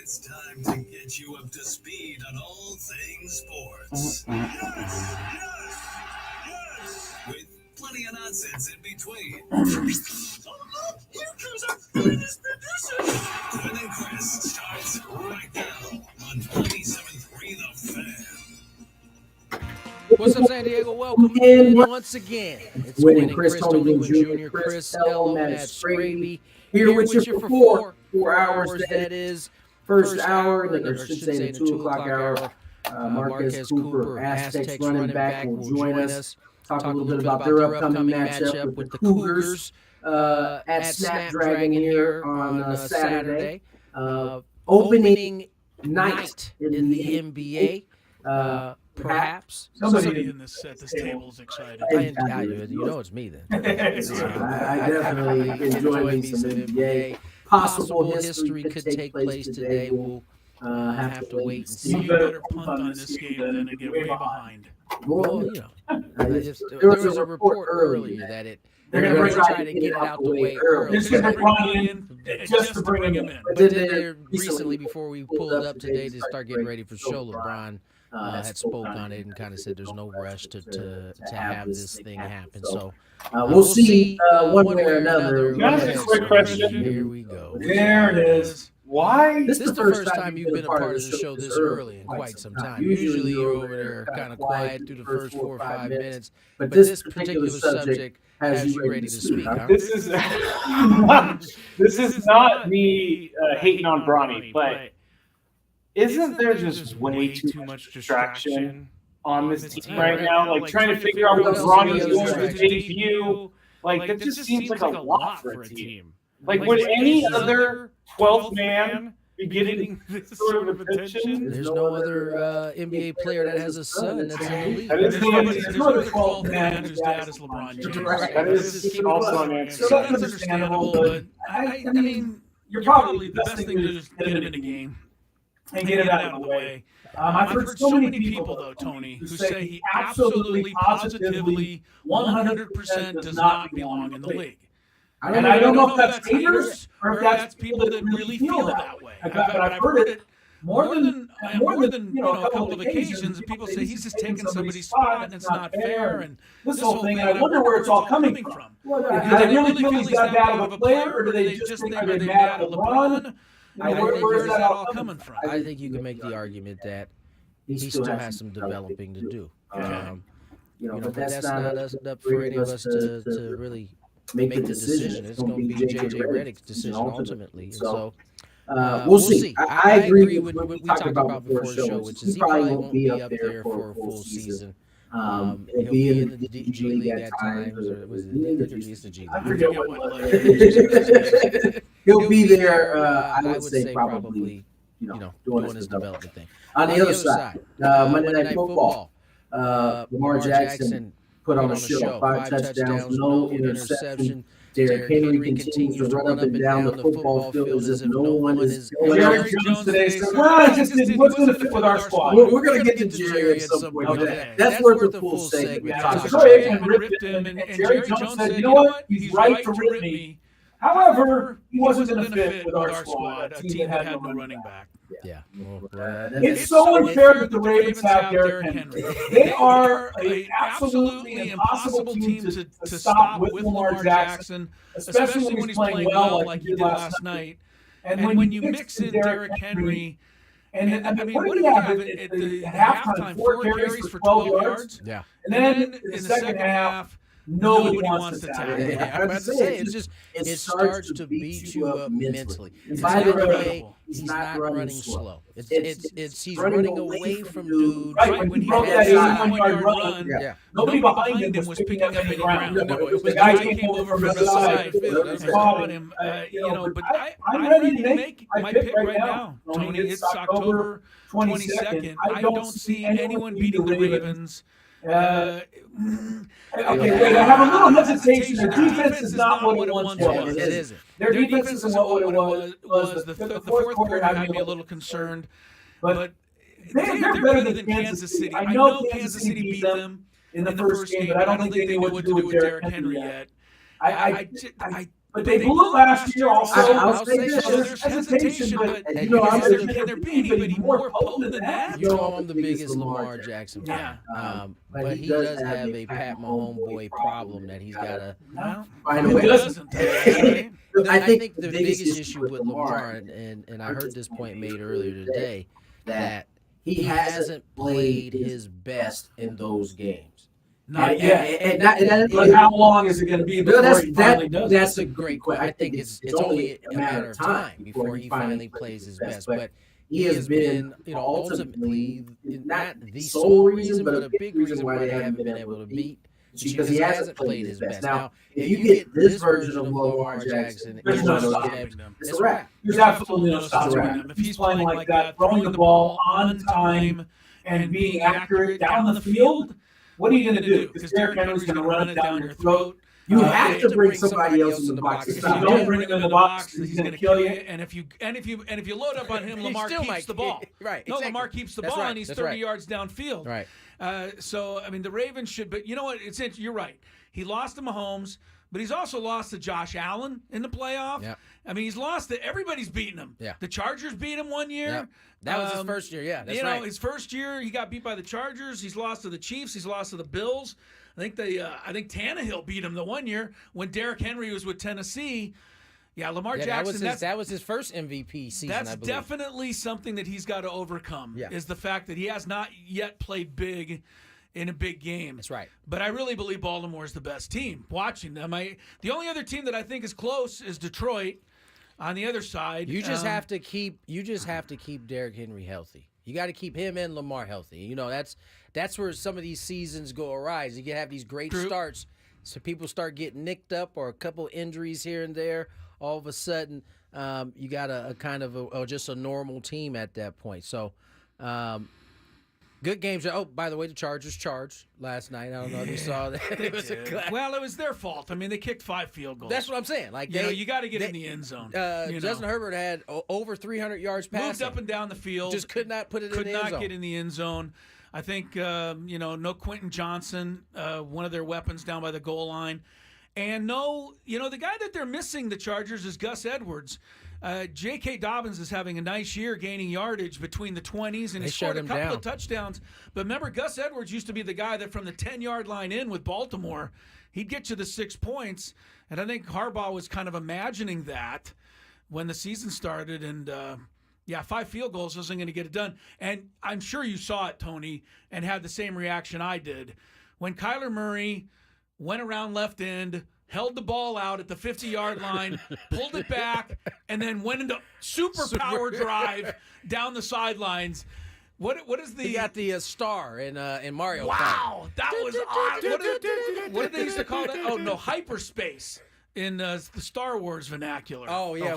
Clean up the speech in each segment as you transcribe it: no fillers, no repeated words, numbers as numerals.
It's time to get you up to speed on all things sports. Yes! With plenty of nonsense in between. Here comes our finest producer! Gwynn and Chris starts right now on 97.3 The Fan. What's up, San Diego? Welcome in once again. It's Gwynn and Chris, Tony Gwynn Jr., Chris L. Matt Scraby. Here with you for four hours. That is first hour, or should say the 2 o'clock hour. Marquez Cooper, Aztecs running back, will join us. Talk a little bit about their upcoming matchup with the Cougars at Snapdragon here on Saturday. Opening night in the NBA. Perhaps somebody in this at this table is excited. You know it's me then. I definitely enjoy me some NBA. Possible history could take place today. We'll have to wait and see. You better punt on this game and then get way behind. Well, you know, there was a report earlier that they're going to try to get it out the way early. Just to bring Bronny in, just to bring him in. But then recently, before we pulled up today to start getting ready for show, LeBron had spoke on it and kind of said there's no rush to have this thing happen. So we'll see one way or another. Can I ask a quick question? Here we go. There it is. Why? This is the first time you've been a part of the show this early in quite some time. Usually you're over there kind of quiet through the first 4 or 5 minutes. But this particular subject has you ready to speak. Huh? This is not me hating on Bronny, but isn't there just way too much distraction on this team right now? Like trying to figure out what Bronny is doing to debut. Like that just seems like a lot for a team. Like would any other 12th man be getting this sort of attention? There's no other NBA player that has a son that's in the league. There's no other 12th man whose dad is LeBron James. That is also an answer. So that's understandable, but I mean, you're probably the best thing to do is get him in the game and get it out of the way. I've heard so many people, though, Tony, who say he absolutely, positively, 100% does not belong in the league. And I don't know if that's haters or if that's people that really feel that way. But I've heard it more than a couple of occasions. People say he's just taking somebody's spot and it's not fair. And this whole thing, and I wonder where it's all coming from. Do they really feel he's that bad of a player, or do they just think they're mad at LeBron? Where is that all coming from? I think you can make the argument that he still has some developing to do. But that's not up for any of us to really make the decision. It's going to be J.J. Redick's decision ultimately. And so we'll see. I agree with what we talked about before the show, which is he probably won't be up there for a full season. He'll be in the G League at times, or was it the G League? I forget what He'll be there, I would say probably, doing his development thing. On the other side, Monday Night Football, Lamar Jackson put on a show, 5 touchdowns, no interception. Derrick Henry continues to run up and down the football field as if no one is. Jerry Jones today said, what's going to fit with our squad? We're going to get to Jerry at some point. Okay. That's worth the full segment. Troy Aikman ripped him, and Jerry Jones said, you know what? He's right to rip me. However, he wasn't going to fit with our squad, a team that had no running back. Yeah. It's so unfair that the Ravens have Derrick Henry. They are an absolutely impossible team to stop with Lamar Jackson, especially when he's playing well like he did last night. And when you mix in Derrick Henry, and I mean, what did he have at halftime? 4 carries for 12 yards? Yeah. And then in the second half, nobody wants to tackle. I'm about to say, it starts to beat you up mentally. By the way, he's not running slow. He's running away from dudes. Right, when he broke that 81-yard run, nobody behind him was picking up any ground. It was the guy who came over from the side and caught him. But I'm ready to make my pick right now, Tony. It's October 22nd. I don't see anyone beating the Ravens. Okay, wait, I have a little hesitation. Their defense is not what it once was. It isn't. Their defense isn't what it was. The fourth quarter had me a little concerned. But they're better than Kansas City. I know Kansas City beat them in the first game, but I don't think they know what to do with Derrick Henry yet. But they blew it last year also. I'll say this. There's hesitation, but and you know, I'm can there be anybody more potent than that? You know I'm the biggest Lamar Jackson Yeah. fan. But he does have a Pat Mahomes boy problem that he's got to find a way. Doesn't. I think the biggest issue with Lamar, and I heard this point made earlier today, that he hasn't played his best in those games. Not yet. But how long is it going to be before he finally does? That's a great question. I think it's only a matter of time before he finally plays his best. But he has been, ultimately not the sole reason, but a big reason why they haven't been able to beat. Because he hasn't played his best. Now, if you get this version of Lamar Jackson, there's no stopping him. It's a wrap. There's absolutely no stopping him. If he's playing like that, throwing the ball on time and being accurate down the field, what are you going to do? Because Derrick Henry's going to run it down your throat. You have to bring somebody else in the box. If you don't bring him in the box, he's going to kill you. And if you load up on him, Lamar keeps the ball. Right. No, Lamar keeps the ball, and he's 30 yards downfield. Right. So I mean, the Ravens should. But you know what? You're right. He lost to Mahomes, but he's also lost to Josh Allen in the playoff. Yeah. I mean, he's lost to everybody's beating him. Yeah. The Chargers beat him one year. Yeah. That was his first year. Yeah, that's right. His first year, he got beat by the Chargers. He's lost to the Chiefs. He's lost to the Bills. I think Tannehill beat him the one year when Derrick Henry was with Tennessee. Yeah, Lamar Jackson. That was his first MVP season. That's definitely something that he's got to overcome. Yeah. Is the fact that he has not yet played big in a big game. That's right. But I really believe Baltimore is the best team. Watching them, the only other team that I think is close is Detroit. On the other side, you just have to keep Derrick Henry healthy. You got to keep him and Lamar healthy. You know, that's where some of these seasons go awry. You can have these great starts, so people start getting nicked up or a couple injuries here and there. All of a sudden, you got a kind of just a normal team at that point. So, good games. Oh, by the way, the Chargers charged last night. I don't know if you saw that. It was their fault. I mean, they kicked 5 field goals. That's what I'm saying. Like you got to get in the end zone. Justin Herbert had over 300 yards passing. Moved up and down the field. Just could not put it in the end zone. Could not get in the end zone. I think no Quentin Johnson, one of their weapons down by the goal line. And the guy that they're missing, the Chargers, is Gus Edwards. J.K. Dobbins is having a nice year gaining yardage between the 20s, and he scored a couple of touchdowns. But remember, Gus Edwards used to be the guy that from the 10-yard line in with Baltimore, he'd get you the 6 points. And I think Harbaugh was kind of imagining that when the season started. And, 5 field goals wasn't going to get it done. And I'm sure you saw it, Tony, and had the same reaction I did. When Kyler Murray went around left end, held the ball out at the 50-yard line, pulled it back, and then went into super power drive down the sidelines. What is the? He got the star in Mario. Wow, that was odd. What did they used to call that? Oh no, hyperspace in the Star Wars vernacular. Oh yeah,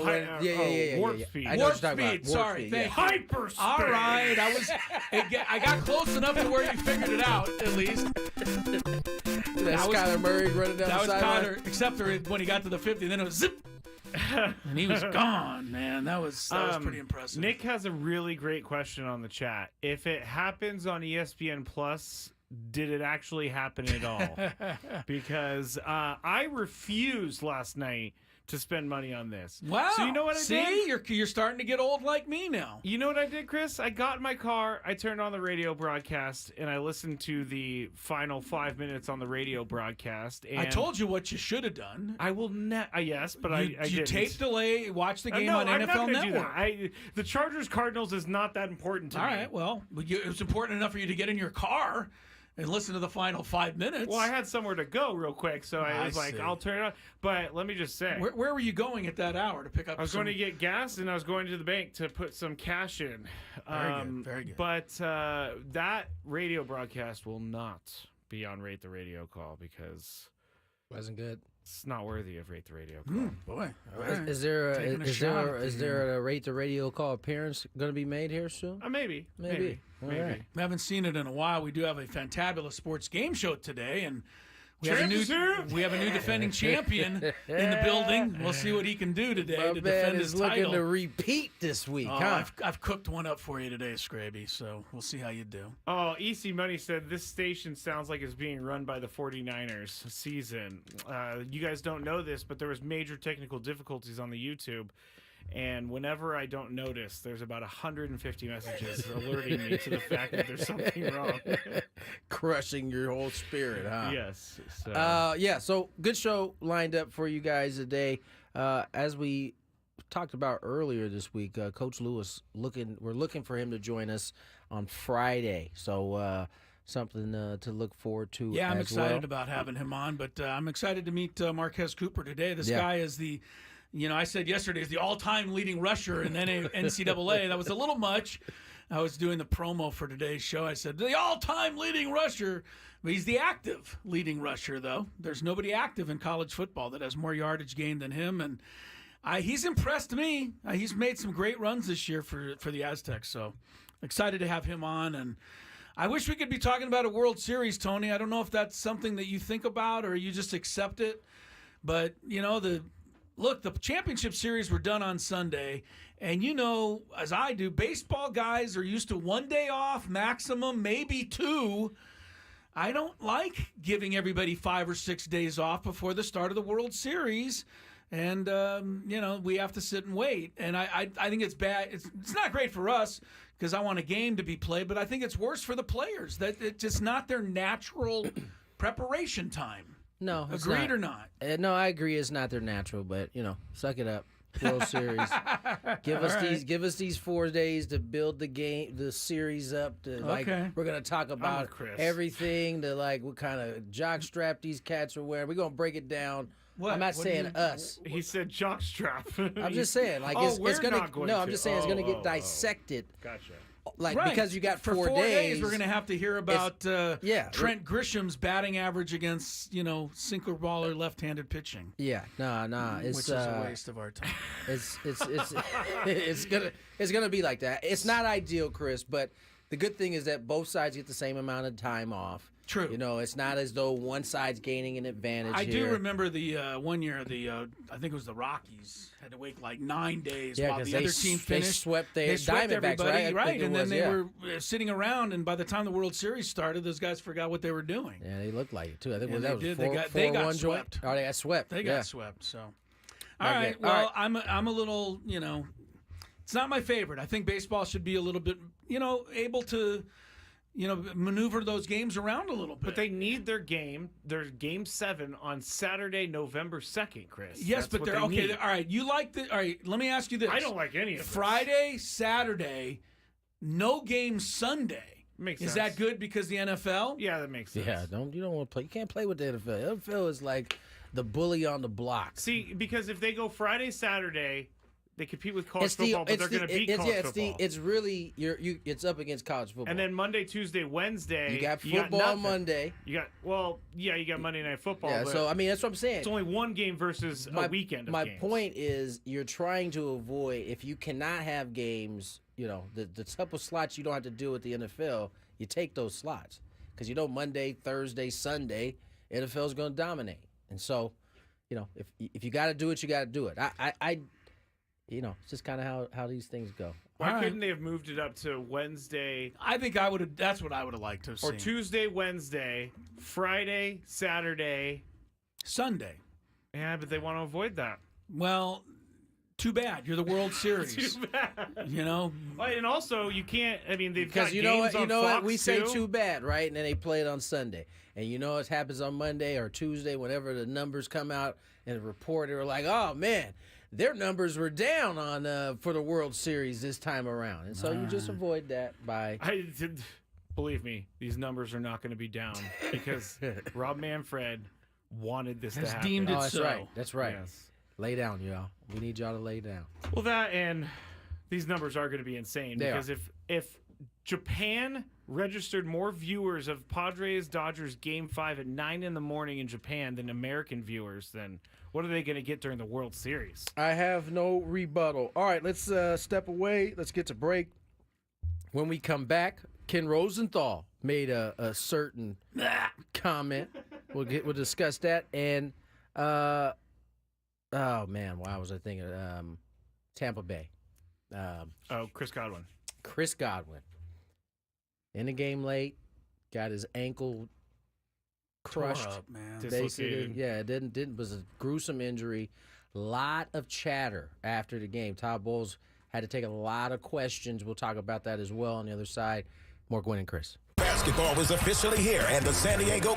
warp speed. Warp speed. Sorry, thank you. Hyperspace. All right, I got close enough to where you figured it out at least. That's Kyler Murray running down the sideline. That was Kyler, except for when he got to the 50, then it was zip. And he was gone, man. That was pretty impressive. Nick has a really great question on the chat. If it happens on ESPN Plus, did it actually happen at all? Because I refused last night to spend money on this. Wow. So you know what I did? You're starting to get old like me now. You know what I did, Chris? I got in my car, I turned on the radio broadcast, and I listened to the final 5 minutes on the radio broadcast. And I told you what you should have done. I will yes, but I you didn't. tape delay, watch the game no, on I'm NFL not gonna Network. do that. The Chargers-Cardinals is not that important to me. All right, well, it was important enough for you to get in your car and listen to the final 5 minutes. Well, I had somewhere to go real quick, so I was like, I'll turn it on. But let me just say. Where were you going at that hour to pick up? I was going to get gas, and I was going to the bank to put some cash in. Very good. But that radio broadcast will not be on Rate the Radio Call because wasn't good. It's not worthy of Rate the Radio Call. Boy, is there a Rate the Radio Call appearance going to be made here soon? Maybe. Right. We haven't seen it in a while. We do have a fantabulous sports game show today, and We have a new defending champion in the building. We'll see what he can do today My to man defend is his looking title. to repeat this week. Oh, huh? I've cooked one up for you today, Scraby, so we'll see how you do. Oh, EC Money said this station sounds like it's being run by the 49ers season. You guys don't know this, but there was major technical difficulties on the YouTube. And whenever I don't notice, there's about 150 messages alerting me to the fact that there's something wrong. Crushing your whole spirit, huh? Yes. So. So good show lined up for you guys today. As we talked about earlier this week, Coach Lewis we're looking for him to join us on Friday. So something to look forward to. Yeah, I'm as excited well. about having him on, but I'm excited to meet Marquez Cooper today. This guy is the, I said yesterday, is the all-time leading rusher in NCAA. That was a little much. I was doing the promo for today's show. I said, the all-time leading rusher. But he's the active leading rusher, though. There's nobody active in college football that has more yardage gained than him, and he's impressed me. He's made some great runs this year for the Aztecs, so excited to have him on. And I wish we could be talking about a World Series, Tony. I don't know if that's something that you think about or you just accept it. But, the championship series were done on Sunday, and as I do, baseball guys are used to 1 day off, maximum, maybe 2. I don't like giving everybody 5 or 6 days off before the start of the World Series. And, we have to sit and wait. And I think it's bad. It's not great for us because I want a game to be played, but I think it's worse for the players that it's just not their natural preparation time. No, it's Agreed not. or not? No, I agree. It's not their natural, but suck it up. World Series. Give us these 4 days to build the series up. We're gonna talk about everything. What kind of jock strap these cats are wearing. We're gonna break it down. What? I'm not saying us. He said jockstrap. I'm just saying, it's gonna. I'm just saying it's gonna get dissected. Gotcha. Because you got for 4 days, we're going to have to hear about Trent Grisham's batting average against sinker baller left-handed pitching. Yeah, no, it's which is a waste of our time. It's gonna be like that. It's not ideal, Chris, but the good thing is that both sides get the same amount of time off. True. It's not as though one side's gaining an advantage. I do remember the one year I think it was the Rockies had to wait like 9 days while the other team finished. They swept everybody, right? And then they were sitting around, and by the time the World Series started, those guys forgot what they were doing. Yeah, they looked like it too. I think that was they got 4-1 swept. joint. Oh, they got swept. They got swept. So, all right. Well, I'm a little, it's not my favorite. I think baseball should be a little bit, able to, maneuver those games around a little bit. But they need their game 7 on Saturday, November 2nd, Chris. Yes, That's but they're okay. All right, you like the. All right, let me ask you this. I don't like any of this. Friday, Saturday, no game Sunday. Makes Is sense. that good because the NFL? Yeah, that makes sense. Yeah, you don't want to play. You can't play with the NFL. The NFL is like the bully on the block. See, because if they go Friday, Saturday, they compete with college football, but they're going to beat college football. It's really it's up against college football. And then Monday, Tuesday, Wednesday, you got football Monday. You got Monday Night Football. Yeah, but so that's what I'm saying. It's only one game versus a weekend of games. My point is, you're trying to avoid, if you cannot have games, the type of slots you don't have to do with the NFL, you take those slots because Monday, Thursday, Sunday, NFL's going to dominate, and so if you got to do it, you got to do it. It's just kind of how these things go. Why couldn't they have moved it up to Wednesday? I think I would have. That's what I would have liked to have seen. Or Tuesday, Wednesday, Friday, Saturday, Sunday. Yeah, but they want to avoid that. Well, too bad. You're the World Series. Too bad. And also you can't. I mean, they've because got games on Fox what we say too. too bad, right? And then they play it on Sunday, and it happens on Monday or Tuesday whenever the numbers come out and the reporter are like, "Oh man, their numbers were down on for the World Series this time around," and so you just avoid that by. Believe me, these numbers are not going to be down because Rob Manfred wanted this to happen. Deemed it that's so. right. That's right. Yes. Lay down, y'all. We need y'all to lay down. Well, that and these numbers are going to be insane because if Japan registered more viewers of Padres Dodgers Game 5 at 9 in the morning in Japan than American viewers, then what are they going to get during the World Series? I have no rebuttal. All right, let's step away. Let's get to break. When we come back, Ken Rosenthal made a certain comment we'll discuss that. And oh man, why was I thinking? Tampa Bay. Chris Godwin. Chris Godwin in the game late, got his ankle crushed. Tore up, man. Dislocated. Yeah, it didn't was a gruesome injury. Lot of chatter after the game. Todd Bowles had to take a lot of questions. We'll talk about that as well on the other side. More Gwynn and Chris. Basketball is officially here, and the San Diego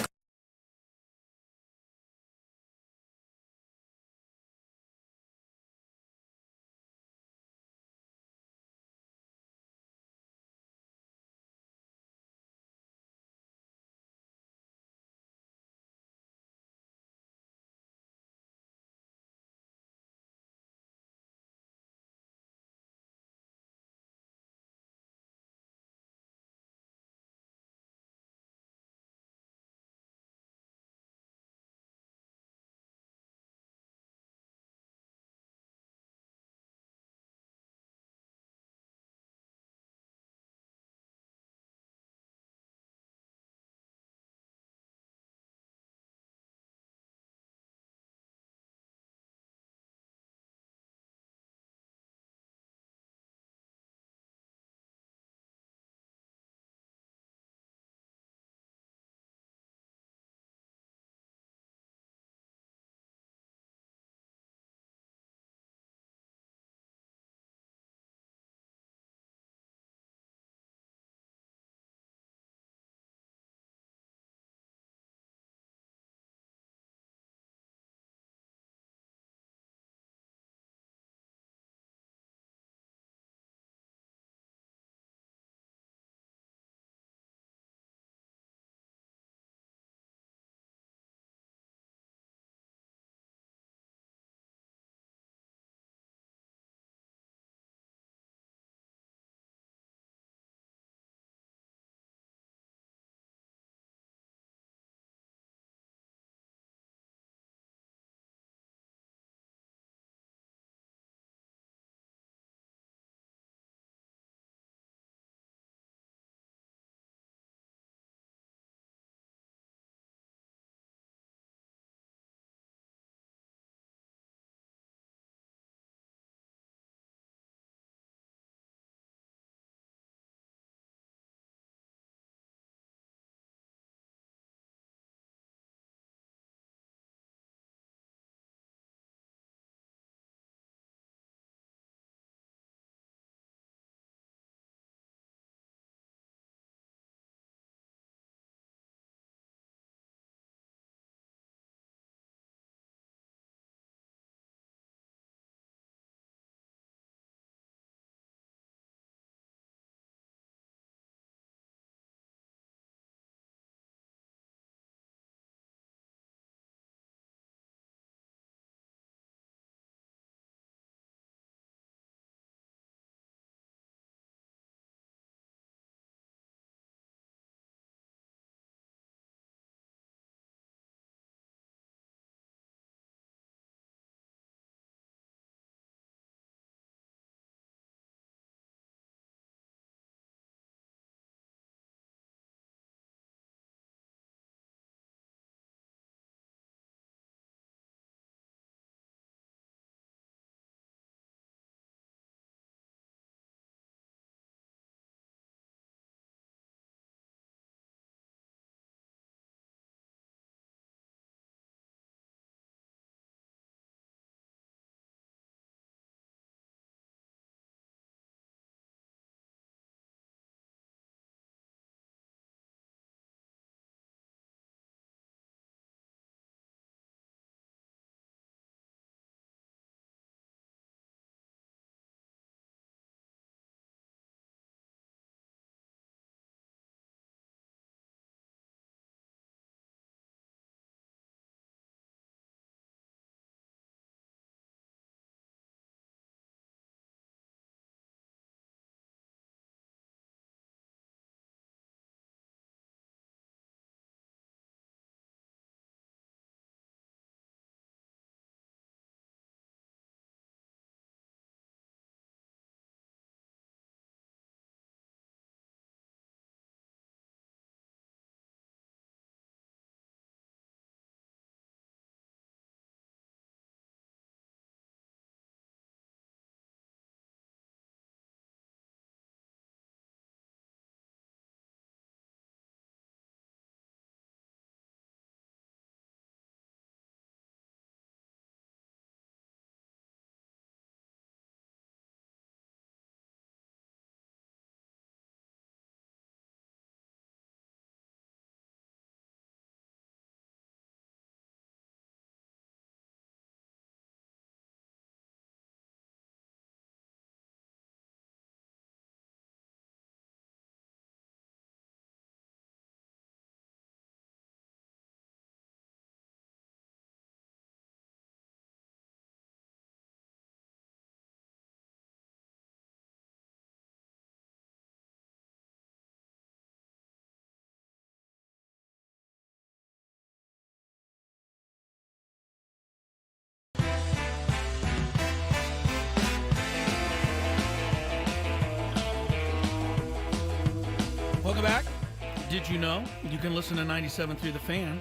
Did you know you can listen to 97.3 The Fan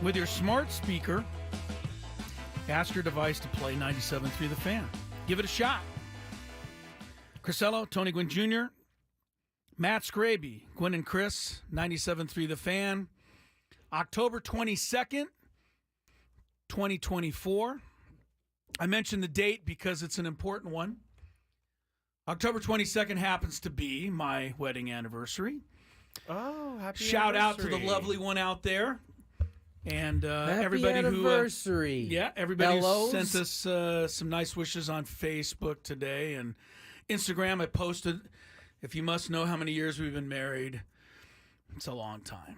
with your smart speaker? Ask your device to play 97.3 The Fan. Give it a shot. Crisello, Tony Gwynn Jr., Matt Scraby, Gwynn and Chris, 97.3 The Fan. October 22nd, 2024. I mentioned the date because it's an important one. October 22nd happens to be my wedding anniversary. Oh, happy Shout out to the anniversary. lovely one out there. And Happy everybody anniversary. everybody who Hellos. sent us some nice wishes on Facebook today and Instagram. I posted, if you must know how many years we've been married, it's a long time.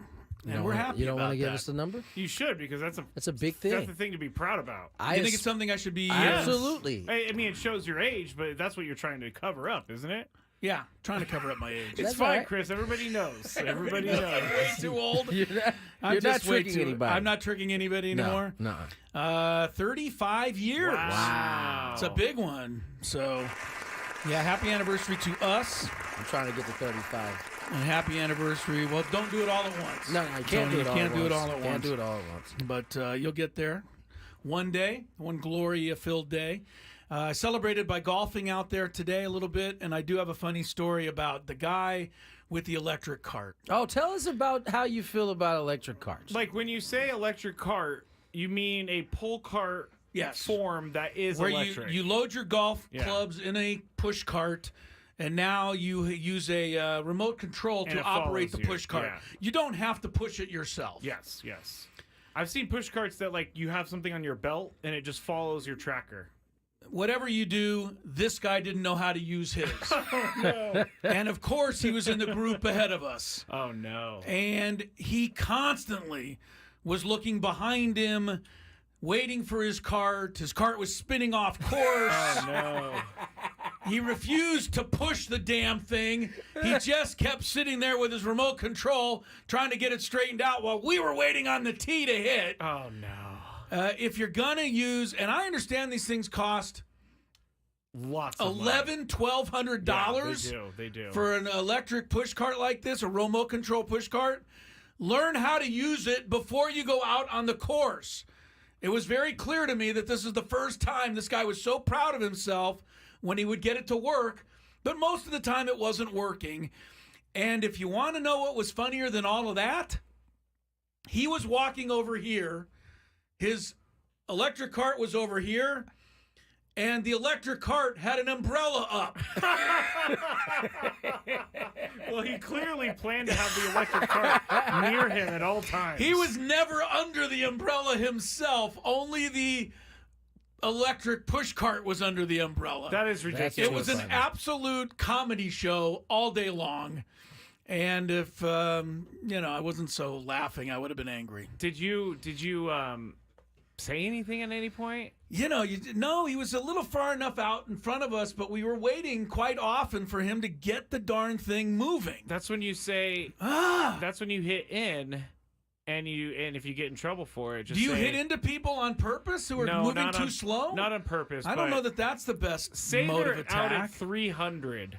And we're happy You don't about want to give that. us the number? You should, because that's a big thing. That's the thing to be proud about. You think it's something I should be? Absolutely. I mean, it shows your age, but that's what you're trying to cover up, isn't it? Yeah, trying to cover up my age. It's That's fine, all right. Chris. Everybody knows. Everybody knows. Way too old. You're not, I'm you're not just way tricking too- anybody. I'm not tricking anybody anymore. No. 35 years. Wow. It's a big one. So, yeah, happy anniversary to us. I'm trying to get to 35. And happy anniversary. Well, don't do it all at once. No, you can't Tony, do it all you can't at do once. it all at Can't once. do it all at once. But you'll get there one day, one glory-filled day. I celebrated by golfing out there today a little bit, and I do have a funny story about the guy with the electric cart. Oh, tell us about how you feel about electric carts. Like, when you say electric cart, you mean a pull cart Yes. form that is Where electric. you load your golf Yeah. clubs in a push cart, and now you use a remote control And to it operate follows the you. push cart. Yeah. You don't have to push it yourself. Yes, yes. I've seen push carts that, like, you have something on your belt and it just follows your tracker. Whatever you do, this guy didn't know how to use his. Oh, no. And of course, he was in the group ahead of us. Oh, no. And he constantly was looking behind him, waiting for his cart. His cart was spinning off course. Oh, no. He refused to push the damn thing. He just kept sitting there with his remote control, trying to get it straightened out while we were waiting on the tee to hit. Oh, no. If you're gonna use, and I understand these things cost Lots of $1,200 Yeah, they do. for an electric push cart like this, a remote control push cart. Learn how to use it before you go out on the course. It was very clear to me that this is the first time this guy was so proud of himself when he would get it to work, but most of the time it wasn't working. And if you want to know what was funnier than all of that, he was walking over here. His electric cart was over here, and the electric cart had an umbrella up. Well, he clearly planned to have the electric cart near him at all times. He was never under the umbrella himself. Only the electric push cart was under the umbrella. That is ridiculous. It was an funny. absolute comedy show all day long. And if, I wasn't so laughing, I would have been angry. Did you say anything at any point? No, he was a little far enough out in front of us, but we were waiting quite often for him to get the darn thing moving. That's when you say. Ah! That's when you hit in, and if you get in trouble for it, just Do you say, hit into people on purpose who are No, moving not too on- slow? Not on purpose. I don't but know that that's the best say mode they're of out attack. at 300.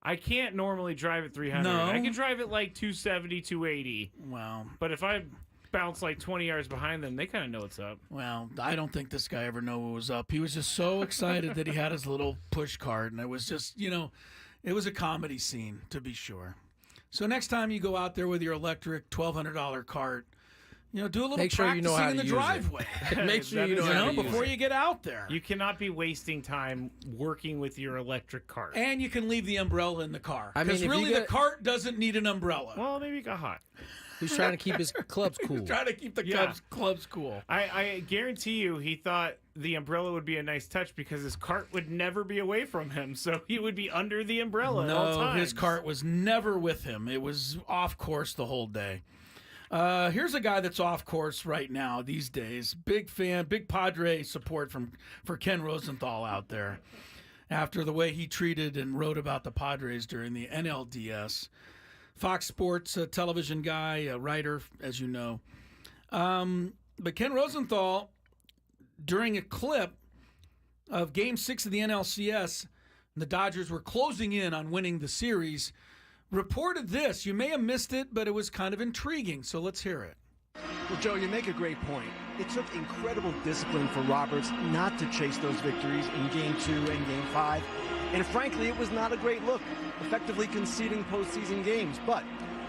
I can't normally drive at 300. No. I can drive at like 270, 280. Wow. But if I bounce like 20 yards behind them, they kind of know what's up. Well, I don't think this guy ever knew what was up. He was just so excited that he had his little push cart, and it was just, it was a comedy scene, to be sure. So next time you go out there with your electric $1,200 cart, do a little Make sure you practicing know how in to the use it. driveway. Make sure That you is know how to use before it. you get out there. You cannot be wasting time working with your electric cart. And you can leave the umbrella in the car. I mean, Because if you really, the get- cart doesn't need an umbrella. Well, maybe it got hot. He's trying to keep his clubs cool. Try to keep the Yeah. clubs cool. I guarantee you he thought the umbrella would be a nice touch because his cart would never be away from him, so he would be under the umbrella at all No, times. his cart was never with him. It was off course the whole day. Here's a guy that's off course right now these days. Big fan, big Padre support for Ken Rosenthal out there after the way he treated and wrote about the Padres during the NLDS. Fox Sports television guy, a writer, as you know. But Ken Rosenthal, during a clip of Game 6 of the NLCS, the Dodgers were closing in on winning the series, reported this. You may have missed it, but it was kind of intriguing. So let's hear it. Well, Joe, you make a great point. It took incredible discipline for Roberts not to chase those victories in Game 2 and Game 5. And frankly, it was not a great look, effectively conceding postseason games. But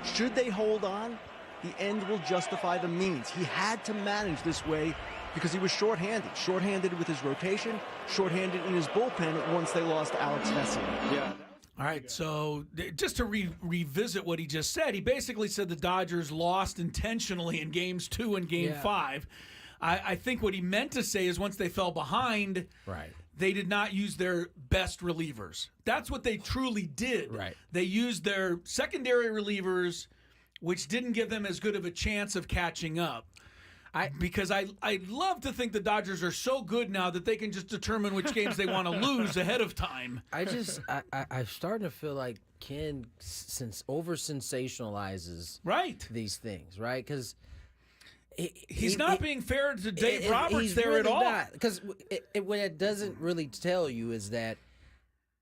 should they hold on, the end will justify the means. He had to manage this way because he was shorthanded. Shorthanded with his rotation, shorthanded in his bullpen once they lost Alex Vessel. Yeah. All right, so just to revisit what he just said, he basically said the Dodgers lost intentionally in Games 2 and Game 5. I think what he meant to say is once they fell behind, they did not use their best relievers. That's what they truly did. Right. They used their secondary relievers, which didn't give them as good of a chance of catching up. Because I love to think the Dodgers are so good now that they can just determine which games they want to lose ahead of time. I'm starting to feel like Ken over sensationalizes these things, right? Because he's not being fair to Dave Roberts there at all. Because what it doesn't really tell you is that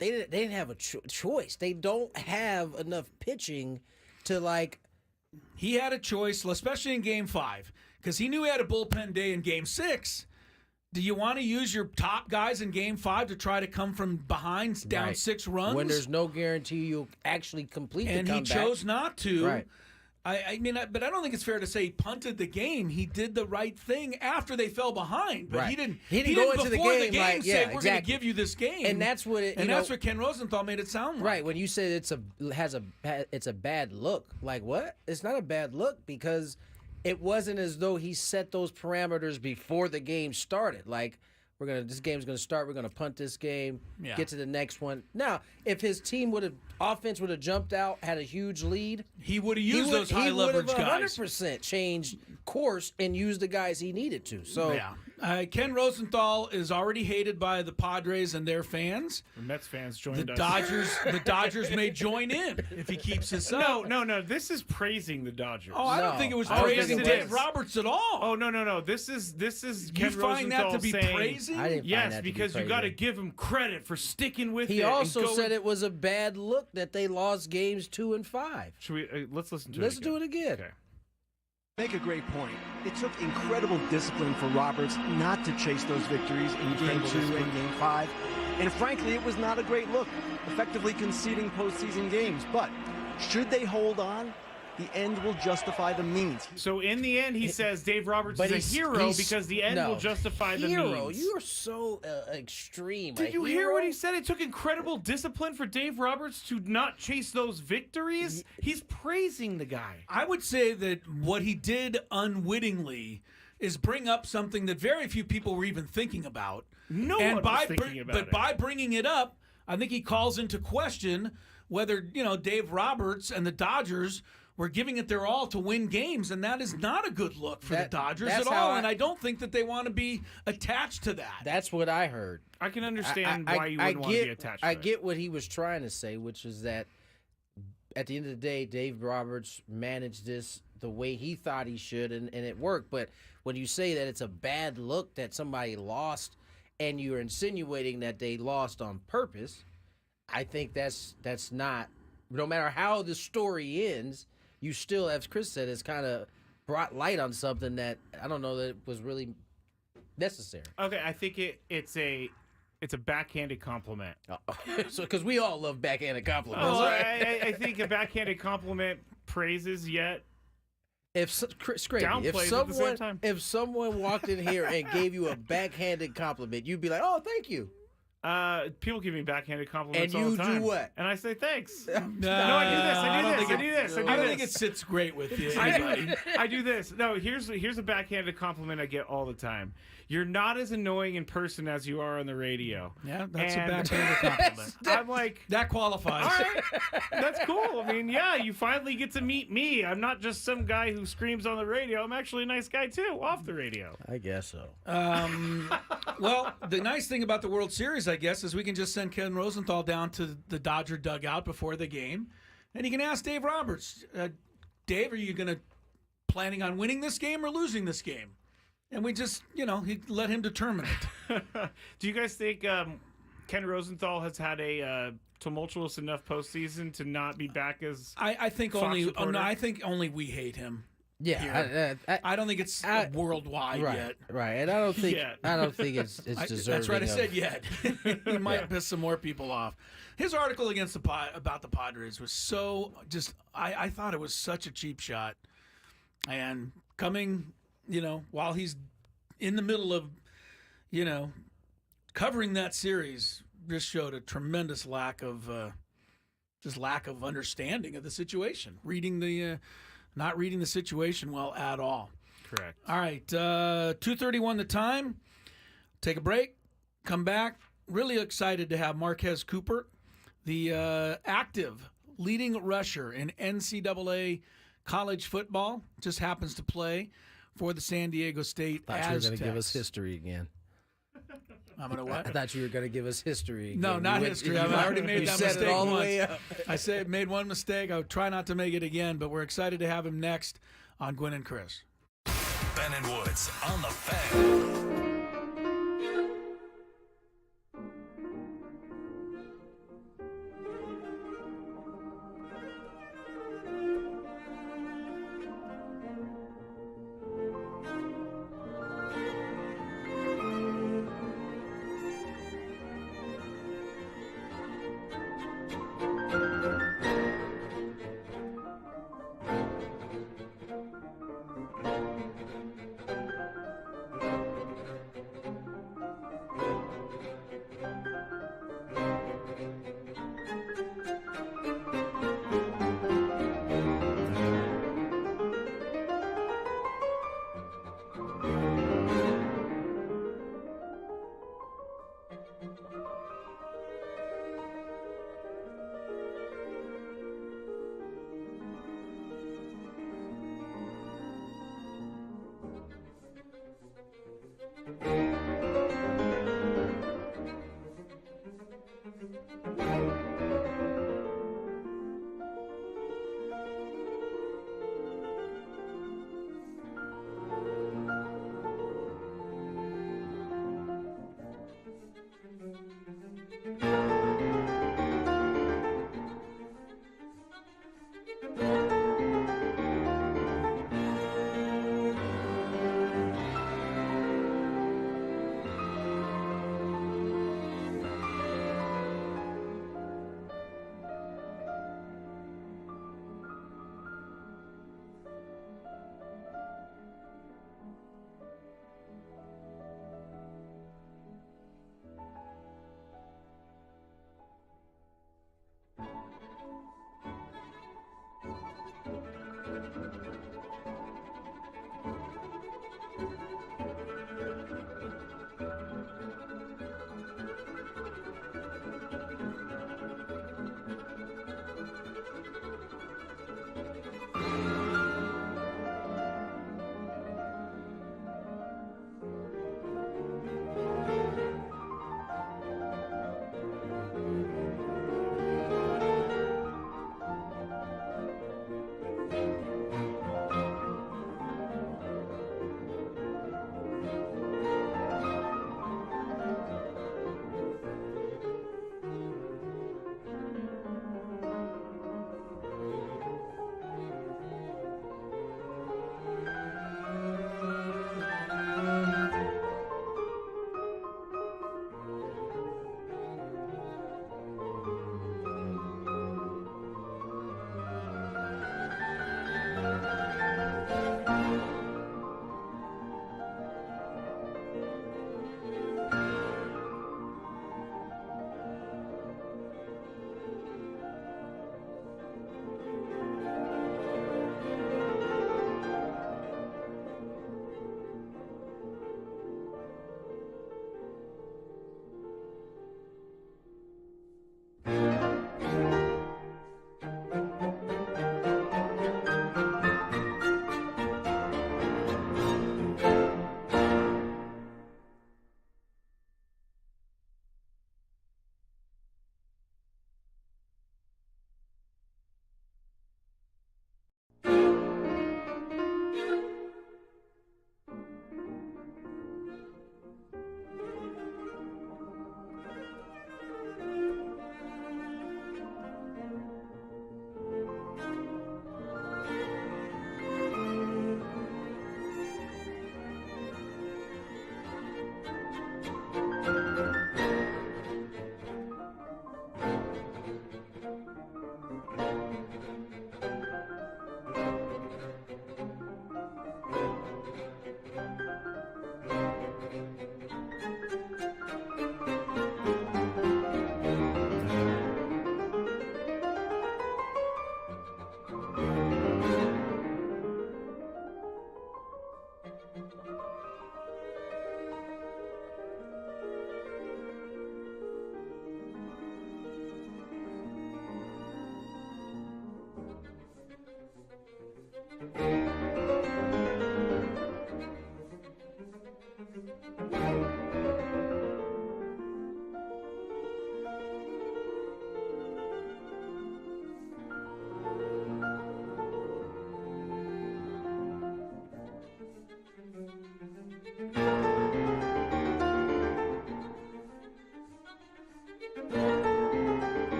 they didn't have a choice. They don't have enough pitching to like. He had a choice, especially in Game 5, because he knew he had a bullpen day in Game 6. Do you want to use your top guys in Game 5 to try to come from behind down 6 runs? When there's no guarantee you'll actually complete the comeback. And he chose not to. Right. But I don't think it's fair to say he punted the game. He did the right thing after they fell behind. But he didn't go into the game like, say, we're going to give you this game. And that's what that's what Ken Rosenthal made it sound like. Right. When you say it's a bad look, like what? It's not a bad look because it wasn't as though he set those parameters before the game started. Like, this game's gonna start, we're gonna punt this game, get to the next one. Now, if his team offense would have jumped out, had a huge lead, he would have used those high leverage guys. He would have 100% changed course and used the guys he needed to. So Ken Rosenthal is already hated by the Padres and their fans. The Mets fans joined us. The Dodgers may join in if he keeps this up. No. This is praising the Dodgers. Oh, I don't think it was praising Dave Roberts at all. Oh, no. This is Ken You find that to be saying, praising? I didn't yes, find that because to be you got to give him credit for sticking with it. He also said it was a bad look that they lost Games 2 and 5. Should we? Let's listen to it. Let's do it again. Okay. Make a great point. It took incredible discipline for Roberts not to chase those victories in Game 2 and Game 5. And frankly, it was not a great look, effectively conceding postseason games. But should they hold on, the end will justify the means. So in the end, he says Dave Roberts is a hero because the end will justify the means. You are so extreme. Did you hear what he said? It took incredible discipline for Dave Roberts to not chase those victories. He's praising the guy. I would say that what he did unwittingly is bring up something that very few people were even thinking about. No one was thinking about it. But by bringing it up, I think he calls into question whether Dave Roberts and the Dodgers were giving it their all to win games, and that is not a good look for the Dodgers at all. And I don't think that they want to be attached to that. That's what I heard. I can understand why you wouldn't want to be attached to it. I get what he was trying to say, which is that at the end of the day, Dave Roberts managed this the way he thought he should, and it worked. But when you say that it's a bad look that somebody lost and you're insinuating that they lost on purpose, I think that's not, no matter how the story ends, you still, as Chris said, has kind of brought light on something that I don't know that it was really necessary. Okay, I think it's a backhanded compliment. So, because we all love backhanded compliments. Oh, I think a backhanded compliment praises yet downplays at the same time. If someone walked in here and gave you a backhanded compliment, you'd be like, "Oh, thank you." People give me backhanded compliments and all the time. And you do what? And I say thanks. No, I do this. I don't think it sits great with you. I do this. No, here's a backhanded compliment I get all the time. You're not as annoying in person as you are on the radio. Yeah, that's a backhanded compliment. I'm like, that qualifies. All right, that's cool. I mean, yeah, you finally get to meet me. I'm not just some guy who screams on the radio. I'm actually a nice guy too, off the radio. I guess so. Well, the nice thing about the World Series, I guess, is we can just send Ken Rosenthal down to the Dodger dugout before the game, and he can ask Dave Roberts, Dave, are you planning on winning this game or losing this game? And we just, he let him determine it. Do you guys think Ken Rosenthal has had a tumultuous enough postseason to not be back as I think Fox only. reporter? No, I think only we hate him. Yeah, I don't think it's worldwide yet. Right, and I don't think it's deserving. That's right. I of- said yet. He might piss some more people off. His article against about the Padres was so just. I thought it was such a cheap shot, and coming, while he's in the middle of, covering that series, just showed a tremendous lack of understanding of the situation. Not reading the situation well at all. correct. All right, 2:31 the time. Take a break. Come back. Really excited to have Marquez Cooper, the active leading rusher in NCAA college football. Just happens to play for the San Diego State I thought you were Aztecs. going to give us history again. I'm going to what? I thought you were going to give us history. Again. No, not You history. you I already made you that said mistake it all the once. way up. I made one mistake. I'll try not to make it again, but we're excited to have him next on Gwynn and Chris. Ben and Woods on the Fan.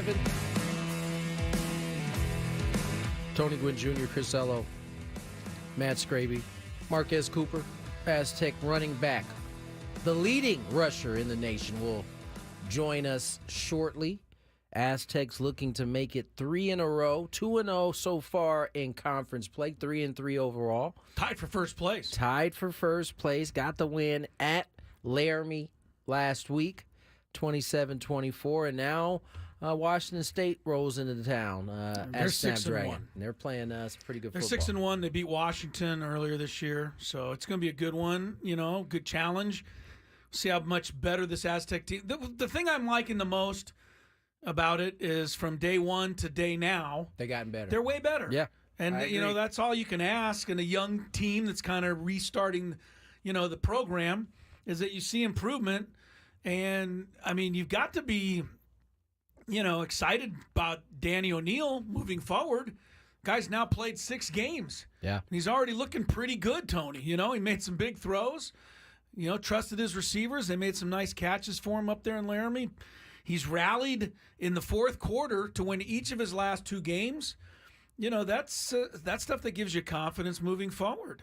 7. Tony Gwynn Jr., Chris Ello, Matt Scraby, Marquez Cooper, Aztec running back. The leading rusher in the nation will join us shortly. Aztecs looking to make it 3 in a row, 2-0 so far in conference play, 3-3 overall. Tied for first place. Tied for first place. Got the win at Laramie last week, 27-24, and now Washington State rolls into town They're at 6-1. Snapdragon. They're playing pretty good They're football. 6-1. They beat Washington earlier this year, so it's going to be a good one. Good challenge. See how much better this Aztec team. The thing I'm liking the most about it is from day one to day now, They gotten better. they're way better. Yeah, And I agree. that's all you can ask in a young team that's kind of restarting, the program, is that you see improvement. And I mean, you've got to be, excited about Danny O'Neal moving forward. Guy's now played 6 games. Yeah. And he's already looking pretty good, Tony. He made some big throws. Trusted his receivers. They made some nice catches for him up there in Laramie. He's rallied in the fourth quarter to win each of his last 2 games. That's stuff that gives you confidence moving forward.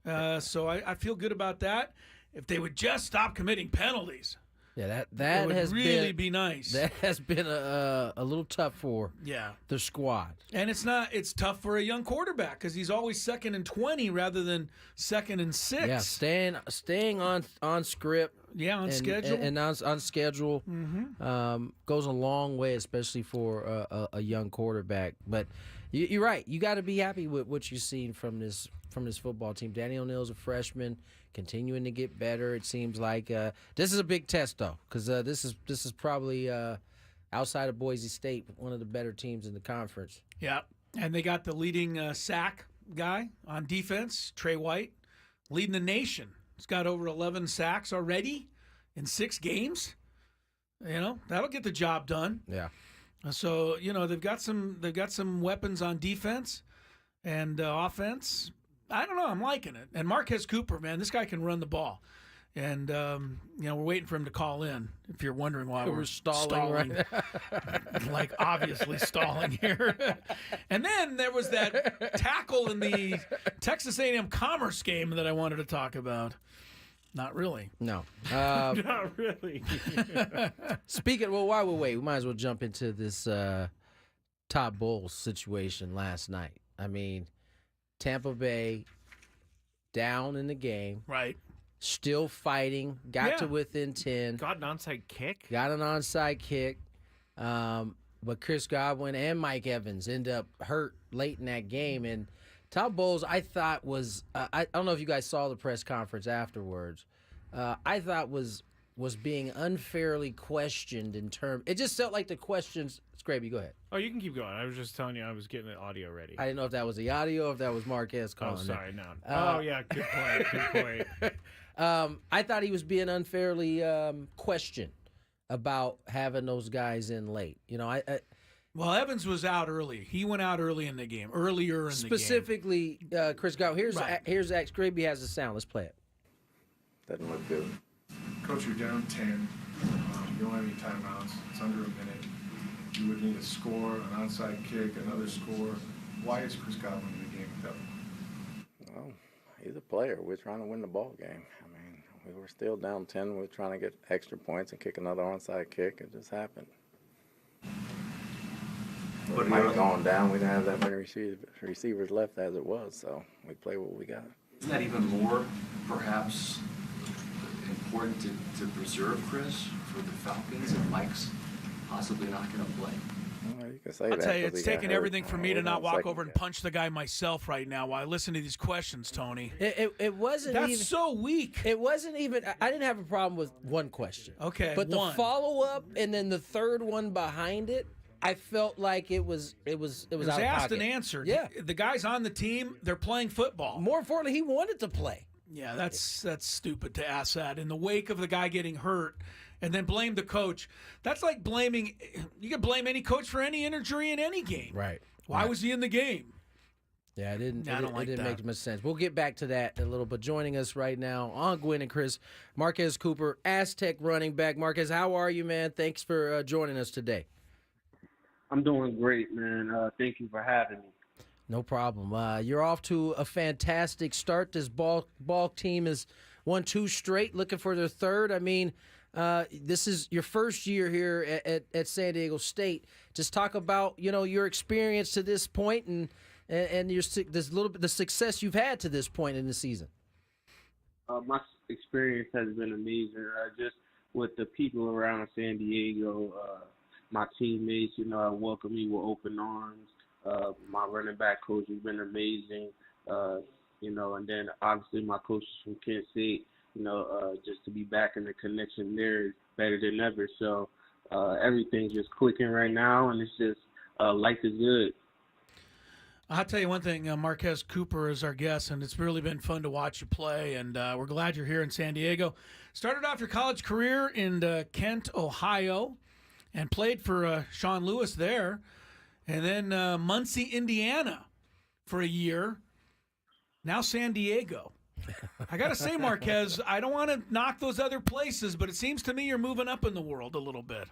So I feel good about that. If they would just stop committing penalties, Yeah, it that would has really been be nice. that has been a little tough for the squad. And it's tough for a young quarterback because he's always 2nd and 20 rather than 2nd and 6. Yeah, staying on script. Yeah, on and, schedule. and on schedule goes a long way, especially for a young quarterback. But you're right. You got to be happy with what you've seen from this football team. Danny O'Neal's a freshman, continuing to get better. It seems like this is a big test though, because this is probably outside of Boise State one of the better teams in the conference. Yeah, and they got the leading sack guy on defense, Trey White, leading the nation. He's got over 11 sacks already in 6 games. That'll get the job done. Yeah. So they've got some weapons on defense and offense. I don't know. I'm liking it. And Marquez Cooper, man, this guy can run the ball. And we're waiting for him to call in. If you're wondering why we're stalling right like obviously stalling here. And then there was that tackle in the Texas A&M Commerce game that I wanted to talk about. Not really. No. Not really. Speaking, while we wait, we might as well jump into this Todd Bowles situation last night. I mean, Tampa Bay down in the game, Right. still fighting, got to within 10, Got an onside kick. got an onside kick, but Chris Godwin and Mike Evans end up hurt late in that game. And Todd Bowles, I thought was I don't know if you guys saw the press conference afterwards. I thought was being unfairly questioned in terms. It just felt like the questions. Scraby, go ahead. Oh, you can keep going. I was just telling you I was getting the audio ready. I didn't know if that was the audio, or if that was Marquez calling. Oh, sorry, no. Uh, Oh, yeah, good point. Good point. I thought he was being unfairly questioned about having those guys in late. Well, Evans was out early. He went out earlier in the game. Specifically, Chris Godwin. Here's Zach Scraby has the sound. Let's play it. Doesn't look good. Coach, you're down 10. You don't have any timeouts. It's under a minute. You would need a score, an onside kick, another score. Why is Chris Godwin in the game without him? Well, he's a player. We're trying to win the ball game. I mean, we were still down 10. We were trying to get extra points and kick another onside kick. It just happened. With Mike going down, we didn't have that many receivers left as it was, so we play what we got. Isn't that even more, perhaps, important to preserve Chris for the Falcons and Mike's possibly not going to play? Well, you can say I'll that tell you, 'cause he it's got taking hurt. everything for me to We're not walk second over and guess. punch the guy myself right now while I listen to these questions, Tony. It wasn't That's even so weak. It wasn't even. I didn't have a problem with one question. Okay, but one. the follow up and then the third one behind it, I felt like it was It was out of asked pocket. and answered. Yeah. The guys on the team, they're playing football. More importantly, he wanted to play. Yeah, that's stupid to ask that in the wake of the guy getting hurt and then blame the coach. That's like blaming – you can blame any coach for any injury in any game. Right. Why was he in the game? Yeah, it didn't. I don't like it didn't that. make much sense. We'll get back to that in a little bit. Joining us right now on Gwynn and Chris, Marquez Cooper, Aztec running back. Marquez, how are you, man? Thanks for joining us today. I'm doing great, man. Thank you for having me. No problem. You're off to a fantastic start. This ball team has won 2 straight, looking for their third. I mean, this is your first year here at San Diego State. Just talk about your experience to this point and the success you've had to this point in the season. My experience has been amazing. Just with the people around San Diego, my teammates, welcome me with open arms. My running back coach has been amazing, and then obviously my coaches from Kent State, just to be back in the connection there is better than ever. So everything's just clicking right now, and it's just life is good. I'll tell you one thing, Marquez Cooper is our guest, and it's really been fun to watch you play, and we're glad you're here in San Diego. Started off your college career in Kent, Ohio, and played for Sean Lewis there, and then Muncie, Indiana for a year. Now San Diego. I got to say, Marquez, I don't want to knock those other places, but it seems to me you're moving up in the world a little bit.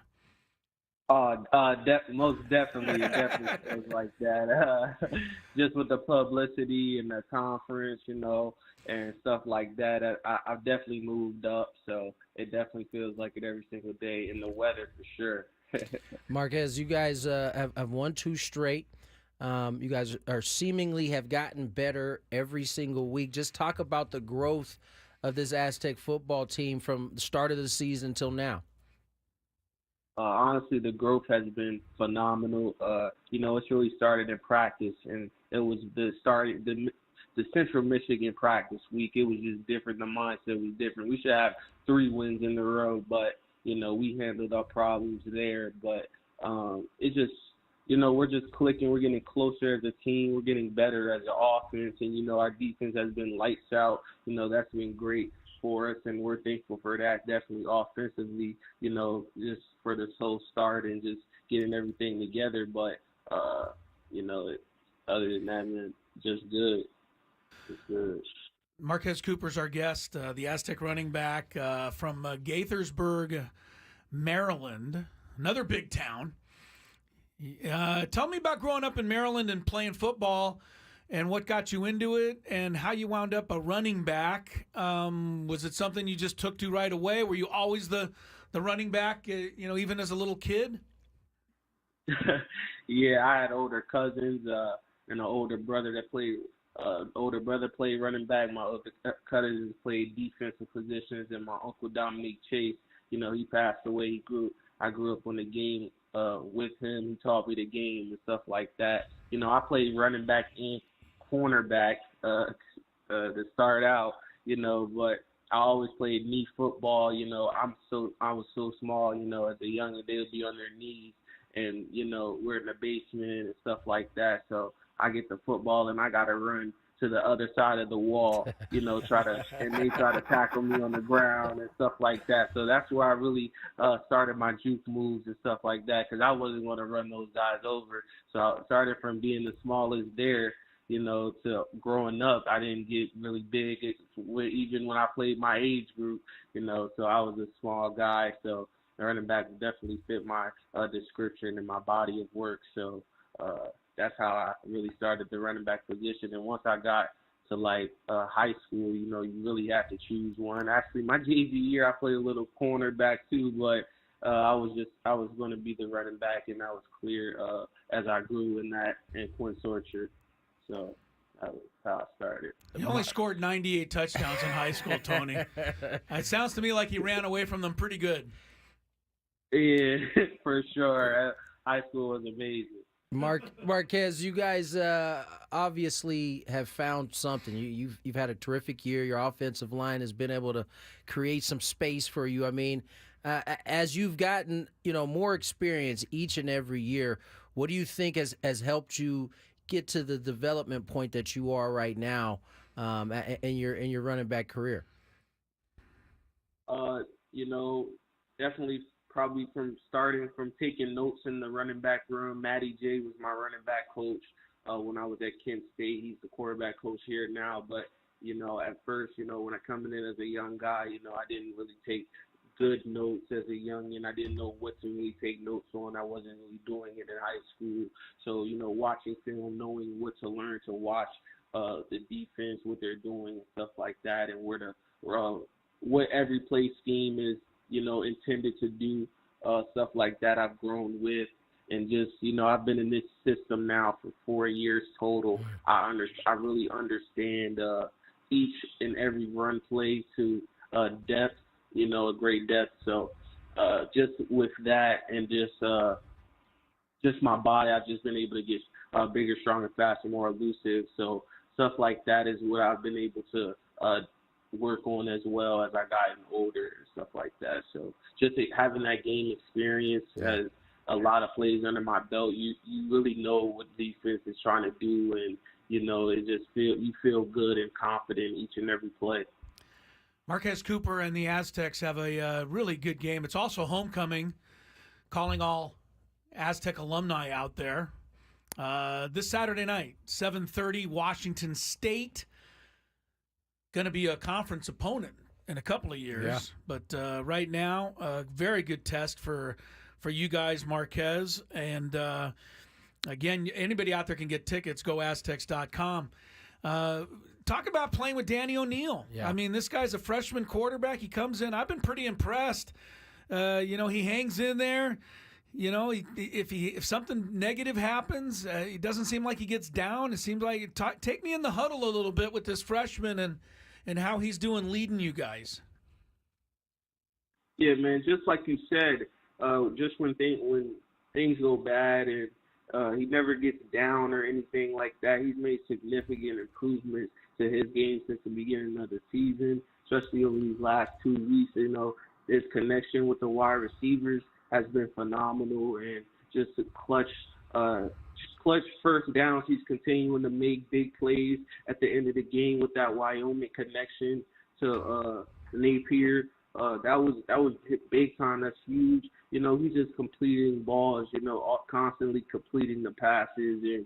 Most definitely, it definitely feels like that. Just with the publicity and the conference, and stuff like that, I've definitely moved up. So it definitely feels like it every single day, in the weather for sure. Marquez, you guys have won 2 straight. You guys are seemingly have gotten better every single week. Just talk about the growth of this Aztec football team from the start of the season until now. Honestly, the growth has been phenomenal. It's really started in practice, and it was the Central Michigan practice week. It was just different. The mindset was different. We should have 3 wins in a row, but we handled our problems there. But it's just, we're just clicking. We're getting closer as a team. We're getting better as an offense, and our defense has been lights out. That's been great for us, and we're thankful for that. Definitely offensively, just for this whole start and just getting everything together. But other than that, man, just good. It's good. Marquez Cooper's our guest, the Aztec running back from Gaithersburg, Maryland, another big town. Tell me about growing up in Maryland and playing football, and what got you into it, and how you wound up a running back. Was it something you just took to right away? Were you always the running back, even as a little kid? Yeah, I had older cousins and an older brother that played. Older brother played running back. My other cousins played defensive positions, and my uncle Dominique Chase, he passed away. I grew up on the game with him. He taught me the game and stuff like that. I played running back and cornerback to start out, but I always played knee football. I was so small, as a younger, they would be on their knees, and we're in the basement and stuff like that. So I get the football and I gotta run to the other side of the wall, and they try to tackle me on the ground and stuff like that. So that's where I really started my juke moves and stuff like that, because I wasn't going to run those guys over. So I started from being the smallest there, to growing up. I didn't get really big, even when I played my age group, so I was a small guy. So running back definitely fit my description and my body of work. So that's how I really started the running back position. And once I got to high school, you really have to choose one. Actually, my JV year I played a little cornerback too, but I was going to be the running back, and that was clear as I grew in Quince Orchard. So that was how I started. You only scored 98 touchdowns in high school, Tony. It sounds to me like you ran away from them pretty good. Yeah, for sure. High school was amazing. Marquez, you guys obviously have found something. You've had a terrific year. Your offensive line has been able to create some space for you. I mean, as you've gotten more experience each and every year, what do you think has helped you get to the development point that you are right now in your running back career? Definitely. Probably from taking notes in the running back room. Matty J was my running back coach when I was at Kent State. He's the quarterback coach here now. But, at first, when I coming in as a young guy, I didn't really take good notes as a youngin'. I didn't know what to really take notes on. I wasn't really doing it in high school. So, watching film, knowing what to learn to watch the defense, what they're doing, and stuff like that, and what every play scheme is, intended to do, stuff like that I've grown with. And just, I've been in this system now for 4 years total. I really understand each and every run play to depth, a great depth. So just with that and just my body, I've just been able to get bigger, stronger, faster, more elusive. So stuff like that is what I've been able to work on as well as I gotten older and stuff like that. So just having that game experience as a lot of plays under my belt, you really know what defense is trying to do, and it just you feel good and confident each and every play. Marquez Cooper and the Aztecs have a really good game. It's also homecoming, calling all Aztec alumni out there. This Saturday night, 7:30, Washington State. Going to be a conference opponent in a couple of years. But right now, a very good test for you guys, Marquez. And, again, anybody out there can get tickets. Go Aztecs.com. Talk about playing with Danny O'Neil. Yeah. I mean, this guy's a freshman quarterback. He comes in. I've been pretty impressed. He hangs in there. If something negative happens, it doesn't seem like he gets down. It seems like take me in the huddle a little bit with this freshman and how he's doing leading you guys. Yeah, man, just like you said, just when things go bad and he never gets down or anything like that, he's made significant improvements to his game since the beginning of the season, especially over these last 2 weeks. His connection with the wide receivers has been phenomenal, and just clutch first downs. He's continuing to make big plays at the end of the game with that Wyoming connection to Napier. That was big time. That's huge. He's just completing balls, constantly completing the passes and,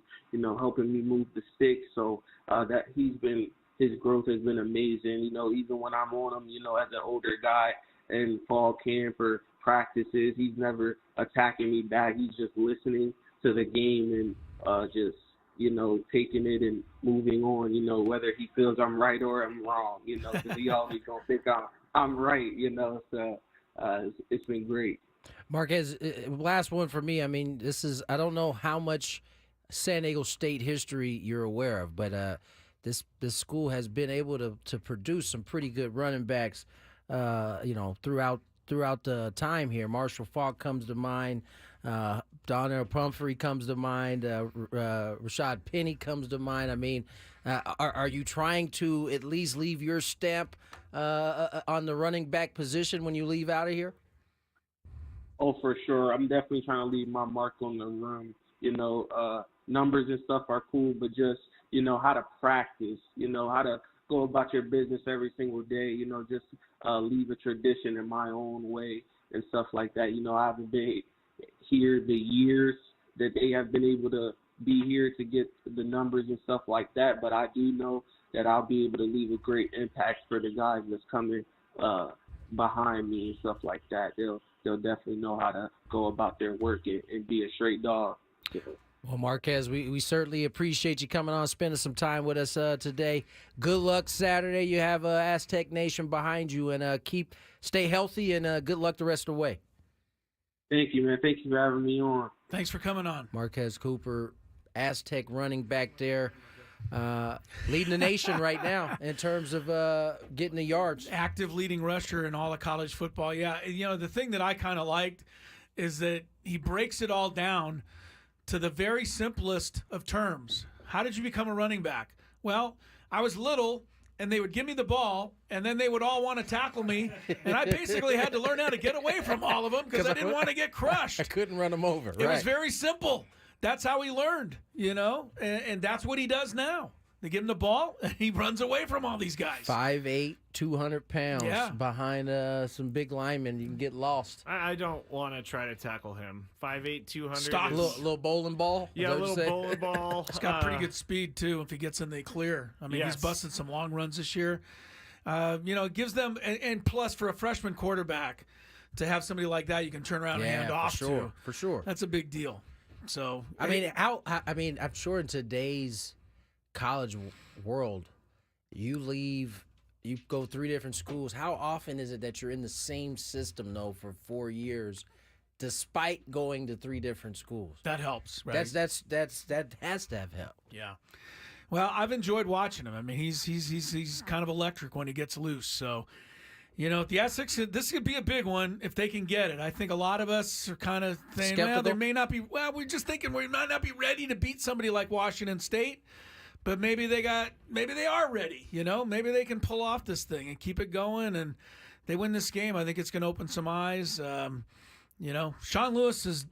helping me move the sticks. So that his growth has been amazing. Even when I'm on him, as an older guy in fall camp or practices, he's never attacking me back. He's just listening to the game and just, taking it and moving on, whether he feels I'm right or I'm wrong, because he always gonna think I'm right, so it's been great. Marquez, last one for me. I mean, I don't know how much San Diego State history you're aware of, but this school has been able to produce some pretty good running backs, throughout the time here. Marshall Faulk comes to mind. Donnell Pumphrey comes to mind. Rashad Penny comes to mind. I mean, are you trying to at least leave your stamp on the running back position when you leave out of here? Oh, for sure. I'm definitely trying to leave my mark on the run. Numbers and stuff are cool, but just, how to practice, how to go about your business every single day, just leave a tradition in my own way and stuff like that. I haven't been here the years that they have been able to be here to get the numbers and stuff like that, but I do know that I'll be able to leave a great impact for the guys that's coming behind me and stuff like that. They'll definitely know how to go about their work and be a straight dog. So. Well, Marquez, we certainly appreciate you coming on, spending some time with us today. Good luck Saturday. You have Aztec Nation behind you, and stay healthy, and good luck the rest of the way. Thank you, man. Thank you for having me on. Thanks for coming on. Marquez Cooper, Aztec running back there, leading the nation right now in terms of getting the yards. Active leading rusher in all of college football. Yeah, the thing that I kind of liked is that he breaks it all down to the very simplest of terms. How did you become a running back? Well, I was little, and they would give me the ball, and then they would all want to tackle me, and I basically had to learn how to get away from all of them because I didn't want to get crushed. I couldn't run them over. It was very simple. That's how he learned, and that's what he does now. They give him the ball, and he runs away from all these guys. 5'8", 200 pounds behind some big linemen. You can get lost. I don't want to try to tackle him. 5'8", 200. Stop. Little bowling ball? Yeah, a little bowling ball. He's got pretty good speed, too, if he gets in the clear. I mean, he's busted some long runs this year. It gives them, and plus for a freshman quarterback to have somebody like that you can turn around and hand off to. For sure. That's a big deal. So I'm sure in today's college world, you go 3 different schools. How often is it that you're in the same system though for 4 years, despite going to 3 different schools? That helps, right? That has to have helped. Yeah. Well, I've enjoyed watching him. I mean, he's kind of electric when he gets loose. So, the Aztecs, this could be a big one if they can get it. I think a lot of us are kind of saying, well, there may not be. Well, we're just thinking we might not be ready to beat somebody like Washington State, but maybe they are ready. Maybe they can pull off this thing and keep it going, and they win this game. I think it's going to open some eyes. Sean Lewis is.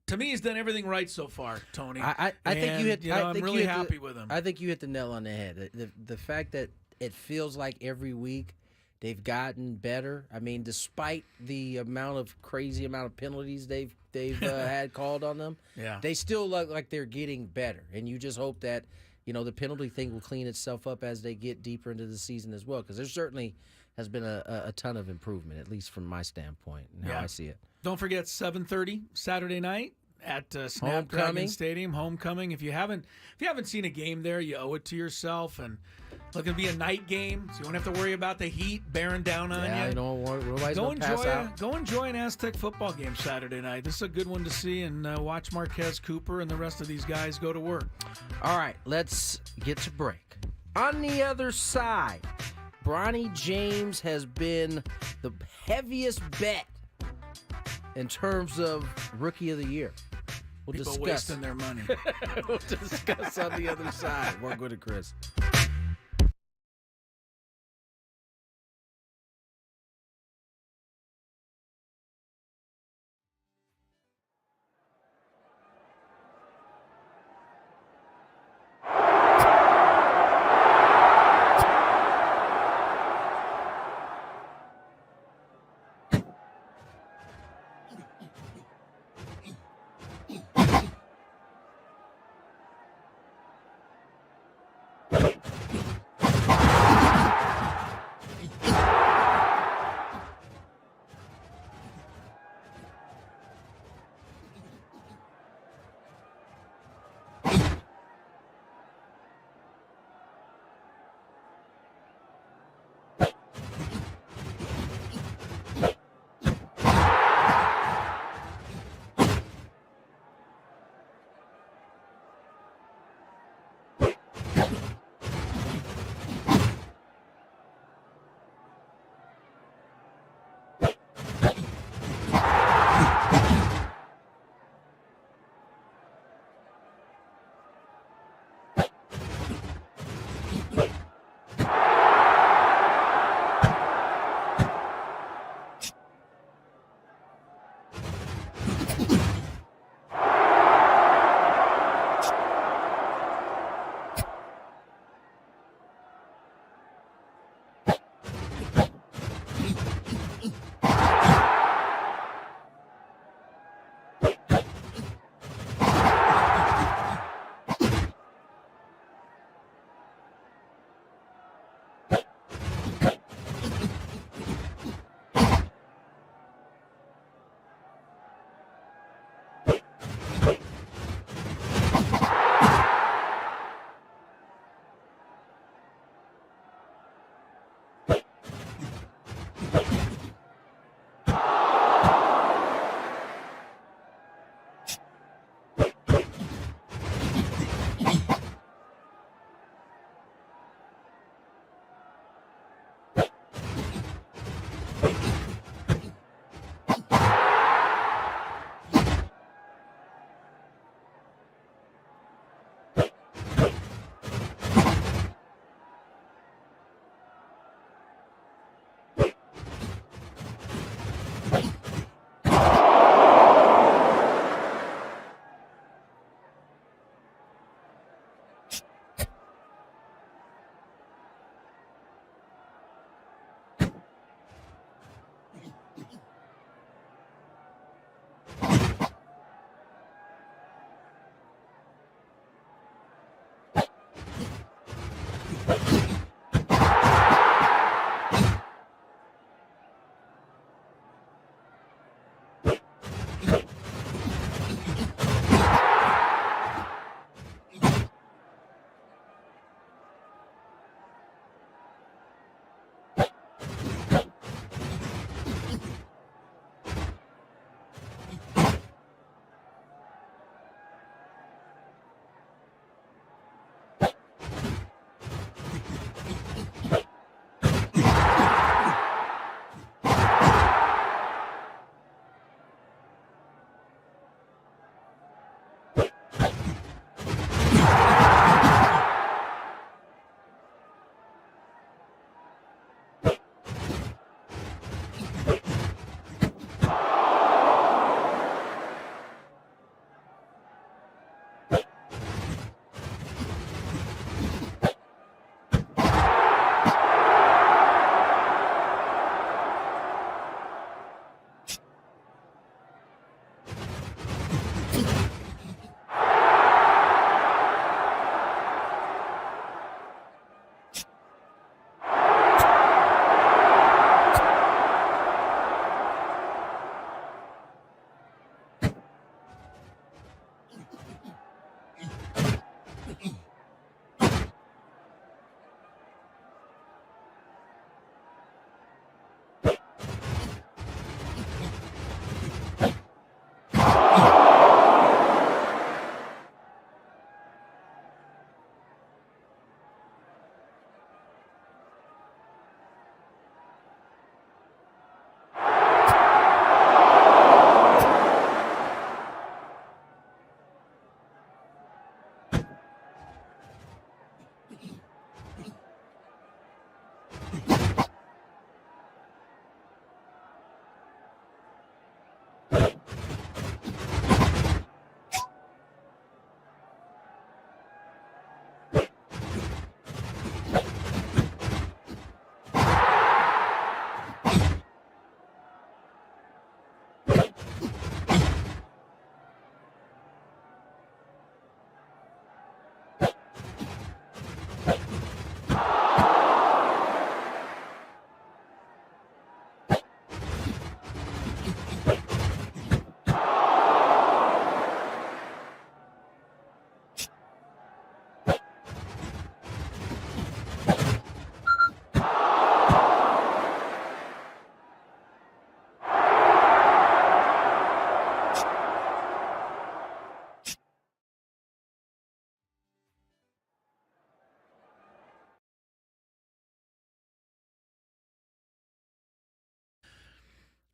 To me, he's done everything right so far, Tony. I think you hit. I'm really happy with him. I think you hit the nail on the head. The fact that it feels like every week they've gotten better. I mean, despite the crazy amount of penalties they've had called on them, they still look like they're getting better. And you just hope that the penalty thing will clean itself up as they get deeper into the season as well, because there certainly has been a ton of improvement, at least from my standpoint and how I see it. Don't forget 7:30 Saturday night at Snapdragon Stadium, homecoming. If you haven't seen a game there, you owe it to yourself. And it's going to be a night game, so you won't have to worry about the heat bearing down on you. Nobody's going to pass out. Go enjoy an Aztec football game Saturday night. This is a good one to see, and watch Marquez Cooper and the rest of these guys go to work. All right, let's get to break. On the other side, Bronny James has been the heaviest bet in terms of Rookie of the Year. We'll discuss. Wasting their money. We'll discuss on the other side. More good to Chris.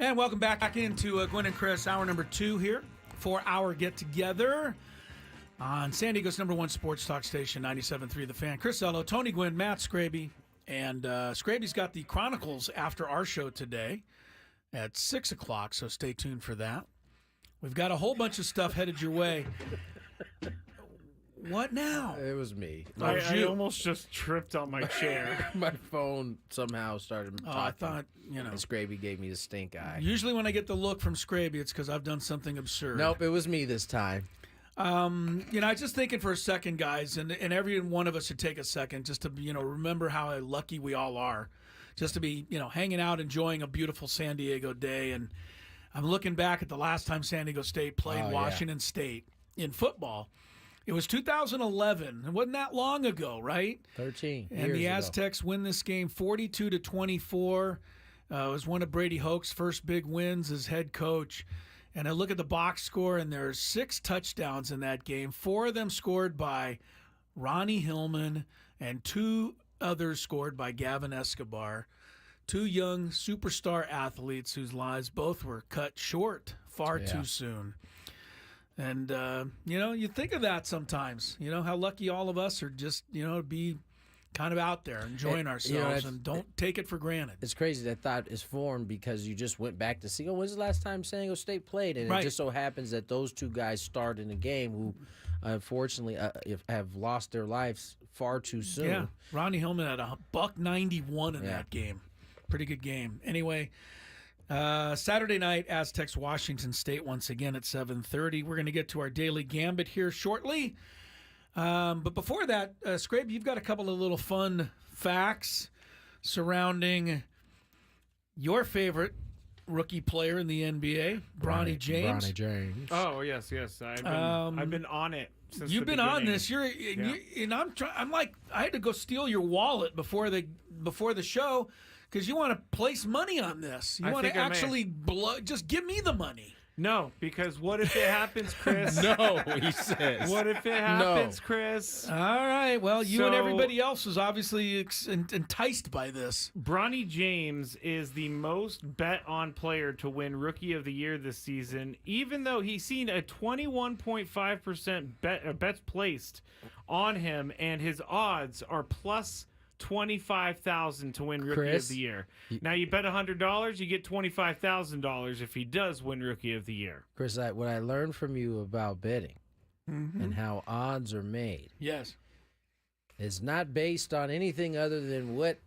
And welcome back into Gwynn and Chris, hour number 2 here. 4-hour get-together on San Diego's #1 sports talk station, 97.3 The Fan. Chris Ello, Tony Gwynn, Matt Scraby. And Scraby's got the Chronicles after our show today at 6 o'clock, so stay tuned for that. We've got a whole bunch of stuff headed your way. What now? It was me. I almost just tripped on my chair. My phone somehow started talking. I thought, And Scraby gave me the stink eye. Usually when I get the look from Scraby, it's because I've done something absurd. Nope, it was me this time. I was just thinking for a second, guys, and every one of us should take a second just to, remember how lucky we all are. Just to be, hanging out, enjoying a beautiful San Diego day. And I'm looking back at the last time San Diego State played Washington State in football. It was 2011. It wasn't that long ago, right? 13 And the years Aztecs win this game 42-24. It was one of Brady Hoke's first big wins as head coach. And I look at the box score, and there's 6 touchdowns in that game. 4 of them scored by Ronnie Hillman, and 2 others scored by Gavin Escobar. 2 young superstar athletes whose lives both were cut short far too soon. And, you think of that sometimes, how lucky all of us are just, to be kind of out there enjoying ourselves and don't take it for granted. It's crazy that thought is formed because you just went back to see, when's the last time San Diego State played? And it just so happens that those 2 guys starred in the game who, unfortunately, have lost their lives far too soon. Yeah, Ronnie Hillman had a $191 in that game. Pretty good game. Anyway, Saturday night, Aztecs Washington State once again at 7:30. We're going to get to our daily Gambit here shortly. But before that, Scrape, you've got a couple of little fun facts surrounding your favorite rookie player in the NBA, Bronny James. Bronny James. Oh, yes. I've been on it since You've the been on beginning. this. And I'm like, I had to go steal your wallet before the show because you want to place money on this. You want to actually just give me the money. No, because what if it happens, Chris? No, he says. What if it happens, Chris? All right. Well, you and everybody else was obviously enticed by this. Bronny James is the most bet-on player to win Rookie of the Year this season, even though he's seen a 21.5% bets placed on him, and his odds are plus 25,000 to win Rookie of the Year. Now you bet $100, you get $25,000 if he does win Rookie of the Year. Chris, what I learned from you about betting and how odds are made, is not based on anything other than what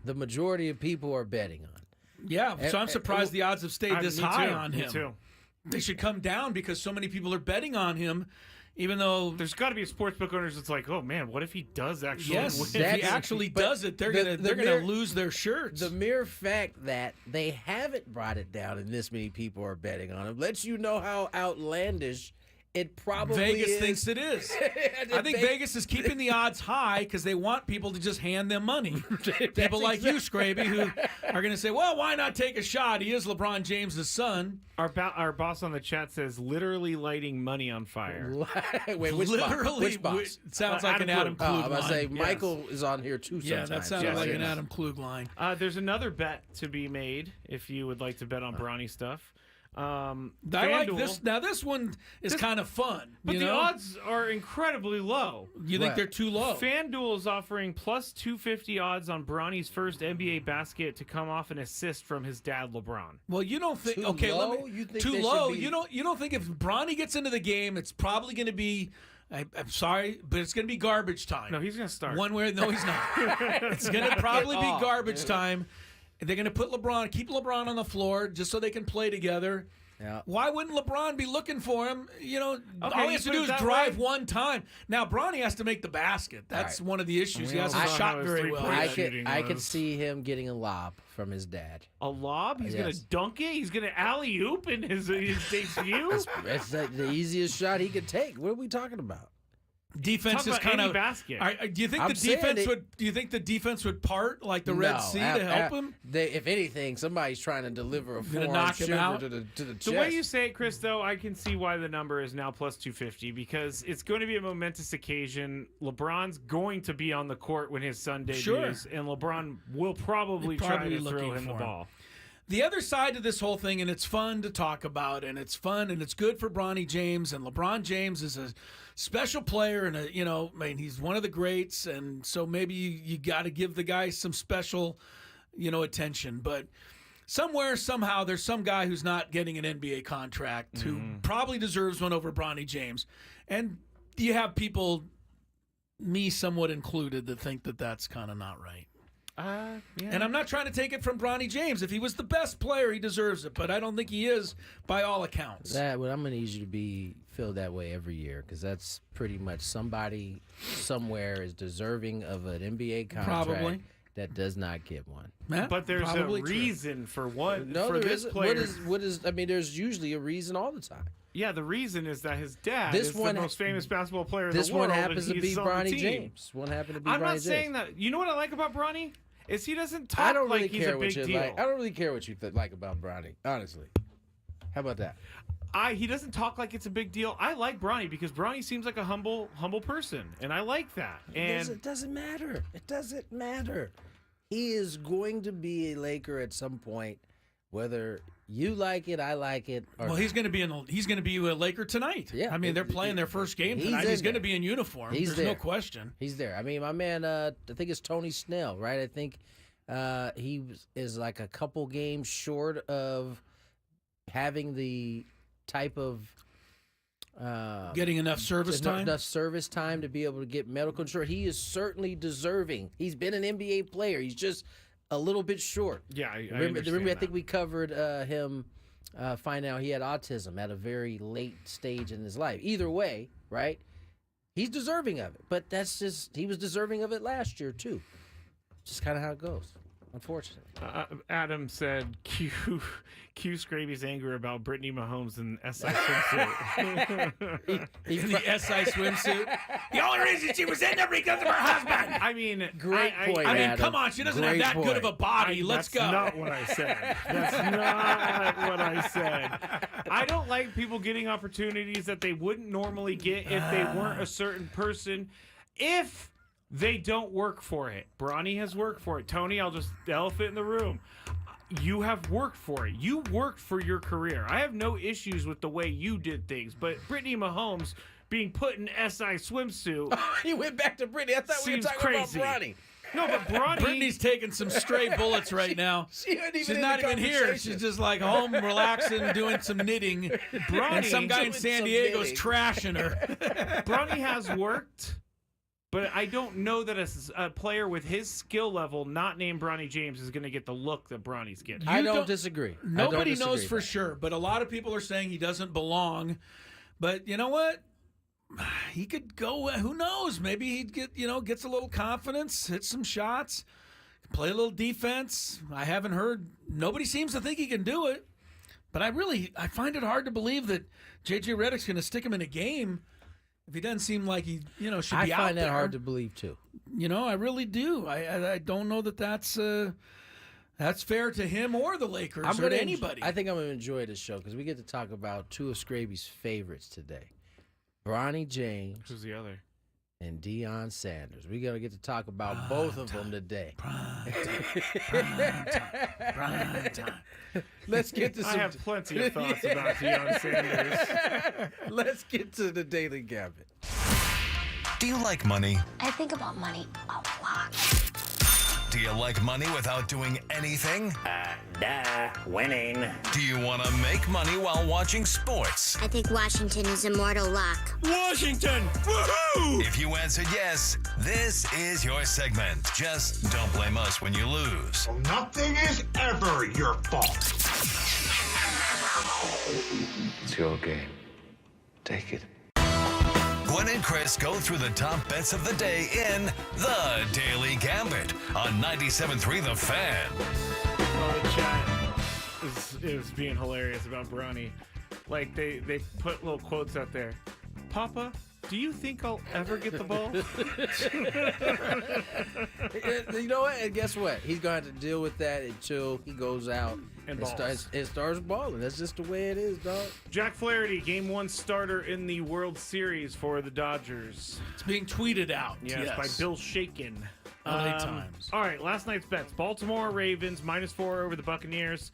the majority of people are betting on. Yeah, so I'm surprised the odds have stayed this high on him. Me too. They should come down because so many people are betting on him. Even though there's got to be a sportsbook owners that's like, oh man, what if he does actually win? If he actually does it, they're gonna lose their shirts. The mere fact that they haven't brought it down and this many people are betting on him lets you know how outlandish it probably Vegas is. thinks it is. I think Vegas is keeping the odds high because they want people to just hand them money. People like you, Scraby, who are going to say, well, why not take a shot? He is LeBron James' son. Our boss on the chat says literally lighting money on fire. Wait, which literally, boss? It sounds like an Adam Klug line. I was about to say, Michael is on here too sometimes. Yeah, that sounded like an Adam Klug line. There's another bet to be made if you would like to bet on Bronny stuff. I like this. Now this one is kind of fun, but the odds are incredibly low. You think they're too low? FanDuel is offering plus 250 odds on Bronny's first NBA basket to come off an assist from his dad, LeBron. Well, you don't think too low? Too low. You don't think if Bronny gets into the game, it's probably going to be. I'm sorry, but it's going to be garbage time. No, he's going to start. No, he's not. It's going to probably be garbage time. They're going to keep LeBron on the floor just so they can play together. Yeah. Why wouldn't LeBron be looking for him? All he has to do is drive one time. Now, Bronny has to make the basket. That's one of the issues. He hasn't shot very well. I could see him getting a lob from his dad. A lob? He's going to dunk it? He's going to alley-oop in his debut? That's the easiest shot he could take. What are we talking about? Defense is kind of. Basket. Do you think the defense would part like the Red Sea to help him? If anything, somebody's trying to deliver a forearm knock him shiver out? to the chest. The way you say it, Chris, though, I can see why the number is now plus 250 because it's going to be a momentous occasion. LeBron's going to be on the court when his son debuts, and LeBron will probably try to throw him the ball. the other side to this whole thing, and it's fun to talk about, and it's fun, and it's good for Bronny James, and LeBron James is a special player, and he's one of the greats, and so maybe you got to give the guy some special, attention. But somewhere, somehow, there's some guy who's not getting an NBA contract who probably deserves one over Bronny James, and you have people, me somewhat included, that think that that's kind of not right. Yeah. And I'm not trying to take it from Bronny James. If he was the best player, he deserves it. But I don't think he is by all accounts. I'm going to need you to feel that way every year, because that's pretty much somebody somewhere is deserving of an NBA contract Probably. that does not get one. Yeah, But there's a probably true. reason for what No, for there this isn't. player. There's usually a reason all the time. Yeah, the reason is that his dad This is one- the most famous basketball player in This the world. one happens to and be he's on the Bronny team. James. One happened to be I'm Bronny not James. saying that. You know what I like about Bronny? Is he doesn't talk I don't really like he's care a what big you deal. like. I don't really care what you like about Bronny, honestly. How about that? He doesn't talk like it's a big deal. I like Bronny because Bronny seems like a humble person, and I like that. And It doesn't matter. It doesn't matter. He is going to be a Laker at some point, whether you like it, I like it, or Well, he's going to be a Laker tonight. Yeah. I mean, they're playing their first game He's tonight. in He's going to there. be in uniform. He's There's there. no question. He's there. I mean, my man, I think it's Tony Snell, right? I think is like a couple games short of having the type of Getting enough service time. enough service time to be able to get medical insurance. He is certainly deserving. He's been an NBA player. He's just a little bit short. yeah, I Remember, understand I think that. we covered him finding out he had autism at a very late stage in his life. Either way, right? He's deserving of it. But that's just, he was deserving of it last year, too. Just kind of how it goes, unfortunately. Adam said, "Cue Scraby's anger about Brittany Mahomes and SI swimsuit." In the SI swimsuit. The only reason she was in there because of her husband. I mean, Great point, I mean, Adam. come on. She doesn't Great have that good of a point. body. Let's That's go. not what I said. That's not what I said. I don't like people getting opportunities that they wouldn't normally get if they weren't a certain person. If they don't work for it. Bronny has worked for it. Tony, I'll just elephant in the room. You have worked for it. You worked for your career. I have no issues with the way you did things, but Brittany Mahomes being put in SI swimsuit He went back to Brittany. I thought we were Seems talking crazy. about Bronny. No, but Bronny... Brittany's taking some stray bullets right now. She wasn't even She's in not the even here. conversation. She's just like home, relaxing, doing some knitting. And some guy in doing San some Diego's knitting. trashing her. Bronny has worked, but I don't know that a player with his skill level, not named Bronny James, is going to get the look that Bronny's getting. I You don't don't- disagree. Nobody knows for sure, but a lot of people are saying he doesn't belong. But you know what? He could go. Who knows? Maybe he'd gets a little confidence, hit some shots, play a little defense. I haven't heard. Nobody seems to think he can do it. But I find it hard to believe that JJ Redick's going to stick him in a game if he doesn't seem like he should be out there. I find that hard to believe, too. I really do. I don't know that that's fair to him or the Lakers or to anybody. I think I'm going to enjoy this show because we get to talk about two of Scraby's favorites today. Bronny James Who's the other? and Deion Sanders. We're going to get to talk about both of them today. Prime time. Let's get to some... I have plenty of thoughts about Deion Sanders. Let's get to the Daily Gambit. Do you like money? I think about money a lot. Do you like money without doing anything? Winning. Do you want to make money while watching sports? I think Washington is a mortal lock. Washington! Woohoo! If you answered yes, this is your segment. Just don't blame us when you lose. Nothing is ever your fault. It's your game. Take it. Gwen and Chris go through the top bets of the day in The Daily Gambit on 97.3 The Fan. Oh, the chat is being hilarious about Bronny. Like, they put little quotes out there. Papa, do you think I'll ever get the ball? You know what? And guess what? He's going to have to deal with that until he goes out And starts balling. That's just the way it is, dog. Jack Flaherty, Game 1 starter in the World Series for the Dodgers. It's being tweeted out. Yes, by Bill Shaken. LA Times. All right, last night's bets. Baltimore Ravens, -4 over the Buccaneers.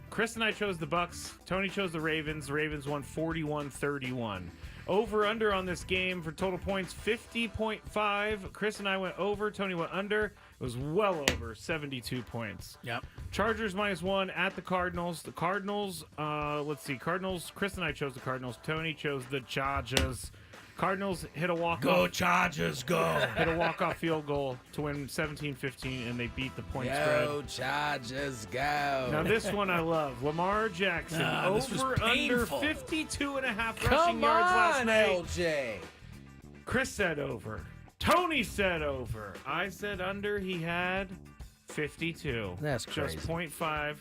Chris and I chose the Bucks. Tony chose the Ravens. The Ravens won 41-31. Over under on this game for total points 50.5. Chris and I went over. Tony went under. It was well over 72 points. Yep. Chargers -1 at the Cardinals. The Cardinals, let's see. Cardinals, Chris and I chose the Cardinals. Tony chose the Chargers. Cardinals hit a walk-off. Go Chargers, go. Hit a walk-off field goal to win 17-15, and they beat the point spread. Go Chargers, go. Now this one I love. Lamar Jackson this was over under painful. 52.5 Come rushing yards last on, night. LJ. Chris said over. Tony said over. I said under. He had 52. That's just crazy. 0.5.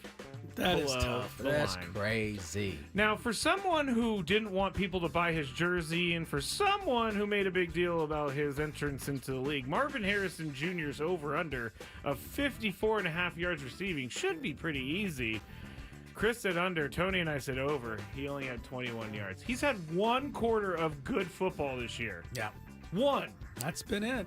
That is below tough. the That's line. crazy. Now, for someone who didn't want people to buy his jersey, and for someone who made a big deal about his entrance into the league, Marvin Harrison Jr.'s over-under of 54.5 yards receiving should be pretty easy. Chris said under. Tony and I said over. He only had 21 yards. He's had one quarter of good football this year. Yeah. One. That's been it.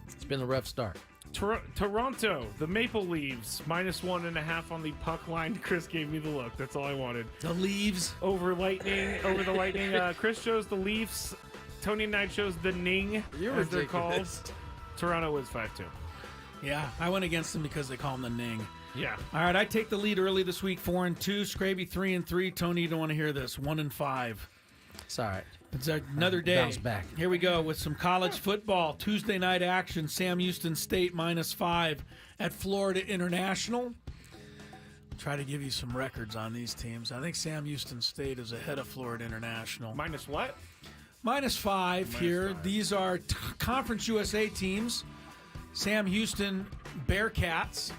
It's been a rough start. Toronto, the Maple Leaves, -1.5 on the puck line. Chris gave me the look. That's all I wanted. The Leaves. Over the Lightning. Chris chose the Leafs. Tony and I chose the Ning, You're as they're ridiculous. called. Toronto wins 5-2. Yeah, I went against them because they call them the Ning. Yeah. All right, I take the lead early this week, 4-2. Scraby 3-3. Tony, you don't want to hear this. 1-5. It's all right. It's another day. Bounce back. Here we go with some college football. Tuesday night action. Sam Houston State -5 at Florida International. Try to give you some records on these teams. I think Sam Houston State is ahead of Florida International. Minus what? -5 here. These are Conference USA teams. Sam Houston Bearcats,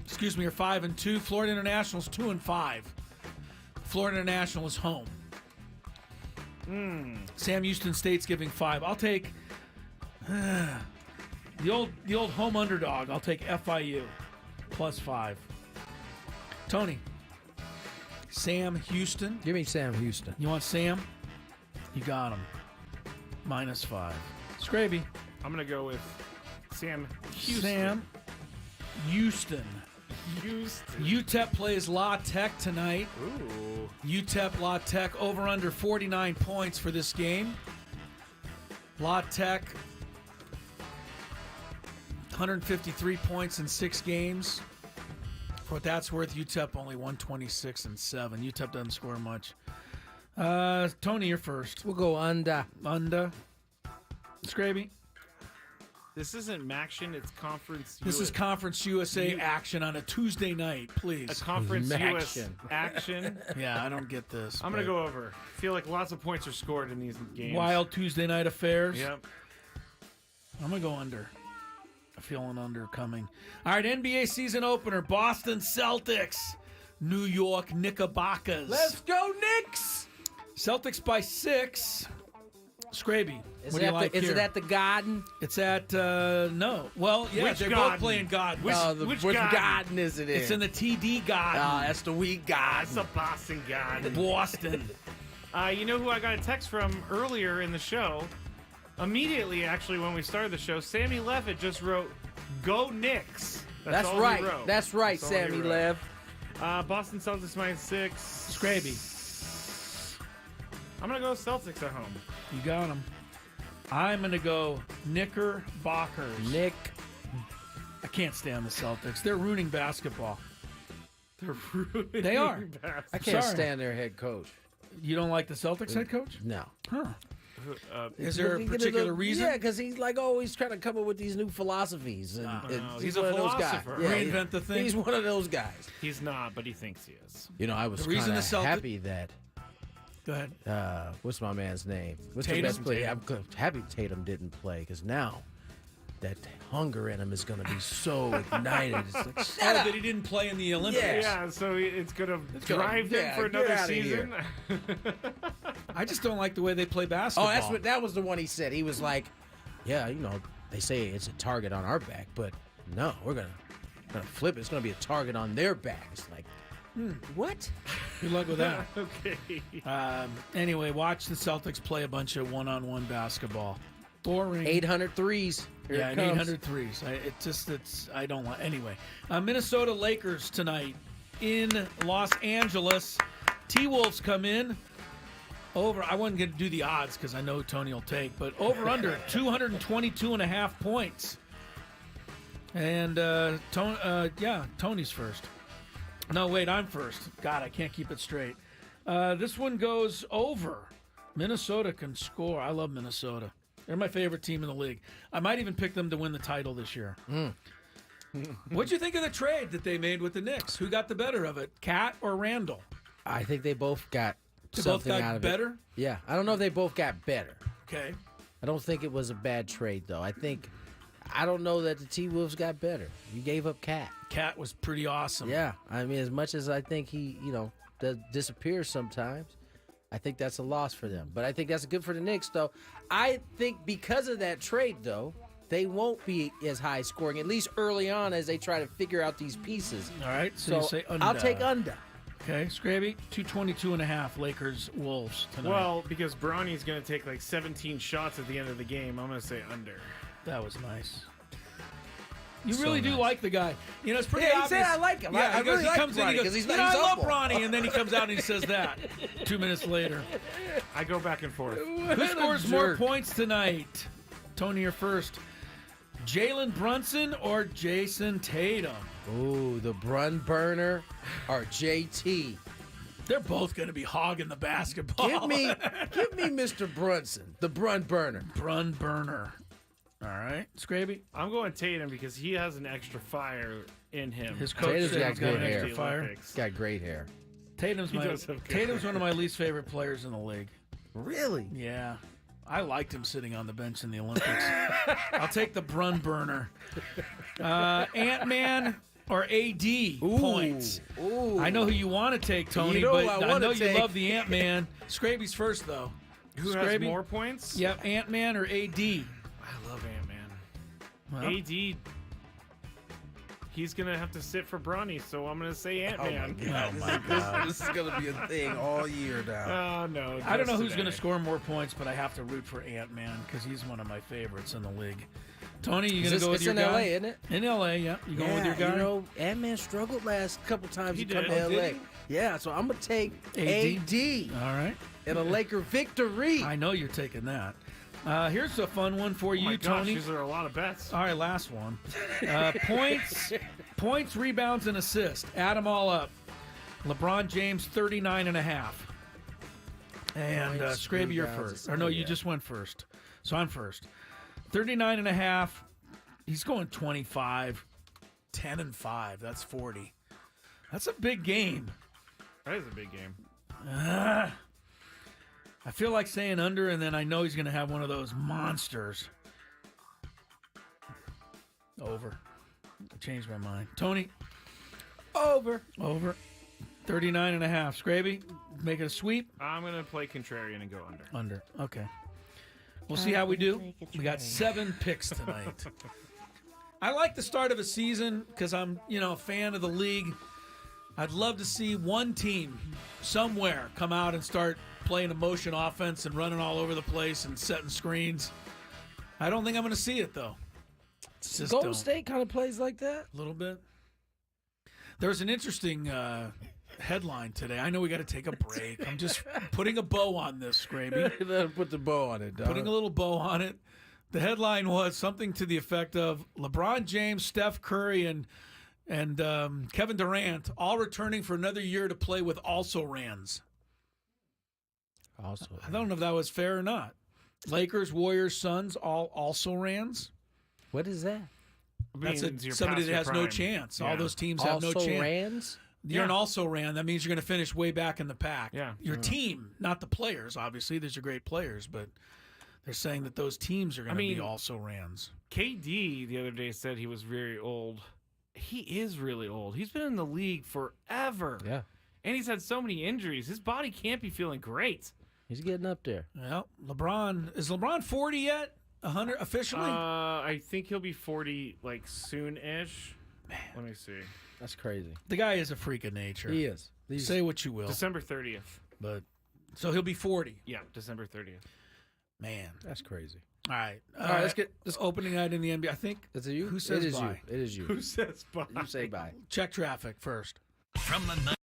are 5-2. Florida International's 2-5. Florida International is home. Sam Houston State's giving 5. I'll take the old home underdog. I'll take FIU +5. Tony, Sam Houston. Give me Sam Houston. You want Sam? You got him. -5. Scraby. I'm going to go with Sam Houston. Sam Houston. UTEP plays La Tech tonight. Ooh. UTEP La Tech over under 49 points for this game. La Tech 153 points in 6 games. For what that's worth, UTEP only 126-7. UTEP doesn't score much. Tony, you're first. We'll go under. Under. Scraby. This isn't Maction, it's Conference This is Conference USA action on a Tuesday night, please. A Conference US Maction. action. Yeah, I don't get this. I'm going to go over. I feel like lots of points are scored in these games. Wild Tuesday night affairs. Yep. I'm going to go under. I feel an under coming. All right, NBA season opener. Boston Celtics. New York Knickerbockers. Let's go, Knicks! Celtics by 6. Scraby, what do you like Is here? it at the Garden? It's at, no. Well, yeah, Which they're Garden? both playing Garden. Which Garden is it in? It's in the TD Garden. That's the weak Garden. That's a Boston Garden. Boston. You know who I got a text from earlier in the show? Immediately, actually, when we started the show, Sammy Levitt just wrote, "Go Knicks." That's all he right. wrote. That's right, That's all he Sammy wrote. Lev. Boston Celtics -6. Scraby. I'm going to go Celtics at home. You got them. I'm going to go Knickerbockers. Nick. I can't stand the Celtics. They're ruining basketball. They're ruining They are. basketball. I can't Sorry. stand their head coach. You don't like the Celtics head coach? No. Huh. Is there a particular reason? Yeah, because he's like always trying to come up with these new philosophies. And, He's one a of those guys. philosopher. Yeah, Reinvent the thing. He's one of those guys. He's not, but he thinks he is. You know, I was The reason kind the of Celtic- happy that. Go ahead. What's my man's name? What's Tatum? the best player? I'm happy Tatum didn't play because now that hunger in him is going to be so ignited. It's like, shut up. That he didn't play in the Olympics. Yeah, so it's going to gonna- drive him yeah, for get another outta season. I just don't like the way they play basketball. Oh, that was the one he said. He was like, yeah, you know, they say it's a target on our back, but no, we're gonna flip it. It's gonna be a target on their back. It's like, what? Good luck with that. Okay. Anyway, watch the Celtics play a bunch of one-on-one basketball. Boring. 800 threes. Here Yeah, it and comes. 800 threes. I don't like. Anyway, Minnesota Lakers tonight. in Los Angeles. T-Wolves come in. Over, I wasn't going to do the odds because I know Tony will take, but over under 222.5 points. And Tony's first. No, wait, I'm first. God, I can't keep it straight. This one goes over. Minnesota can score. I love Minnesota. They're my favorite team in the league. I might even pick them to win the title this year. What'd you think of the trade that they made with the Knicks? Who got the better of it, Cat or Randall? I think they both got They something both got out of better? it. Yeah, I don't know if they both got better. Okay. I don't think it was a bad trade, though. I don't know that the T-Wolves got better. You gave up Cat. Cat was pretty awesome. Yeah, I mean, as much as I think he, disappears sometimes, I think that's a loss for them. But I think that's good for the Knicks, though. I think because of that trade, though, they won't be as high scoring, at least early on, as they try to figure out these pieces. All right, so you say under. I'll take under. Okay, Scraby, 222.5 Lakers Wolves tonight. Well, because Bronny's going to take like 17 shots at the end of the game, I'm going to say under. That was nice. You really do like the guy. It's pretty obvious. He said I like him. Yeah, I really like comes in, Bronny he goes, because he's I love humble." Bronny, and then he comes out and he says that 2 minutes later. I go back and forth. Who scores more points tonight? Tony, you're first. Jalen Brunson or Jason Tatum? Ooh, the Brun Burner or JT? They're both going to be hogging the basketball. Give me Mr. Brunson, the Brun Burner. Brun Burner. All right, Scraby. I'm going Tatum because he has an extra fire in him. His coach Tatum's said got he's got good an hair. extra fire. He's got great hair. Tatum's one of my least favorite players in the league. Really? Yeah. I liked him sitting on the bench in the Olympics. I'll take the Brun Burner. Ant-Man or AD points. Ooh. I know who you want to take, Tony, but I know you love the Ant-Man. Scraby's first, though. Who has more points? Yep, Ant-Man or AD. I love Ant-Man. Well, AD, he's going to have to sit for Bronny, so I'm going to say Ant-Man. Oh, my God. This is going to be a thing all year now. Oh, no. I don't know who's going to score more points, but I have to root for Ant-Man because he's one of my favorites in the league. Tony, you going to go with your guy? It's in L.A., isn't it? In L.A., yeah. You going with your guy? Ant-Man struggled last couple times he come did. to L.A. Did Yeah, so I'm going to take AD. All right. In a Laker victory. I know you're taking that. Here's a fun one for you, Tony. These are a lot of bets. All right, last one. Points, rebounds, and assists. Add them all up. LeBron James, 39.5. And Scraby, you're first. Or no, you just went first. So I'm first. 39.5. He's going 25. 10 and 5. That's 40. That's a big game. That is a big game. I feel like saying under, and then I know he's going to have one of those monsters. Over. I changed my mind. Tony? Over. 39.5. Scraby, make it a sweep? I'm going to play contrarian and go under. Under. Okay. We'll see how we do. We got 7 picks tonight. I like the start of a season because I'm, a fan of the league. I'd love to see one team somewhere come out and start playing a motion offense and running all over the place and setting screens. I don't think I'm going to see it, though. Golden State kind of plays like that? A little bit. There's an interesting headline today. I know we got to take a break. I'm just putting a bow on this, Scraby. Let him put the bow on it, dog. Putting a little bow on it. The headline was something to the effect of LeBron James, Steph Curry, and Kevin Durant all returning for another year to play with also-rans. I don't know if that was fair or not. Lakers, Warriors, Suns, all also-rans. What is that? That's somebody that has no chance. Yeah. All those teams have no chance. Also-rans? You're an also-ran. That means you're going to finish way back in the pack. Yeah. Your team, not the players, obviously. These are great players, but they're saying that those teams are going to be also-rans. KD the other day said he was very old. He is really old. He's been in the league forever. Yeah. And he's had so many injuries. His body can't be feeling great. He's getting up there. Well, is LeBron 40 yet? 100 officially? I think he'll be 40 like soon-ish. Man. Let me see. That's crazy. The guy is a freak of nature. He is. Say what you will. December 30th. But so he'll be 40. Yeah, December 30th. Man, that's crazy. All right. Let's get this opening night in the NBA. I think is it you? Who says it is bye? You. It is you. Who says bye? You say bye. Check traffic first. From the night.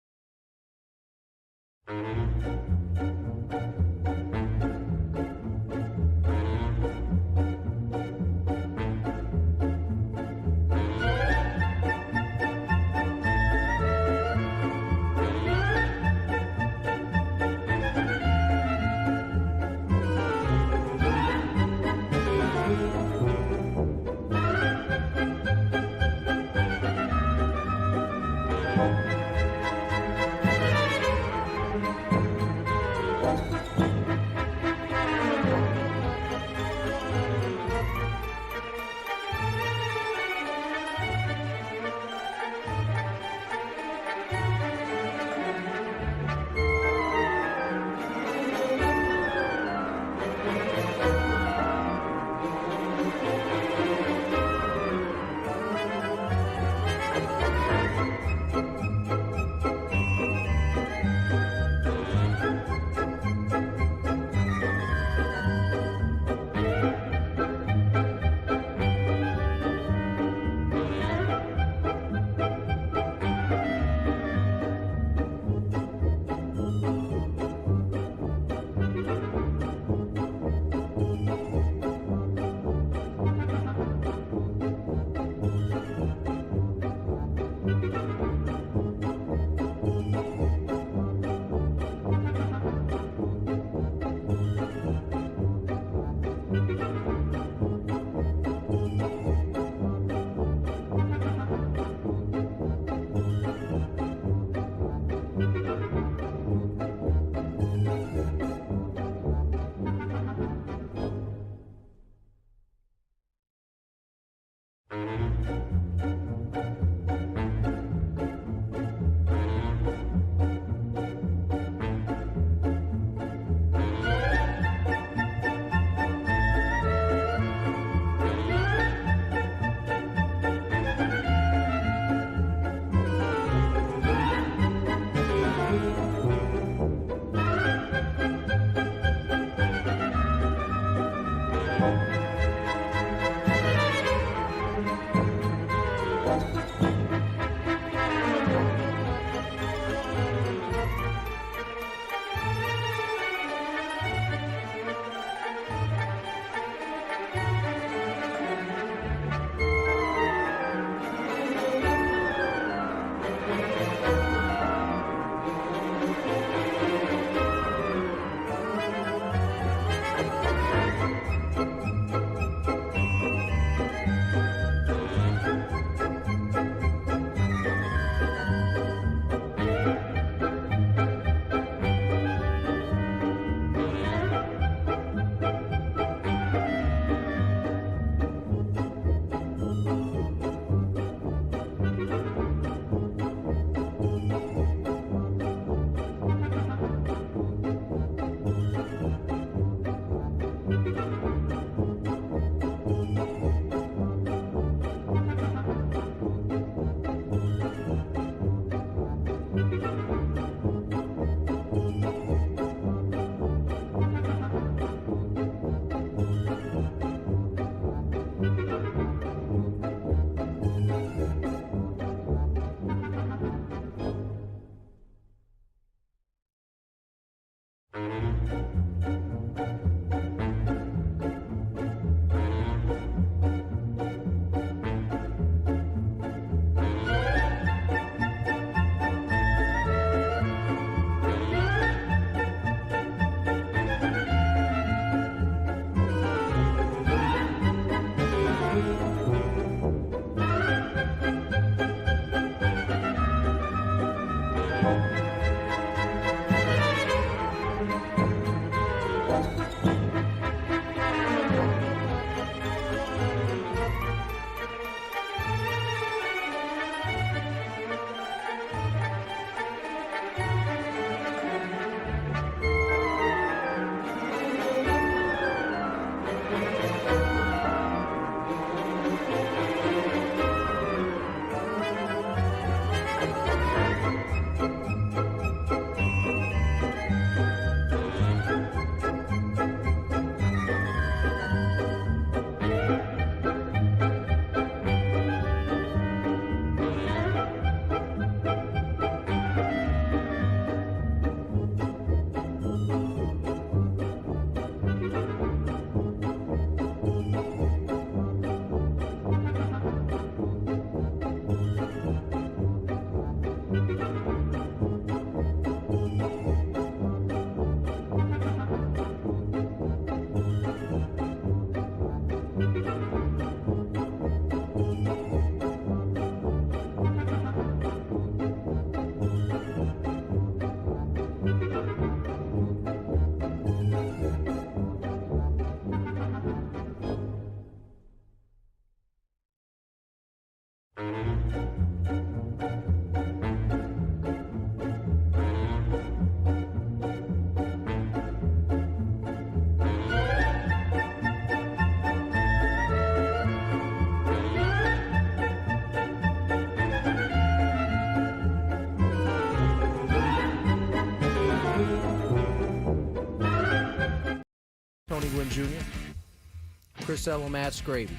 Tony Gwynn Jr., Chris Elo, Matt Scraby.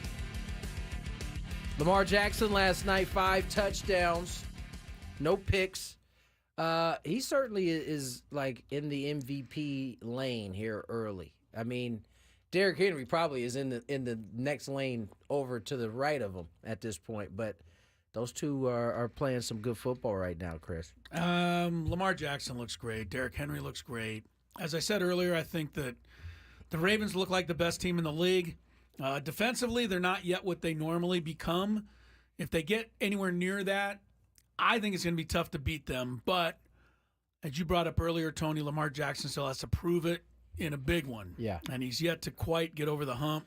Lamar Jackson last night, 5 touchdowns, no picks. He certainly is like in the MVP lane here early. I mean, Derrick Henry probably is in the next lane over to the right of him at this point, but those two are playing some good football right now, Chris. Lamar Jackson looks great. Derrick Henry looks great. As I said earlier, I think that the Ravens look like the best team in the league. Defensively, they're not yet what they normally become. If they get anywhere near that, I think it's going to be tough to beat them. But as you brought up earlier, Tony, Lamar Jackson still has to prove it in a big one. Yeah. And he's yet to quite get over the hump.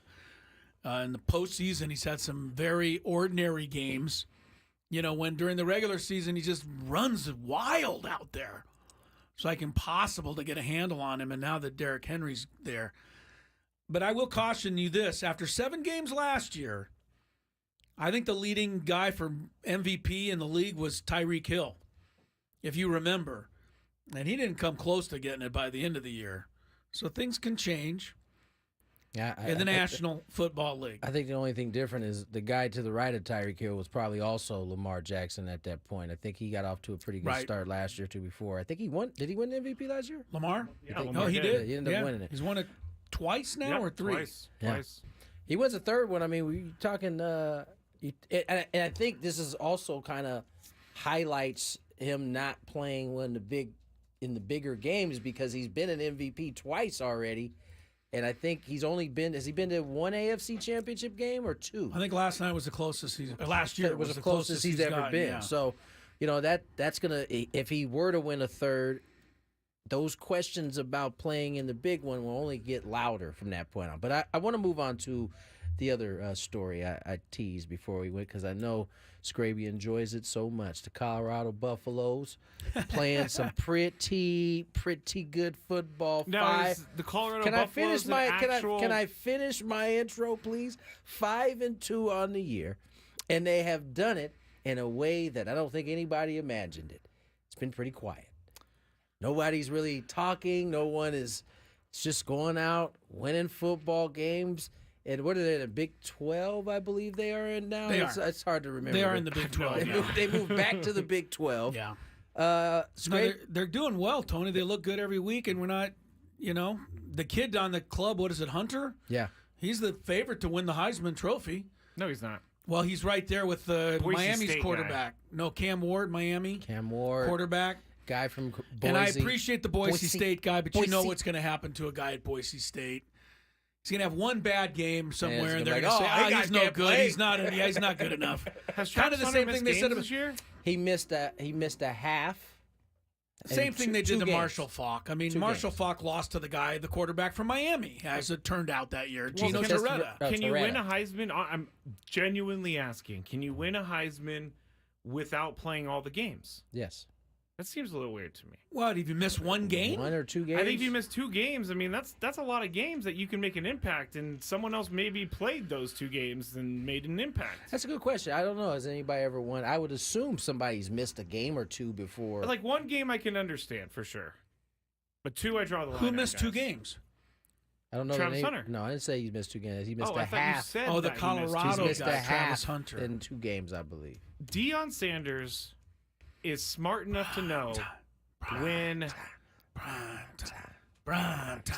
In the postseason, he's had some very ordinary games. You know, when during the regular season, he just runs wild out there. It's like impossible to get a handle on him, and now that Derrick Henry's there. But I will caution you this. After 7 games last year, I think the leading guy for MVP in the league was Tyreek Hill, if you remember. And he didn't come close to getting it by the end of the year. So things can change in the National Football League. I think the only thing different is the guy to the right of Tyreek Hill was probably also Lamar Jackson at that point. I think he got off to a pretty good start last year, too, before. I think he won. Did he win the MVP last year? Lamar? Yeah, No, he did. He ended up winning it. He's won it twice now or 3? Twice. He wins a third one. I mean, we're talking and I think this is also kind of highlights him not playing in the bigger games because he's been an MVP twice already. And I think has he been to one AFC championship game or 2? I think last night was the closest last year was the closest he's ever been. Yeah. So, you know, that's going to, if he were to win a third, those questions about playing in the big one will only get louder from that point on. But I want to move on to the other story I teased before we went because I know Scraby enjoys it so much. The Colorado Buffaloes playing some pretty good football. Now, is the Colorado Buffaloes Can I finish my intro, please? 5-2 on the year, and they have done it in a way that I don't think anybody imagined it. It's been pretty quiet. Nobody's really talking. No one is. It's just going out, winning football games. And what are they, the Big 12, I believe they are in now? It's hard to remember. They are in the Big 12. They moved back to the Big 12. Yeah. They're doing well, Tony. They look good every week, and we're not, the kid on the club, what is it, Hunter? Yeah. He's the favorite to win the Heisman Trophy. No, he's not. Well, he's right there with Miami's State quarterback. Guy. No, Cam Ward, Miami. Cam Ward. Quarterback. Guy from Boise. And I appreciate the Boise State guy, but you know what's going to happen to a guy at Boise State. He's going to have one bad game somewhere, and they're going to say, he's no good. He's not good enough. Kind of the same thing they said this year? He missed a half. Same thing they did to Marshall Faulk. I mean, Marshall Faulk lost to the quarterback from Miami, as it turned out that year, Gino Torretta. Can you win a Heisman? I'm genuinely asking. Can you win a Heisman without playing all the games? Yes. That seems a little weird to me. What, if you miss one game? 1 or 2 games? I think if you miss 2 games, I mean, that's a lot of games that you can make an impact, and someone else maybe played those 2 games and made an impact. That's a good question. I don't know. Has anybody ever won? I would assume somebody's missed a game or 2 before. Like 1 game I can understand for sure. But 2 I draw the line. Who missed 2 games? I don't know. Travis Hunter. No, I didn't say he missed 2 games. He missed a half. The Colorado he missed guy, a half Travis Hunter. in 2 games, I believe. Deion Sanders is smart enough to know when.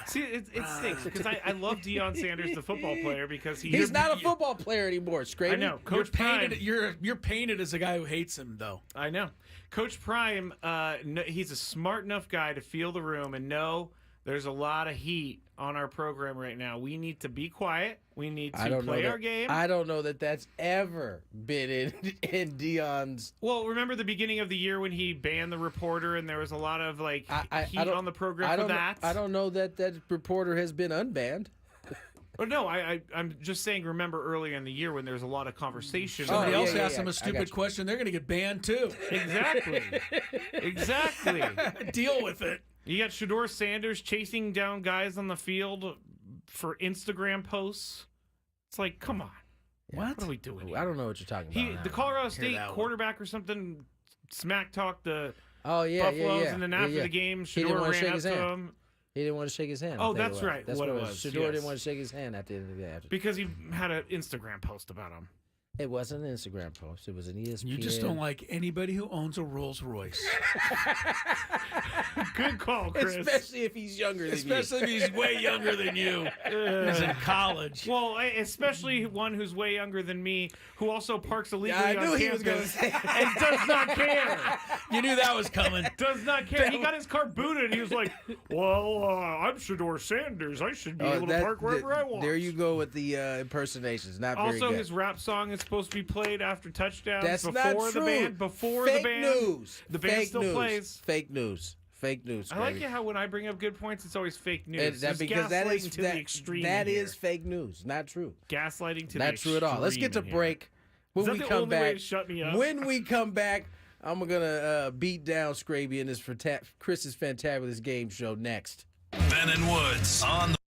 See, it stinks because I love Deion Sanders, the football player, because he's not a football player anymore. Scraby. I know. Coach Prime. You're painted as a guy who hates him, though. I know. Coach Prime. He's a smart enough guy to feel the room and know there's a lot of heat on our program right now. We need to be quiet. We need to play our game. I don't know that that's ever been in Deion's. Well, remember the beginning of the year when he banned the reporter and there was a lot of heat on the program for that? I don't know that reporter has been unbanned. But no, I'm just saying, remember earlier in the year when there was a lot of conversation. Somebody else asked him a stupid question, they're going to get banned too. Exactly. Deal with it. You got Shedeur Sanders chasing down guys on the field for Instagram posts. It's like, come on. What are we doing here? I don't know what you're talking about. The Colorado State quarterback or something smack talked the Buffaloes, and then after the game, Shedeur ran up to him. He didn't want to shake his hand. Oh, that's right. That's what what it was. Shador Yes. didn't want to shake his hand at the end of the day. Because he had an Instagram post about him. It wasn't an Instagram post. It was an ESPN. You just don't like anybody who owns a Rolls Royce. Good call, Chris. Especially if he's younger than you. Especially if he's way younger than you. He's in college. Well, especially one who's way younger than me, who also parks illegally I knew on he was gonna campus say and does not care. You knew that was coming. Does not care. He got his car booted, and he was like, well, I'm Shador Sanders. I should be able to park wherever I want. There you go with the impersonations. Not very Also, good. his rap song is supposed to be played after touchdowns. That's before not the true. band. Before Fake the band. news. The band Fake still news. plays. Fake news. Fake news. I like baby. it how when I bring up good points, it's always fake news. And There's because that gaslighting is to the extreme. that here. is fake news. Not true. Gaslighting to Not the true at all. Let's get to extreme in break. When Is that we the come only way back, to shut me up? when we come back, I'm gonna beat down Scraby in this Chris's Fantabulous game show next. Ben and Woods on the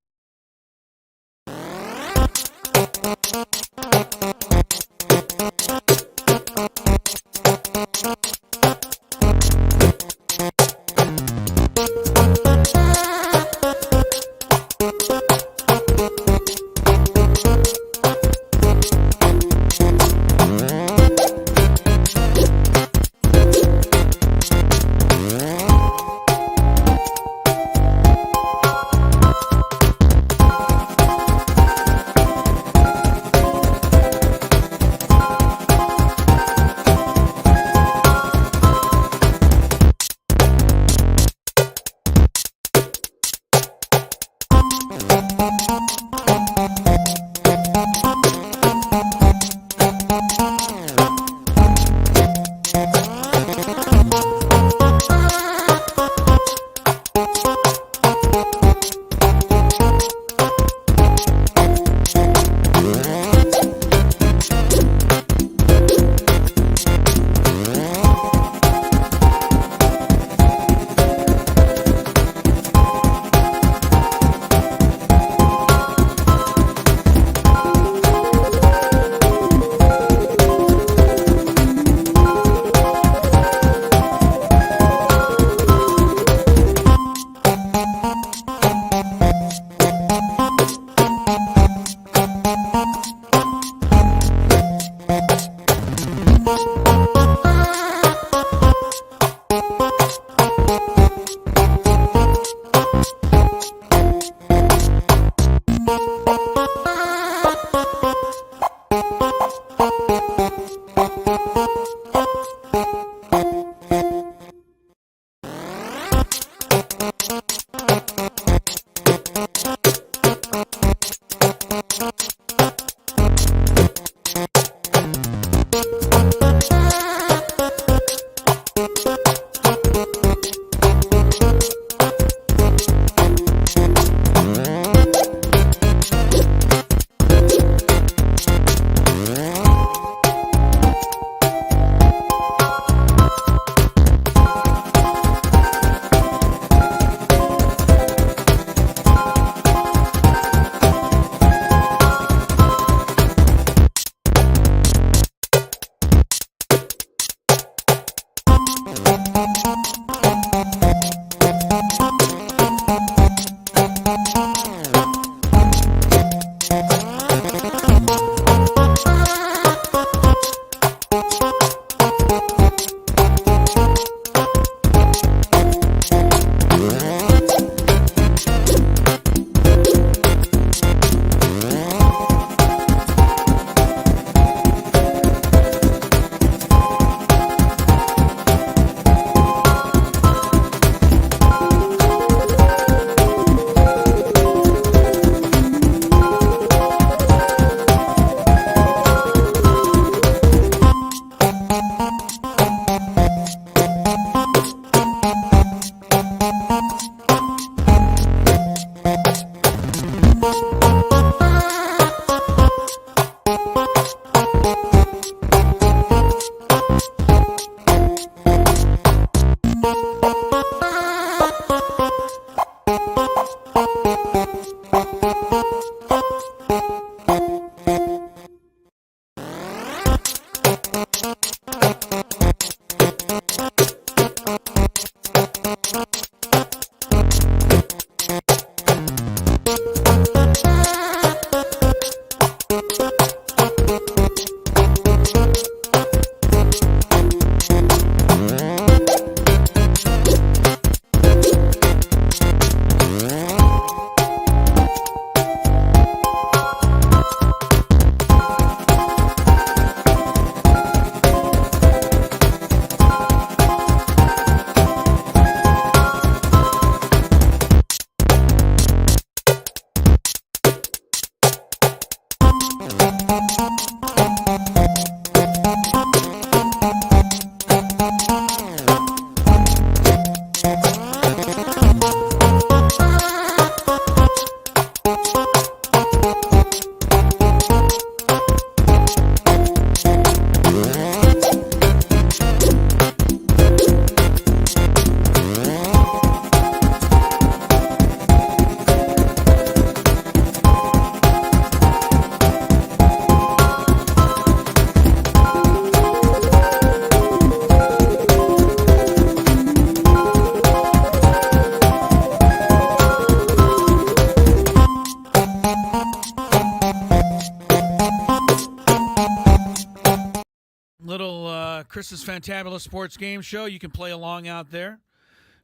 Chris's Fantabulous Sports Game Show. You can play along out there.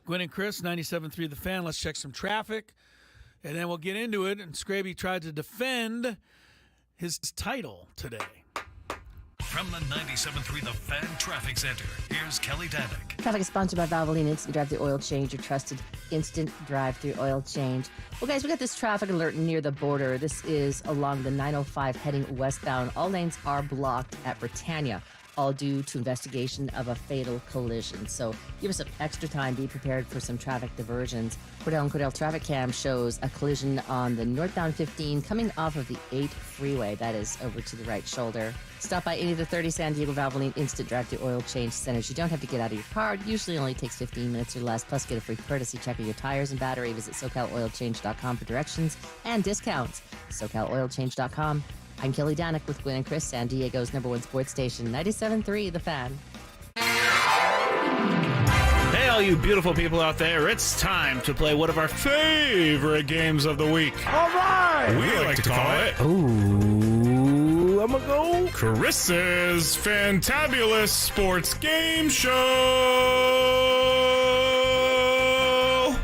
Gwynn and Chris, 97.3 The Fan. Let's check some traffic, and then we'll get into it. And Scraby tried to defend his title today. From the 97.3 The Fan Traffic Center, here's Kelly Danick. Traffic is sponsored by Valvoline Instant Drive-Thru Oil Change, your trusted instant drive-thru oil change. Well, guys, we got this traffic alert near the border. This is along the 905 heading westbound. All lanes are blocked at Britannia, all due to investigation of a fatal collision. So give us some extra time. Be prepared for some traffic diversions. Cordell traffic cam shows a collision on the northbound 15 coming off of the 8 freeway. That is over to the right shoulder. Stop by any of the 30 San Diego Valvoline Instant Drive-Thru Oil Change centers. You don't have to get out of your car. It usually only takes 15 minutes or less. Plus, get a free courtesy check of your tires and battery. Visit SoCalOilChange.com for directions and discounts. SoCalOilChange.com. I'm Kelly Danick with Gwynn and Chris, San Diego's #1 sports station, 97.3 The Fan. Hey, all you beautiful people out there, it's time to play one of our favorite games of the week. All right! We like to call it... Ooh, I'm gonna go... Chris's Fantabulous Sports Game Show!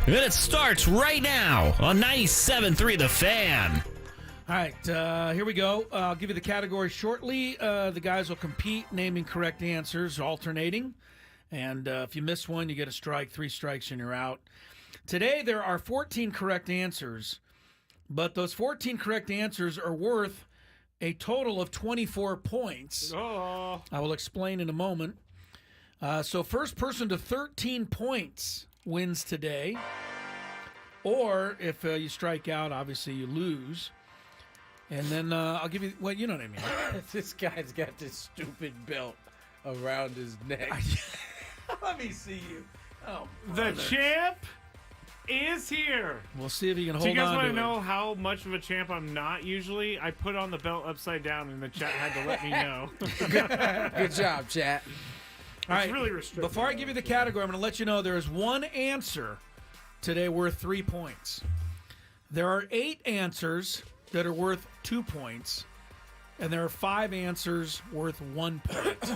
And it starts right now on 97.3 The Fan. All right, here we go. I'll give you the category shortly. The guys will compete naming correct answers, alternating. And if you miss one, you get a strike. 3 strikes and you're out. Today, there are 14 correct answers, but those 14 correct answers are worth a total of 24 points. Oh. I will explain in a moment. So first person to 13 points wins today. Or if you strike out, obviously you lose. And then I'll give you, well, you know what I mean. This guy's got this stupid belt around his neck. Let me see you. Oh, the champ is here. We'll see if he can hold on. Do you guys want to know how much of a champ I'm not usually? I put on the belt upside down, and the chat had to let me know. Good job, chat. All right. Really restricted. Before I give you the category, I'm going to let you know there is one answer today worth 3 points. There are 8 answers that are worth 2 points, and there are 5 answers worth 1 point.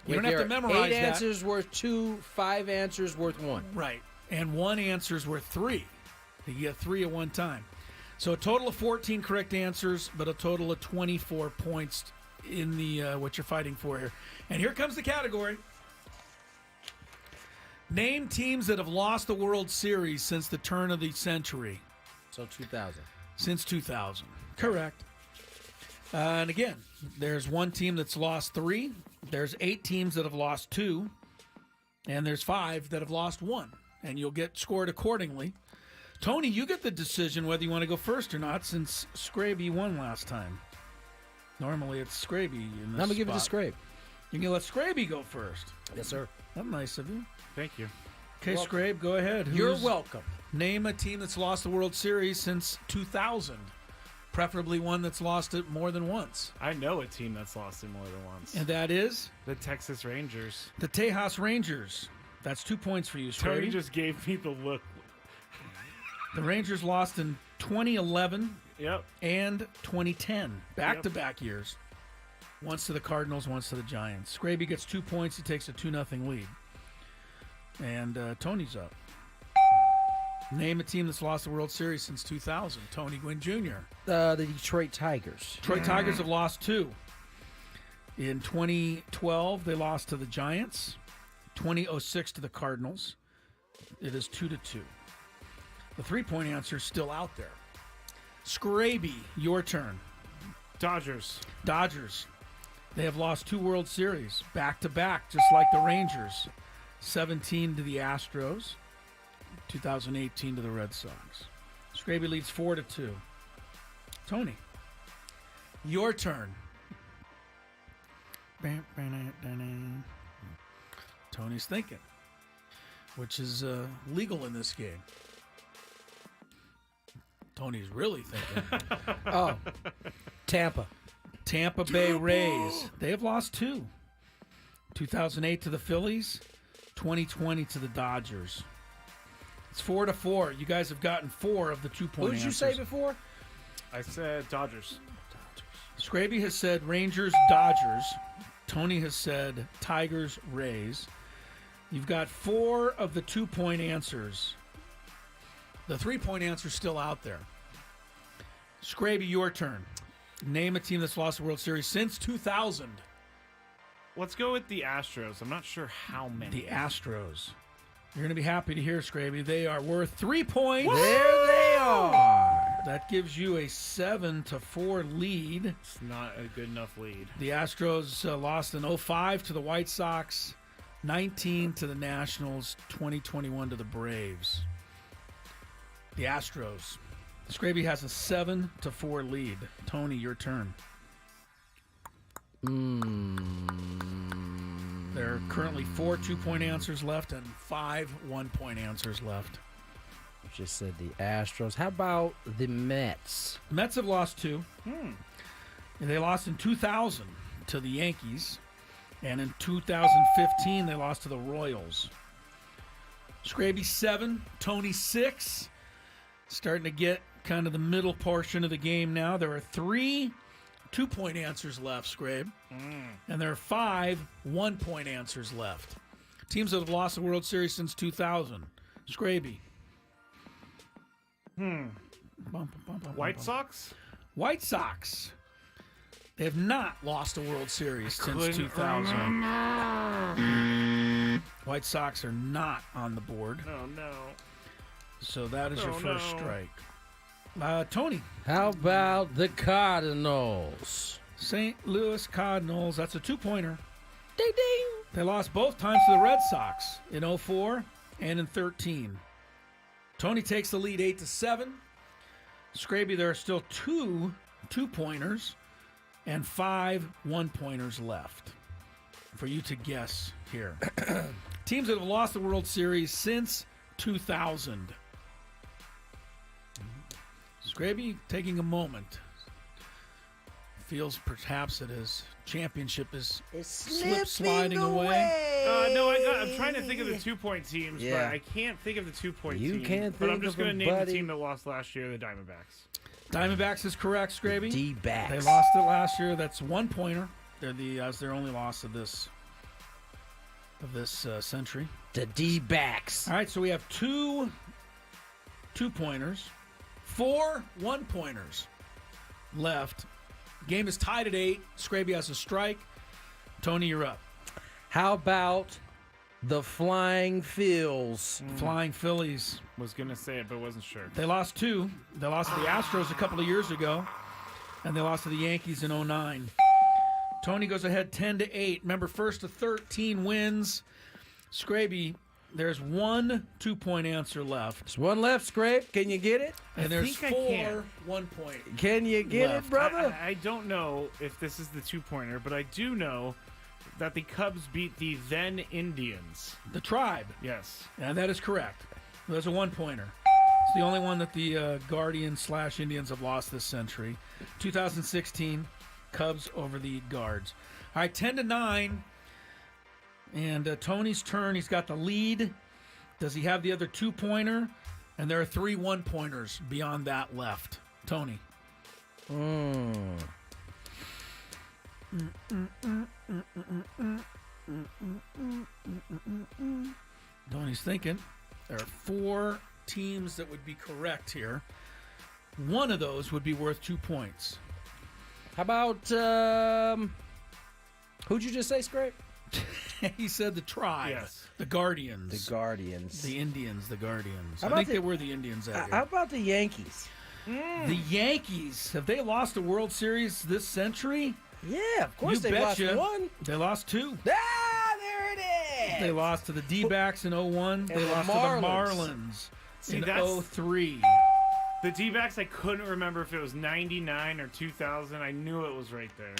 You don't have to memorize 8 that. answers worth 2, 5 answers worth 1. Right, and 1 answer is worth 3. You get 3 at one time. So a total of 14 correct answers, but a total of 24 points in the what you're fighting for here. And here comes the category. Name teams that have lost the World Series since the turn of the century. So 2000. Since 2000. Correct. And again, there's one team that's lost 3. There's 8 teams that have lost 2. And there's 5 that have lost 1. And you'll get scored accordingly. Tony, you get the decision whether you want to go first or not, since Scraby won last time. Normally it's Scraby in this I'm going to give it to spot. Scrabe. You can let Scraby go first. Yes, sir. That's nice of you. Thank you. Okay, Scrabe, go ahead. You're welcome. Name a team that's lost the World Series since 2000. Preferably one that's lost it more than once. I know a team that's lost it more than once. And that is? The Texas Rangers. The Tejas Rangers. That's 2 points for you, Scraby. Tony just gave me the look. The Rangers lost in 2011 Yep. and 2010. Back-to-back years. Once to the Cardinals, once to the Giants. Scraby gets 2 points. He takes a 2-0 lead. And Tony's up. Name a team that's lost the World Series since 2000. Tony Gwynn Jr. The Detroit Tigers. Detroit Tigers have lost 2. In 2012, they lost to the Giants. 2006 to the Cardinals. It is 2-2. The 3-point answer is still out there. Scraby, your turn. Dodgers. Dodgers. They have lost 2 World Series back-to-back, just like the Rangers. 17 to the Astros. 2018 to the Red Sox. Scraby leads 4-2. Tony, your turn. Tony's thinking, which is legal in this game. Tony's really thinking. Oh, Tampa. Tampa Bay Rays. They have lost 2. 2008 to the Phillies. 2020 to the Dodgers. It's 4-4. You guys have gotten 4 of the 2-point Who did you answers. say before? I said Dodgers. Scraby has said Rangers, Dodgers. Tony has said Tigers, Rays. You've got 4 of the 2-point answers. The 3-point answer's still out there. Scraby, your turn. Name a team that's lost the World Series since 2000. Let's go with the Astros. I'm not sure how many. The Astros. You're going to be happy to hear, Scraby. They are worth 3 points. What? There they are. That gives you a 7-4 lead. It's not a good enough lead. The Astros lost in 2005 to the White Sox, 19 to the Nationals, 2021 to the Braves. The Astros. Scraby has a 7-4 lead. Tony, your turn. There are currently 4 2-point answers left and 5 1-point answers left. You just said the Astros. How about the Mets? Mets have lost 2. And they lost in 2000 to the Yankees. And in 2015, they lost to the Royals. Scraby 7, Tony 6. Starting to get kind of the middle portion of the game now. There are 3 2-point answers left, Scrabe. And there are 5 1-point answers left. Teams that have lost the World Series since 2000. Scraby. White Sox? White Sox. They have not lost a World Series since 2000. White Sox are not on the board. Oh, no. So that is your first strike. Tony. How about the Cardinals? St. Louis Cardinals. That's a 2-pointer. Ding, ding. They lost both times to the Red Sox in 2004 and in 2013. Tony takes the lead 8-7. Scraby, there are still 2 2-pointers and 5 1-pointers left for you to guess here. Teams that have lost the World Series since 2000. Scraby taking a moment. Feels perhaps that his championship is sliding away. I'm trying to think of the 2-point teams, but I can't think of the 2-point team. You can't but think I'm just of going to them, name buddy. the team that lost last year, the Diamondbacks. Diamondbacks is correct, Scraby. D-backs. They lost it last year. That's 1-pointer. They're their only loss of this century. The D-backs. All right, so we have 2 2-pointers, 4 1-pointers left. Game is tied at 8. Scraby has a strike. Tony, you're up. How about the Flying Phils? Flying Phillies. Was going to say it, but wasn't sure. They lost 2. They lost to the Astros a couple of years ago, and they lost to the Yankees in 2009. Tony goes ahead 10-8. Remember, first to 13 wins. Scraby, there's 1 2-point answer left. There's one left, Scrape. Can you get it? And there's think I can. 4 1-point. Can you get left. it, brother? I don't know if this is the 2-pointer, but I do know that the Cubs beat the then Indians. The Tribe. Yes. And that is correct. There's a 1-pointer. It's the only one that the Guardians/Indians have lost this century. 2016, Cubs over the Guards. All right, 10-9. And Tony's turn. He's got the lead. Does he have the other 2-pointer? And there are 3 1-pointers beyond that left. Tony. Tony's thinking. There are 4 teams that would be correct here. One of those would be worth 2 points. How about, who'd you just say, Scrape? He said the Tribe. Yes. The Guardians. The Guardians. The Indians, the Guardians. How I about think the- they were the Indians that year. How about the Yankees? The Yankees. Have they lost a World Series this century? Yeah, of course You they lost betcha. one. They lost 2. Ah, there it is. They lost to the D-backs in 2001. They the lost to the Marlins. Marlins See, in that's- 2003. The D-backs, I couldn't remember if it was 99 or 2000. I knew it was right there.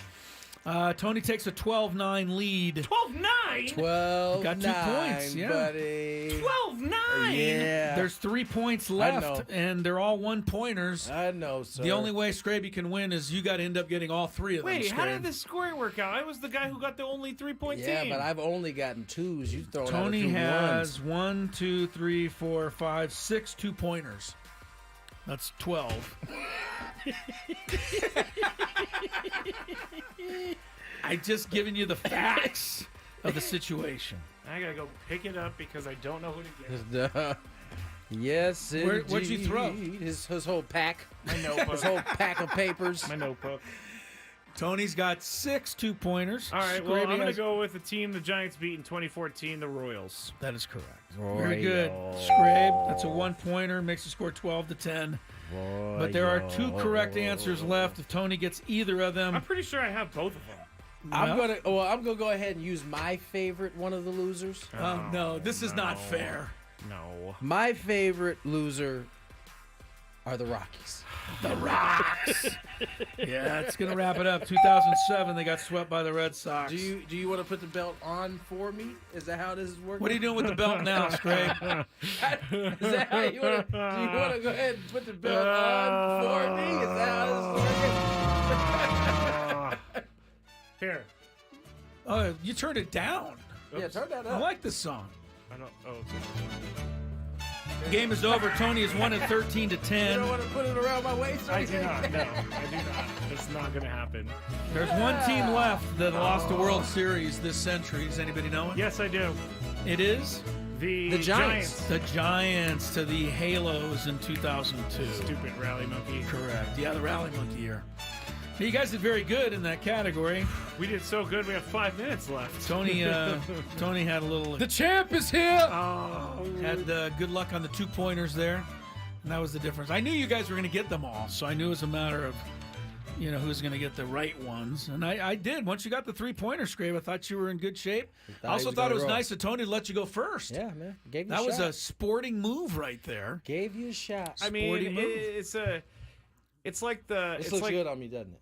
Tony takes a 12-9 lead. 12-9? 12 Got 2 points, yeah. buddy. 12-9? Yeah. There's 3 points I left, know. and they're all 1-pointers. I know, sir. The only way Scraby can win is you got to end up getting all 3 of them. Wait, how Scrabe. did this scoring work out? I was the guy who got the only 3-point Yeah, team. but I've only gotten 2s. You've thrown out a Tony few has ones. 1, 2, 3, 4, 5, 6 2-pointers. That's 12. I just given you the facts of the situation. I gotta go pick it up because I don't know who to get. Yes, what'd you throw? His whole pack. My notebook. His whole pack of papers. My notebook. Tony's got 6 2-pointers. All right, well, I'm going to go with the team the Giants beat in 2014, the Royals. That is correct. Very good. Scrape, that's a 1-pointer, makes the score 12-10. But there are 2 correct answers left. If Tony gets either of them. I'm pretty sure I have both of them. I'm gonna go ahead and use my favorite one of the losers. No, this is not fair. No. My favorite loser are the Rockies. The Rocks. Yeah, it's going to wrap it up. 2007, they got swept by the Red Sox. Do you want to put the belt on for me? Is that how this is working? What are you doing with the belt now, Scrape? Is that how you want to? Do you want to go ahead and put the belt on for me? Is that how this is working? Here. Oh, you turned it down. Oops. Yeah, turn that up. I like this song. I don't. Oh. The game is over. Tony is 1-13 to 10. You don't want to put it around my waist? I do not. No, I do not. It's not going to happen. There's one team left that lost the World Series this century. Does anybody know it? Yes, I do. It is the Giants. The Giants to the Halos in 2002. Stupid rally monkey. Correct. Yeah, the rally monkey year. You guys did very good in that category. We did so good. We have 5 minutes left. Tony had a little. The champ is here. Had good luck on the 2-pointers there, and that was the difference. I knew you guys were going to get them all, so I knew it was a matter of, who's going to get the right ones, and I did. Once you got the 3-pointer, Scrape, I thought you were in good shape. I also thought it was nice of Tony to let you go first. Yeah, man. Gave you that a was shot. a sporting move right there. Gave you a shot. I mean, it's like the. This looks good on me, doesn't it?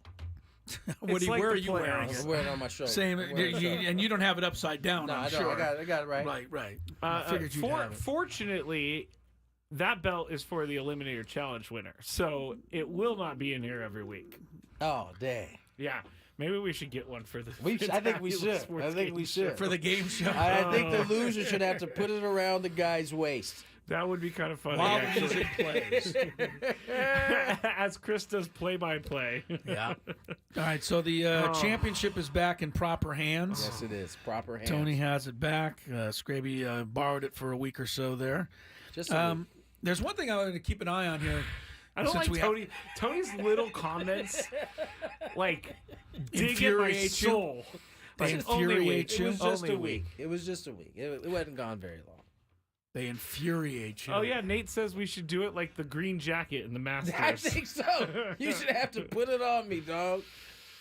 Where are you wearing it? I'm wearing it on my shoulder. Same, and you don't have it upside down. No, I'm I don't. sure. I got it right. Right. I figured you'd have it. Fortunately, that belt is for the Eliminator Challenge winner, so it will not be in here every week. Oh, dang. Yeah. Maybe we should get one for the. I think we should. For the game show. I think the loser should have to put it around the guy's waist. That would be kind of funny. While the music plays. As Chris does play-by-play. Yeah. All right, so the championship is back in proper hands. Yes, it is. Proper hands. Tony has it back. Scraby borrowed it for a week or so there. There's one thing I want to keep an eye on here. I don't like Tony's little comments, like, dig at my soul. They infuriate you. It was just a week. It was just a week. It wasn't gone very long. They infuriate you. Oh, yeah, Nate says we should do it like the green jacket in the Masters. I think so. You should have to put it on me, dog.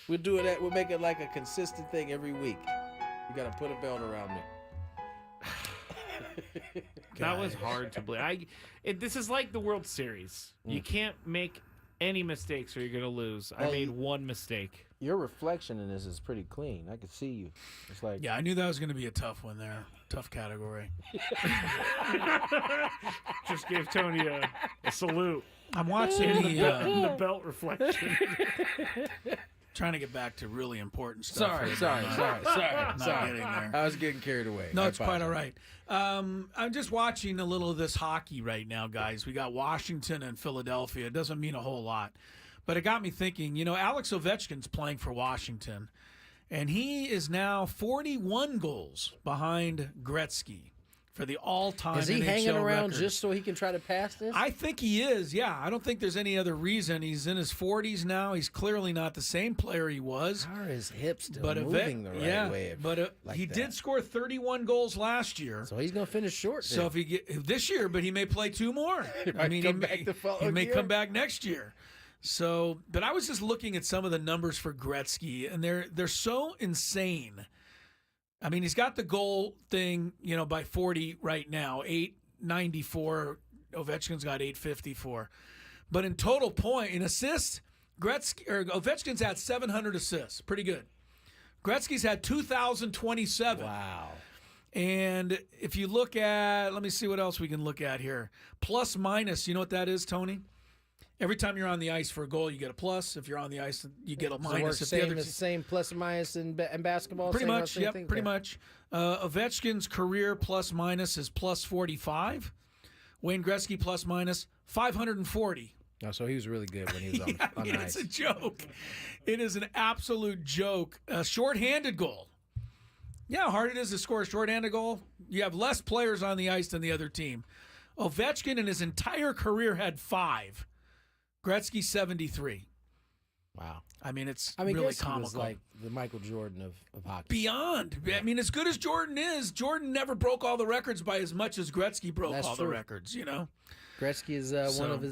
We'll do it. We'll make it like a consistent thing every week. You got to put a belt around me. That was hard to believe. This is like the World Series. You can't make any mistakes or you're going to lose. I made one mistake. Your reflection in this is pretty clean. I could see you. It's like, yeah, I knew that was going to be a tough one there. Tough category. Just gave Tony a salute. I'm watching the belt reflection. Trying to get back to really important stuff. Sorry. Getting there. I was getting carried away. No, it's quite all right. I'm just watching a little of this hockey right now, guys. We got Washington and Philadelphia. It doesn't mean a whole lot. But it got me thinking, Alex Ovechkin's playing for Washington, and he is now 41 goals behind Gretzky for the all-time Is he NHL hanging around record. just so he can try to pass this? I think he is, yeah. I don't think there's any other reason. He's in his 40s now. He's clearly not the same player he was. How are his hips still moving the right way? But he did score 31 goals last year. So he's going to finish short. So if he get this year, but he may play 2 more. He may come back next year. So, but I was just looking at some of the numbers for Gretzky, and they're so insane. I mean, he's got the goal thing, by 40 right now, 894. Ovechkin's got 854. But in total in assists, Ovechkin's had 700 assists. Pretty good. Gretzky's had 2,027. Wow. And if you look at, let me see what else we can look at here. Plus minus, you know what that is, Tony? Every time you're on the ice for a goal, you get a plus. If you're on the ice, you get a minus. Same plus and minus in basketball? Pretty much, pretty much. Ovechkin's career plus minus is plus 45. Wayne Gretzky plus minus 540. Oh, so he was really good when he was on the ice. It's a joke. It is an absolute joke. A shorthanded goal. You know how hard it is to score a shorthanded goal? You have less players on the ice than the other team. Ovechkin in his entire career had 5. Gretzky 73. Wow. I mean, it's really Gretzky comical. was like the Michael Jordan of hockey. Beyond. Yeah. I mean, as good as Jordan is, Jordan never broke all the records by as much as Gretzky broke That's all true. the records, you know? Gretzky is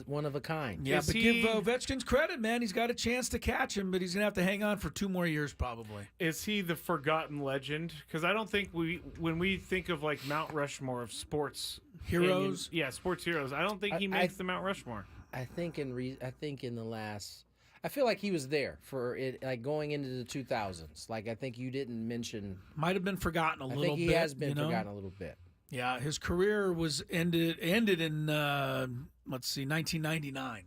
one of a kind. Yeah, but give Ovechkin's credit, man. He's got a chance to catch him, but he's going to have to hang on for 2 more years probably. Is he the forgotten legend? Because I don't think when we think of like Mount Rushmore of sports heroes, sports heroes, I don't think he makes the Mount Rushmore. I think in the last, I feel like he was there for it, like going into the 2000s. Like I think you didn't mention, might have been forgotten a little bit. I think he has been forgotten a little bit. Yeah, his career was ended in 1999.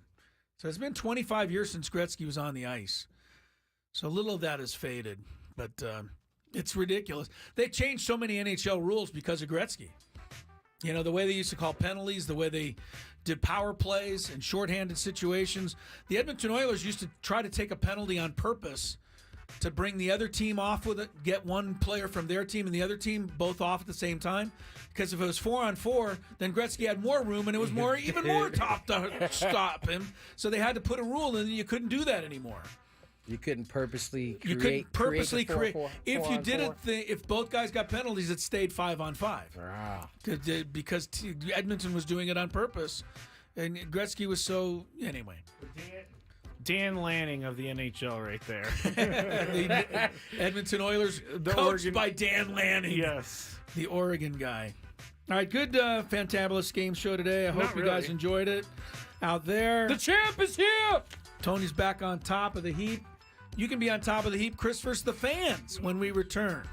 So it's been 25 years since Gretzky was on the ice. So a little of that has faded, but it's ridiculous. They changed so many NHL rules because of Gretzky. You know, the way they used to call penalties, the way they did power plays and shorthanded situations. The Edmonton Oilers used to try to take a penalty on purpose to bring the other team off with it, get one player from their team and the other team both off at the same time. Because if it was 4-on-4, then Gretzky had more room and it was even more tough to stop him. So they had to put a rule in, and you couldn't do that anymore. You couldn't purposely create. You couldn't purposely create. If you did it, if both guys got penalties, it stayed 5-on-5. Wow. Because Edmonton was doing it on purpose, and Gretzky was so anyway. Dan Lanning of the NHL right there. The Edmonton Oilers, coached by Dan Lanning. Yes. The Oregon guy. All right, good Fantabulous game show today. I hope you guys enjoyed it out there. The champ is here! Tony's back on top of the heap. You can be on top of the heap, Chris, versus the fans when we return.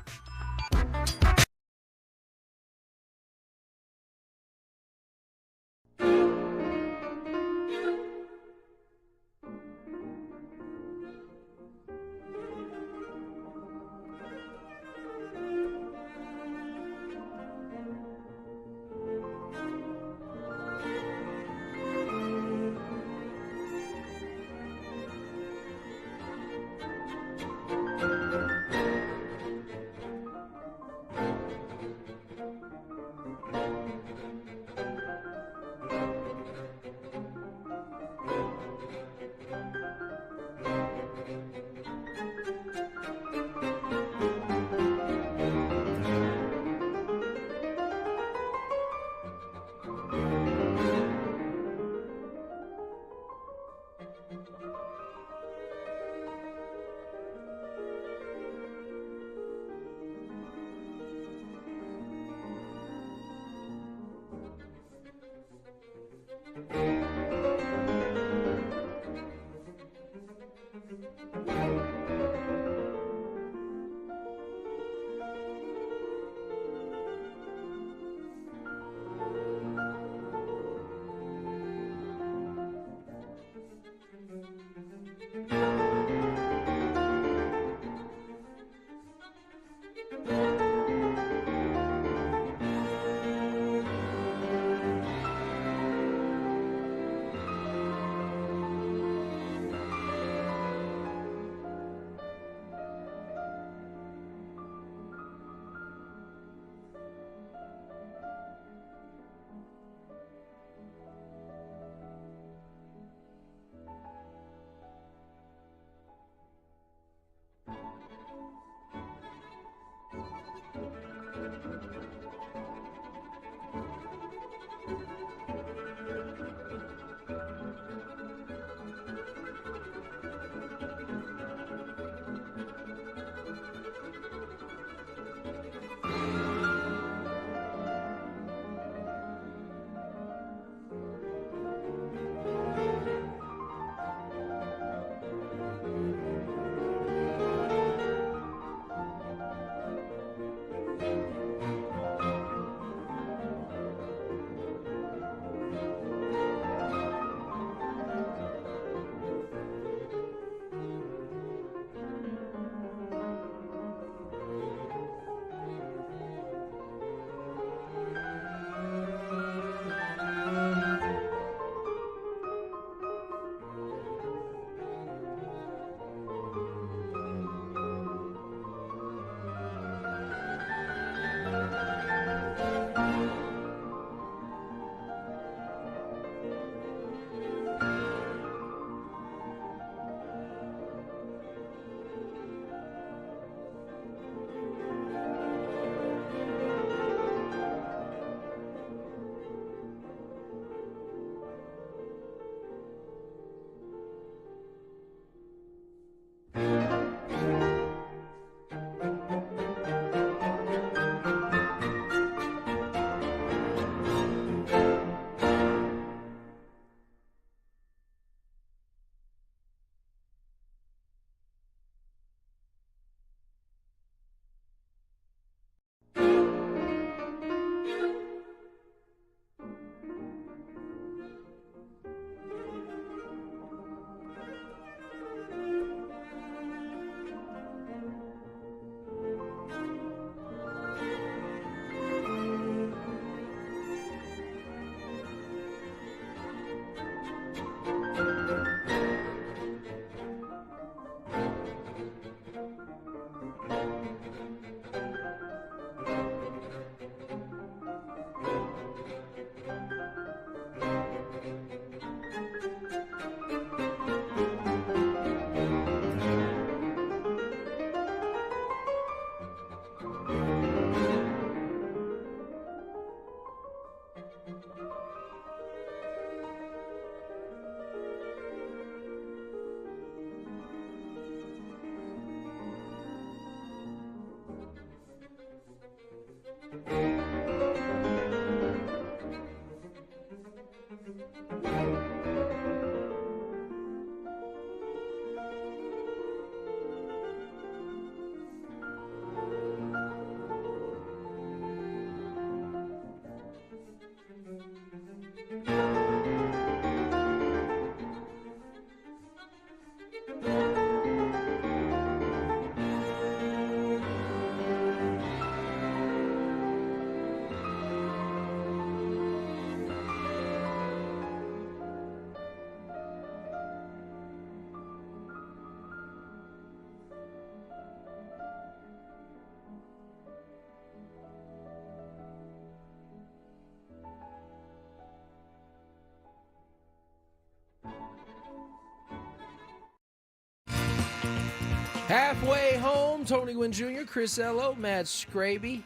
Halfway home, Tony Gwynn Jr., Chris Ello, Matt Scraby.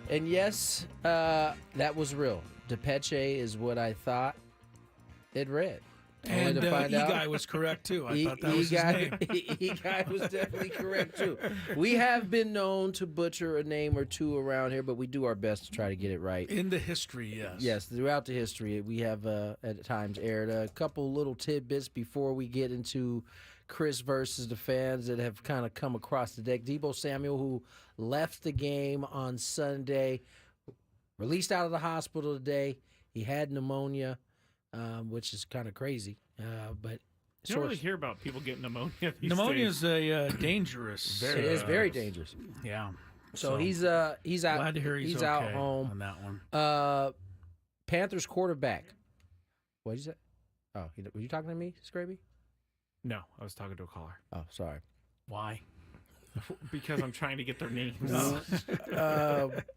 And yes, that was real. DePeche is what I thought it read. And E-Guy was correct, too. I thought that was his name. E-Guy was definitely correct, too. We have been known to butcher a name or two around here, but we do our best to try to get it right. In the history, yes. Yes, throughout the history, we have at times aired a couple little tidbits before we get into Chris versus the fans that have kind of come across the deck. Deebo Samuel, who left the game on Sunday, released out of the hospital today. He had pneumonia, which is kind of crazy. But you don't really hear about people getting pneumonia these Pneumonia days. is a dangerous. It is very dangerous. Yeah. So he's out. Glad to hear he's okay out home on that one. Panthers quarterback. What did you say? Oh, were you talking to me, Scraby? No, I was talking to a caller. Oh, sorry. Why? Because I'm trying to get their names.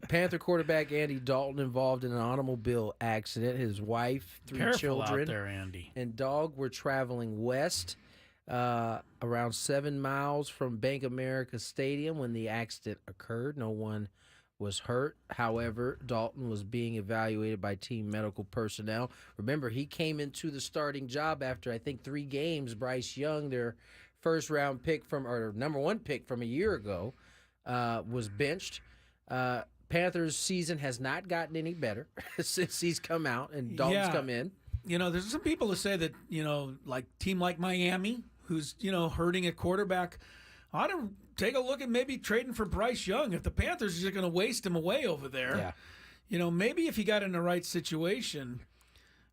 Panther quarterback Andy Dalton involved in an automobile accident. His wife, three Careful children, out there, Andy, and dog were traveling west around 7 miles from Bank of America Stadium when the accident occurred. No one was hurt. However, Dalton was being evaluated by team medical personnel. Remember, he came into the starting job after, I think, 3 games. Bryce Young, their first-round pick number 1 pick from a year ago, was benched. Panthers' season has not gotten any better since he's come out and Dalton's come in. You know, there's some people who say that, like team like Miami, who's, hurting at quarterback, ought to take a look at maybe trading for Bryce Young. If the Panthers are just going to waste him away over there, maybe if he got in the right situation,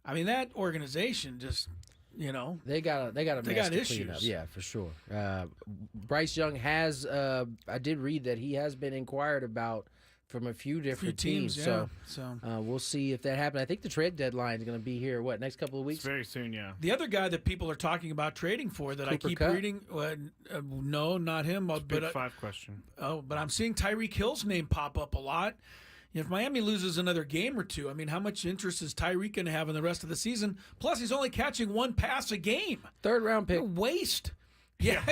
I mean, that organization just, they got issues. Clean up. Yeah, for sure. Bryce Young has, I did read that he has been inquired about from a few different teams. Yeah. So we'll see if that happens. I think the trade deadline is going to be here, next couple of weeks? It's very soon, yeah. The other guy that people are talking about trading for that Cooper I keep Kupp? reading, no, not him. Big 5 question. Oh, but I'm seeing Tyreek Hill's name pop up a lot. If Miami loses another game or two, I mean, how much interest is Tyreek going to have in the rest of the season? Plus, he's only catching 1 pass a game. 3rd-round pick. Waste. Yeah,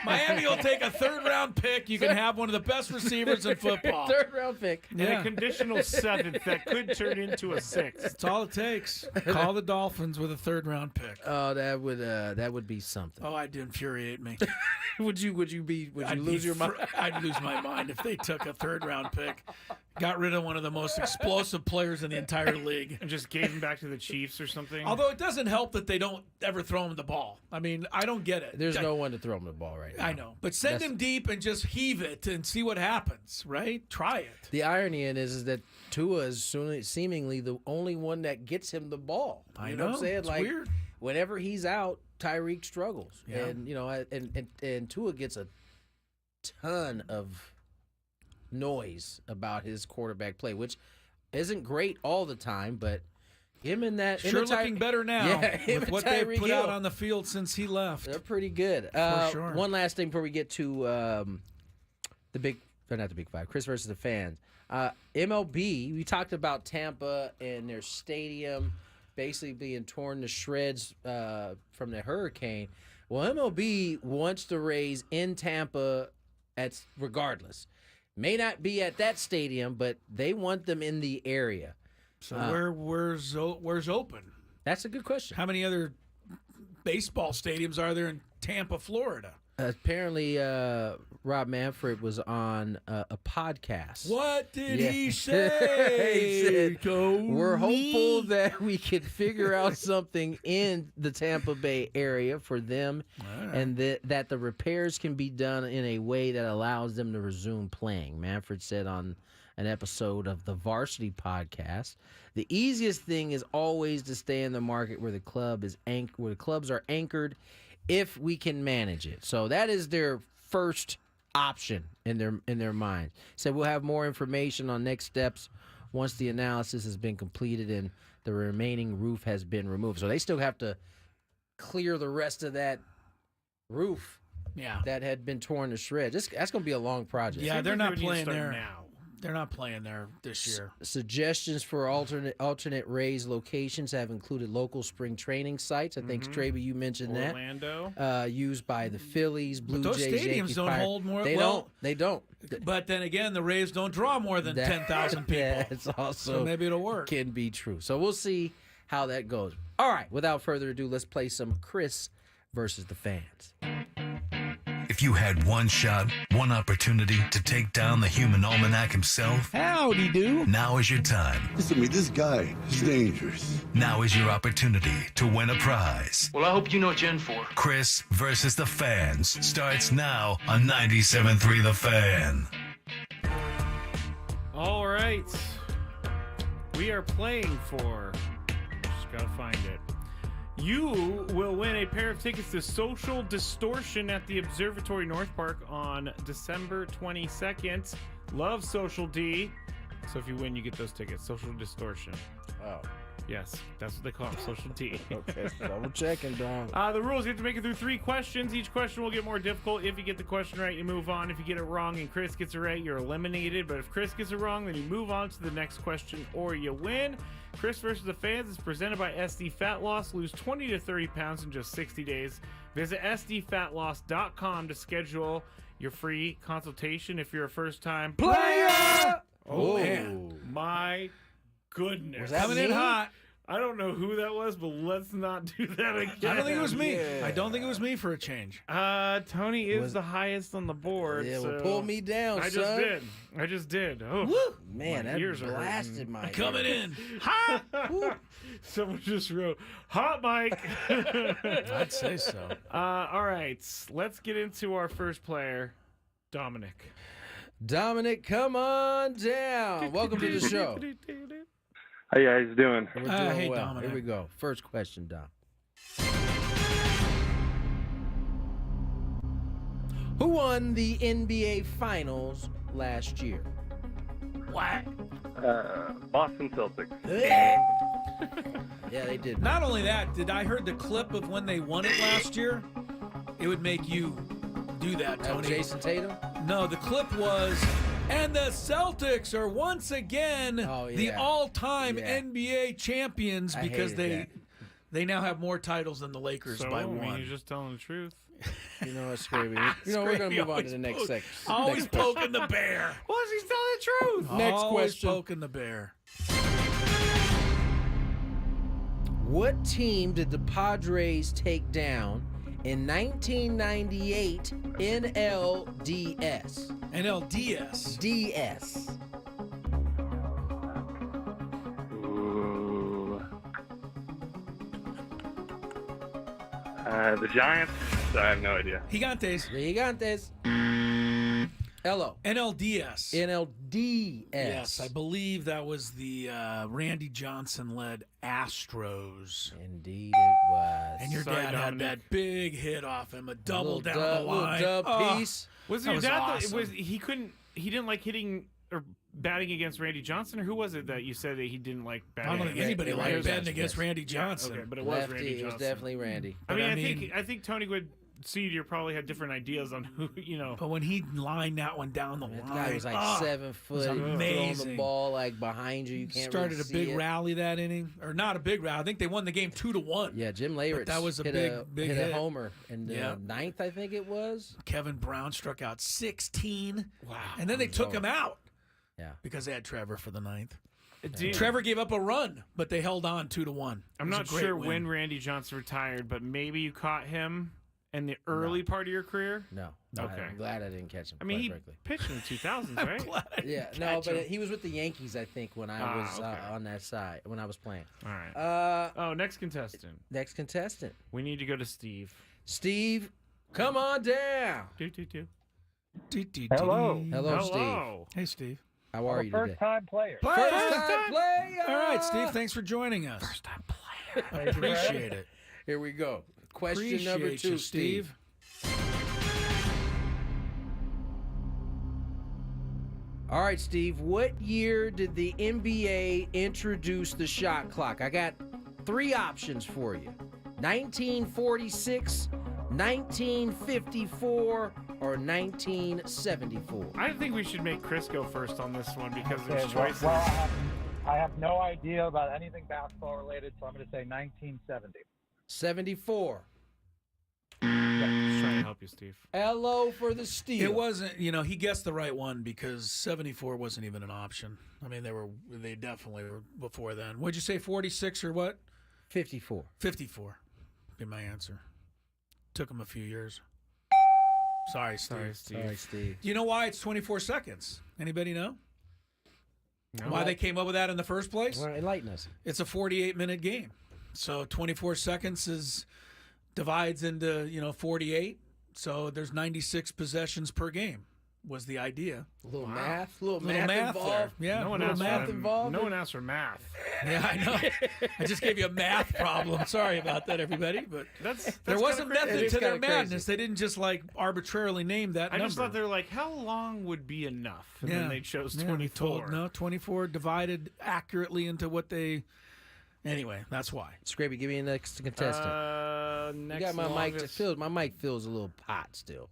Miami will take a 3rd-round pick. You can have one of the best receivers in football. 3rd-round pick. And a conditional 7th that could turn into a 6th. That's all it takes. Call the Dolphins with a 3rd-round pick. Oh, that would be something. Oh, it'd infuriate me. Would you lose your mind? I'd lose my mind if they took a 3rd-round pick, got rid of one of the most explosive players in the entire league, and just gave him back to the Chiefs or something. Although it doesn't help that they don't ever throw him the ball. I mean, I don't get it. There's no one to throw him the ball right now. I know, but send him deep and just heave it and see what happens. Right? Try it. The irony is that Tua is seemingly the only one that gets him the ball. I know what I'm saying? It's like weird. Whenever he's out, Tyreek struggles, Yeah. and Tua gets a ton of noise about his quarterback play, which isn't great all the time, but him and that looking better now with what they've put out on the field since he left. They're pretty good. For sure. One last thing before we get to not the Big Five, Chris versus the fans. MLB, we talked about Tampa and their stadium basically being torn to shreds from the hurricane. Well, MLB wants to raise in Tampa regardless. May not be at that stadium, but they want them in the area. So where's open? That's a good question. How many other baseball stadiums are there in Tampa, Florida? Apparently, Rob Manfred was on a podcast. What did he say? He said, we're hopeful that we can figure out something in the Tampa Bay area for them, and that the repairs can be done in a way that allows them to resume playing. Manfred said on an episode of the Varsity podcast, the easiest thing is always to stay in the market where the clubs are anchored, if we can manage it. So that is their first option in their mind. So we'll have more information on next steps once the analysis has been completed and the remaining roof has been removed. So they still have to clear the rest of that roof that had been torn to shreds. That's going to be a long project. Yeah, they're not playing there now. They're not playing there this year. Suggestions for alternate Rays locations have included local spring training sites. I think, Straby, you mentioned Orlando. that. Used by the Phillies, Blue But those Jays, stadiums Yankees, don't Pirates. hold more. They don't. But then again, the Rays don't draw more than 10,000 people. It's also so maybe it'll work. Can be true. So we'll see how that goes. All right, without further ado, let's play some Chris versus the fans. If you had one shot, one opportunity to take down the human almanac himself, howdy do. Now is your time. Listen to me, this guy is dangerous. Now is your opportunity to win a prize. Well, I hope you know what you're in for. Chris versus the fans starts now on 97.3 The Fan. All right. We are playing for... Just gotta find it. You will win a pair of tickets to Social Distortion at the Observatory North Park on December 22nd. Love Social D. So if you win, you get those tickets. Social Distortion. Oh. Yes, that's what they call them, Social D. Okay, double checking, dog. The rules, you have to make it through 3 questions. Each question will get more difficult. If you get the question right, you move on. If you get it wrong and Chris gets it right, you're eliminated. But if Chris gets it wrong, then you move on to the next question or you win. Chris versus the fans is presented by SD Fat Loss. Lose 20 to 30 pounds in just 60 days. Visit sdfatloss.com to schedule your free consultation if you're a first-time player. Oh, man. My goodness. Was that coming in hot? I don't know who that was, but let's not do that again. I don't think it was me. I don't think it was me for a change. Tony is the highest on the board. Yeah, so well, pull me down, I son. I just did. Oh, Woo! Man, my that ears are blasted hurting. my Coming in. Hot! Someone just wrote, hot mic. I'd say so. All right, let's get into our first player, Dominic. Dominic, come on down. Welcome to the show. How you guys doing? We're doing hey, well. Dominic. Here we go. First question, Dom. Who won the NBA Finals last year? What? Boston Celtics. Yeah, they did. Not only that, did I heard the clip of when they won it last year? It would make you do that, Tony. Jason Tatum? No, the clip was, and the Celtics are once again the all-time NBA champions I because hated they now have more titles than the Lakers by one. You're just telling the truth. You know what, Scraby? You know, we're going to move on to the next section. Always poking the bear. Was he telling the truth? Next Always question. poking the bear. What team did the Padres take down in 1998 NLDS? NLDS. DS. Ooh. The Giants? I have no idea. Gigantes. Gigantes. Hello. NLDS. NLDS. Yes, I believe that was the Randy Johnson-led Astros. Indeed it was. And your Sorry, dad Dominic. had that big hit off him, a double Little down dub- the line. little dub piece. Was That your was dad? awesome. He didn't like hitting or batting against Randy Johnson, or who was it that you said that he didn't like batting? I don't think anybody Randy liked Johnson. betting against Randy Johnson. Okay, but it was Lefty, Randy it was Johnson. definitely Randy. I But mean, I think Tony would see probably had different ideas on who, you know. But when he lined that one down the That line, guy was like 7 foot, throwing the amazing. ball like behind you. You can't started really a see big it. rally that inning, or not a big rally. I think they won the game 2-1. Yeah, Jim Leyritz that was a hit big hit hit. a homer in the Yeah. 9th, I think it was. Kevin Brown struck out 16. Wow. And then they took him out. Yeah. Because they had Trevor for the 9th. Dude. Trevor gave up a run, but they held on 2-1. I'm It was not a great sure win. when Randy Johnson retired, but maybe you caught him in the early part of your career. No. Okay. I'm glad I didn't catch him. I mean, he quite frankly. pitched in the 2000s, right? Yeah, no, but he was with the Yankees, I think, when I was on that side, when I was playing. All right. Oh, next contestant. Next contestant. We need to go to Steve. Steve, come on down. Hello. Hello, Steve. Hey, Steve. How are you today? First-time player. First time player. All right, Steve, thanks for joining us. First time player. I appreciate it. Here we go. Question Appreciate number you, 2, Steve. All right, Steve. What year did the NBA introduce the shot clock? I got 3 options for you. 1946, 1954 or 1974? I think we should make Chris go first on this one because Okay, there's choices. well, I have no idea about anything basketball related, so I'm going to say 1970. 74. Just trying to help you, Steve. Hello for the steal. It wasn't, he guessed the right one because 74 wasn't even an option. I mean, they definitely were before then. What'd you say, 46 or what? 54. 54 be my answer. Took him a few years. Sorry, Steve. Sorry, Steve. Do you know why it's 24 seconds? Anybody know? No. Why they came up with that in the first place? Well, enlighten us. It's a 48-minute game. So 24 seconds divides into, 48. So there's 96 possessions per game was the idea. A little math Little math math involved. there. Yeah, No one little asked math for involved. No one asked for math. Yeah, I know. I just gave you a math problem. Sorry about that, everybody. But That's there was a kinda crazy. method to their kinda crazy. madness. They didn't just arbitrarily name that I number. just thought they're like, how long would be enough? And then they chose Yeah, 24. no, 24 divided accurately into what they. Anyway, that's why. Scrappy, give me the next contestant. Next You got my mic to longest, fill. My mic feels a little hot still.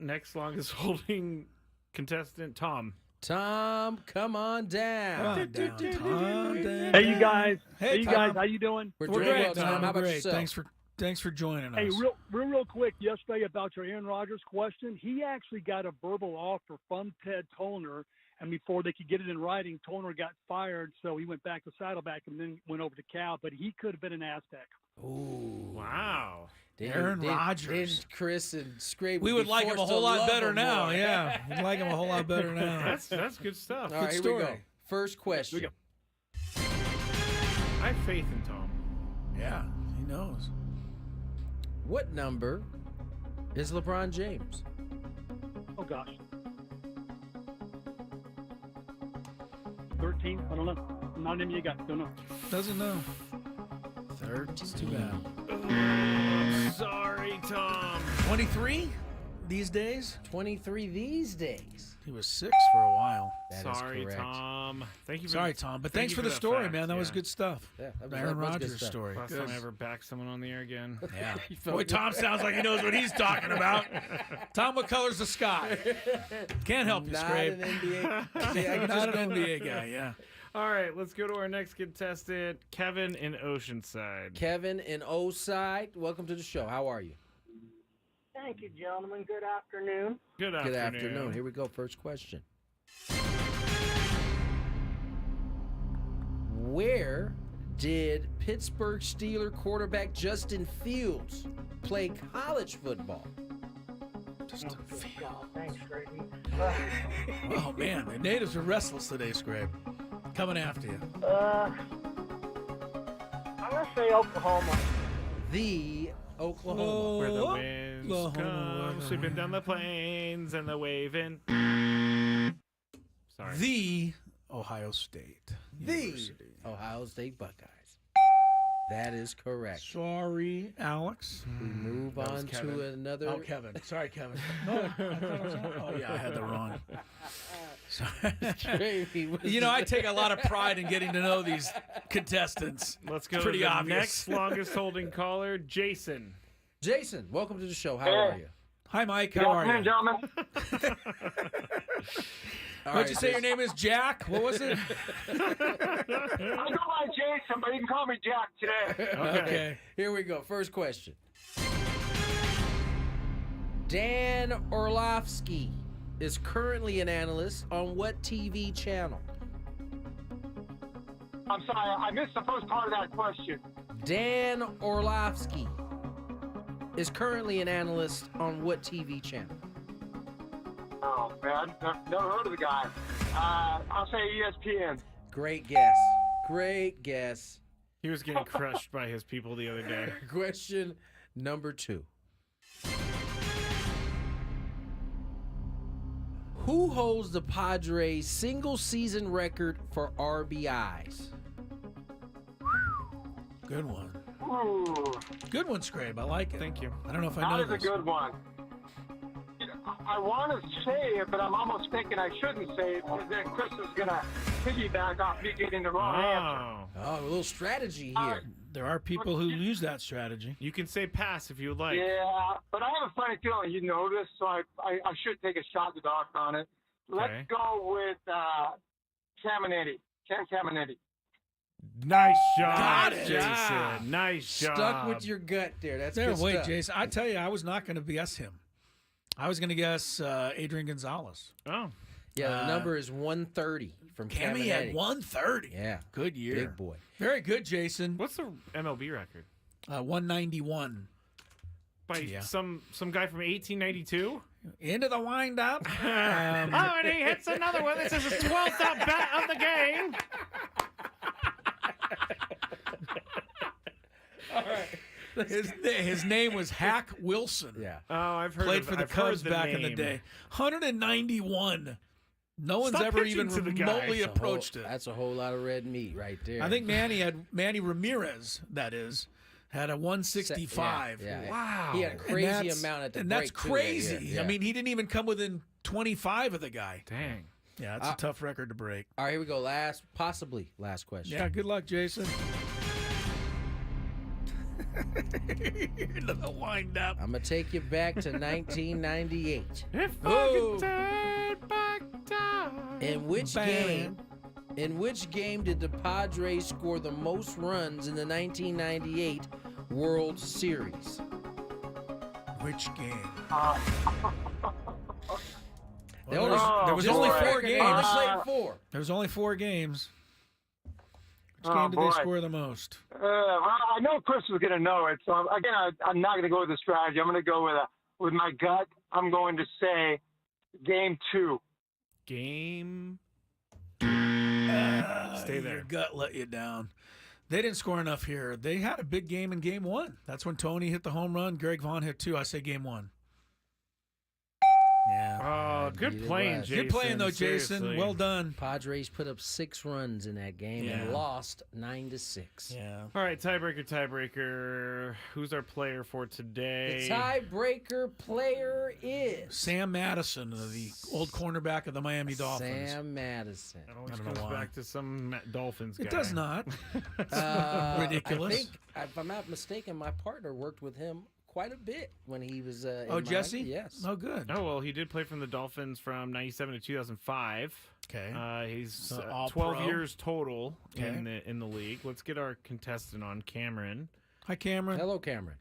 Next longest holding contestant, Tom. Tom, come on down. Come on down, Tom. Hey, you guys. Hey, you Tom. guys. How you doing? We're We're doing great, well, Tom. Tom. How about Great. yourself? Thanks for joining us. Hey, real quick. Yesterday about your Aaron Rodgers question, he actually got a verbal offer from Ted Tollner, and before they could get it in writing, Tollner got fired, so he went back to Saddleback and then went over to Cal. But he could have been an Aztec. Ooh. Wow. Aaron Rodgers. Did Chris and Scrape. We would like him a whole lot better now. More. Yeah, we'd like him a whole lot better now. That's good stuff. All right, Good here we go. story. First question. I have faith in Tom. Yeah, he knows. What number is LeBron James? Oh, gosh. 13? I don't know. Not an NBA guy. Don't know. Doesn't know. 13. It's too bad. I'm sorry, Tom. 23 these days? 23 these days. He was 6 for a while. That is Sorry, correct. Tom. Thank you. For, Sorry, Tom, but thank thanks you for the that story, fact, man. That was yeah. good stuff. Yeah, that was Aaron good Rodgers' stuff. story. Last Good. time I ever backed someone on the air again. Yeah. felt Boy, Tom sounds like he knows what he's talking about. Tom, what color's the sky? Can't help you, Not Scrape. an NBA. Not an NBA guy, yeah. All right, let's go to our next contestant, Kevin in Oceanside. Kevin in Oside, welcome to the show. How are you? Thank you, gentlemen. Good afternoon. Good Good afternoon. Here we go. First question. Where did Pittsburgh Steelers quarterback Justin Fields play college football? Justin Fields. Thanks, Grady. Oh, man. The natives are restless today, Scrape. Coming after you. I'm going to say Oklahoma. The Oklahoma. Where the winds come, sweeping down the plains and the waving. Sorry. The Ohio State The Ohio State Buckeyes. That is correct. Sorry, Alex. We move That was on Kevin. to another. Oh, Kevin. Sorry, Kevin. No, I thought it was oh, yeah, I had the wrong. Sorry. I take a lot of pride in getting to know these contestants. Let's go Pretty to the obvious. next longest holding caller, Jason. Jason, welcome to the show. How are you? Hi, Mike. How are you? gentlemen. What'd you say your name is, Jack? What was it? I go by Jason, but you can call me Jack today. Okay. Here we go. First question. Dan Orlovsky is currently an analyst on what TV channel? I'm sorry, I missed the first part of that question. Dan Orlovsky is currently an analyst on what TV channel? Oh, man. Never heard of the guy. I'll say ESPN. Great guess. Great guess. He was getting crushed by his people the other day. Question number 2. Who holds the Padres single season record for RBIs? Good one. Ooh, Good one, Scrape. I like it. Thank you. I don't know if I that know is a this. good one. I want to say it, but I'm almost thinking I shouldn't say it because then Chris is going to piggyback off me getting the wrong answer. Oh, a little strategy here. There are people who use that strategy. You can say pass if you would like. Yeah, but I have a funny feeling you know this, so I should take a shot in the dark on it. Let's Okay. go with Caminetti. Ken Caminetti. Nice job, Got it. Jason. Yeah. Nice job. Stuck with your gut there. That's There, good wait, stuff. Jason. I tell you, I was not going to guess him. I was going to guess Adrian Gonzalez. Oh. Yeah, the number is 130 from Cammy Caminetti. at 130. Yeah. Good year. Big boy. Very good, Jason. What's the MLB record? 191. By some guy from 1892? Into the windup. Oh, and he hits another one. This is his 12th at bat of the game. All right. His name was Hack Wilson. Yeah. Oh, I've heard Played of, for the I've Cubs heard back in the name. day. 191. No one's Stop ever pitching even to the guy. remotely That's a whole- approached it. That's a whole lot of red meat right there. I think Manny Ramirez, that is, had a 165. Yeah. Wow. He had a And crazy that's- amount at the and break, that's too, that crazy. year. I mean, he didn't even come within 25 of the guy. Dang. Yeah, that's a tough record to break. All right, here we go. Possibly last question. Yeah, good luck, Jason. Into the wind up. I'm gonna take you back to 1998. If I Whoa. could turn back time. In which game did the Padres score the most runs in the 1998 World Series? Which game? There There was only 4 games. Played 4. There was only 4 games. Which Oh, game did boy. they score the most? Well, I know Chris was going to know it, so again, I'm not going to go with the strategy. I'm going to go with my gut. I'm going to say Game 2. Game. Stay there. Your gut let you down. They didn't score enough here. They had a big game in Game 1. That's when Tony hit the home run. Greg Vaughn hit 2. I say Game 1. Yeah. Oh, good playing, Jason. Good playing, though, Jason. Seriously. Well done. Padres put up 6 runs in that game and lost 9-6. Yeah. All right, tiebreaker. Who's our player for today? The tiebreaker player is Sam Madison, the old cornerback of the Miami Dolphins. Sam Madison. It always I don't know comes why. back to some Dolphins guy. It does not. Ridiculous. I think, if I'm not mistaken, my partner worked with him quite a bit when he was in Oh, Jesse? Miami. Yes. Oh, good. Oh, well, he did play from the Dolphins from 97 to 2005. Okay. He's all 12 pro. years total Okay. in the league. Let's get our contestant on, Cameron. Hi, Cameron. Hello, Cameron.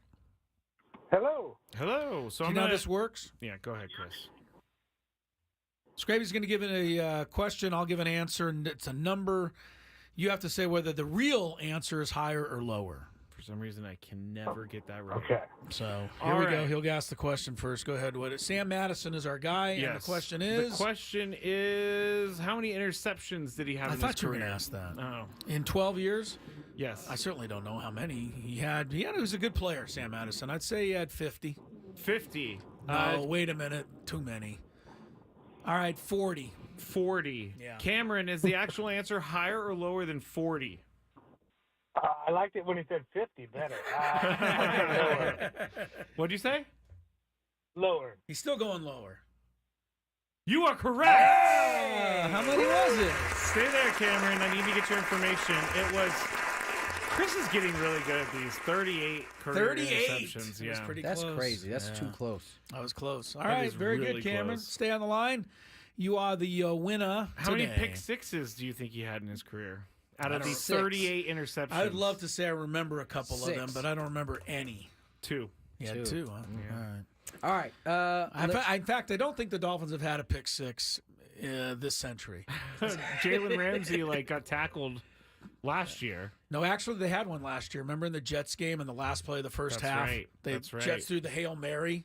Hello. Hello. So Do you I'm know how gonna, this works? Yeah, go ahead, Chris. Scraby's going to give it a question. I'll give an answer, and it's a number. You have to say whether the real answer is higher or lower. For some reason, I can never get that right. Okay. So here All we go. right. He'll ask the question first. Go ahead with it. Sam Madison is our guy, and the Yes. question is... The question is, how many interceptions did he have I in thought his you were career? going to ask that. Oh, In 12 years? yes. I certainly don't know how many he had. He was a good player, Sam Madison. I'd say he had 50. 50. No, wait a minute. Too many. All right, 40. 40. Yeah. Cameron, is the actual answer higher or lower than 40? I liked it when he said 50 better. What'd you say? Lower. He's still going lower. You are correct. How many was it? Stay there, Cameron. I need to get your information. It was. Chris is getting really good at these. 38 career 38. interceptions. It was Yeah. pretty That's close. crazy. That's Yeah. too close. That was close. All That right, is very really good, Cameron. close. Stay on the line. You are the winner How many today. pick sixes do you think he had in his career? Out I of don't these know. 38 interceptions. I would love to say I remember a couple of 6. them, but I don't remember any. 2. Yeah, 2. 2. Huh? Yeah. All right. All right. In fact, I don't think the Dolphins have had a pick 6 this century. Jalen Ramsey got tackled last year. No, actually, they had one last year. Remember in the Jets game in the last play of the first That's half? right. That's right. Jets threw the Hail Mary.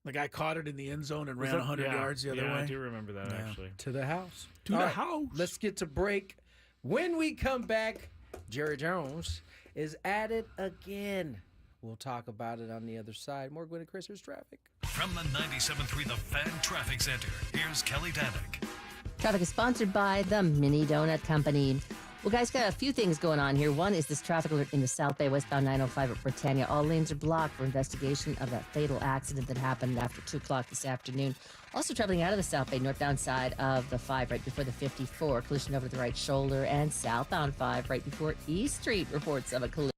The guy caught it in the end zone and ran 100 yards the other way. I do remember that, actually. To the house. To All the right, house. Let's get to break. When we come back, Jerry Jones is at it again. We'll talk about it on the other side. More Gwynn and Chris, here's traffic. From the 97.3 The Fan Traffic Center, here's Kelly Danick. Traffic is sponsored by the Mini Donut Company. Well, guys, got a few things going on here. One is this traffic alert in the South Bay, westbound 905 at Britannia. All lanes are blocked for investigation of that fatal accident that happened after 2 o'clock this afternoon. Also traveling out of the South Bay, northbound side of the 5, right before the 54. Collision over the right shoulder, and southbound 5, right before East Street, reports of a collision.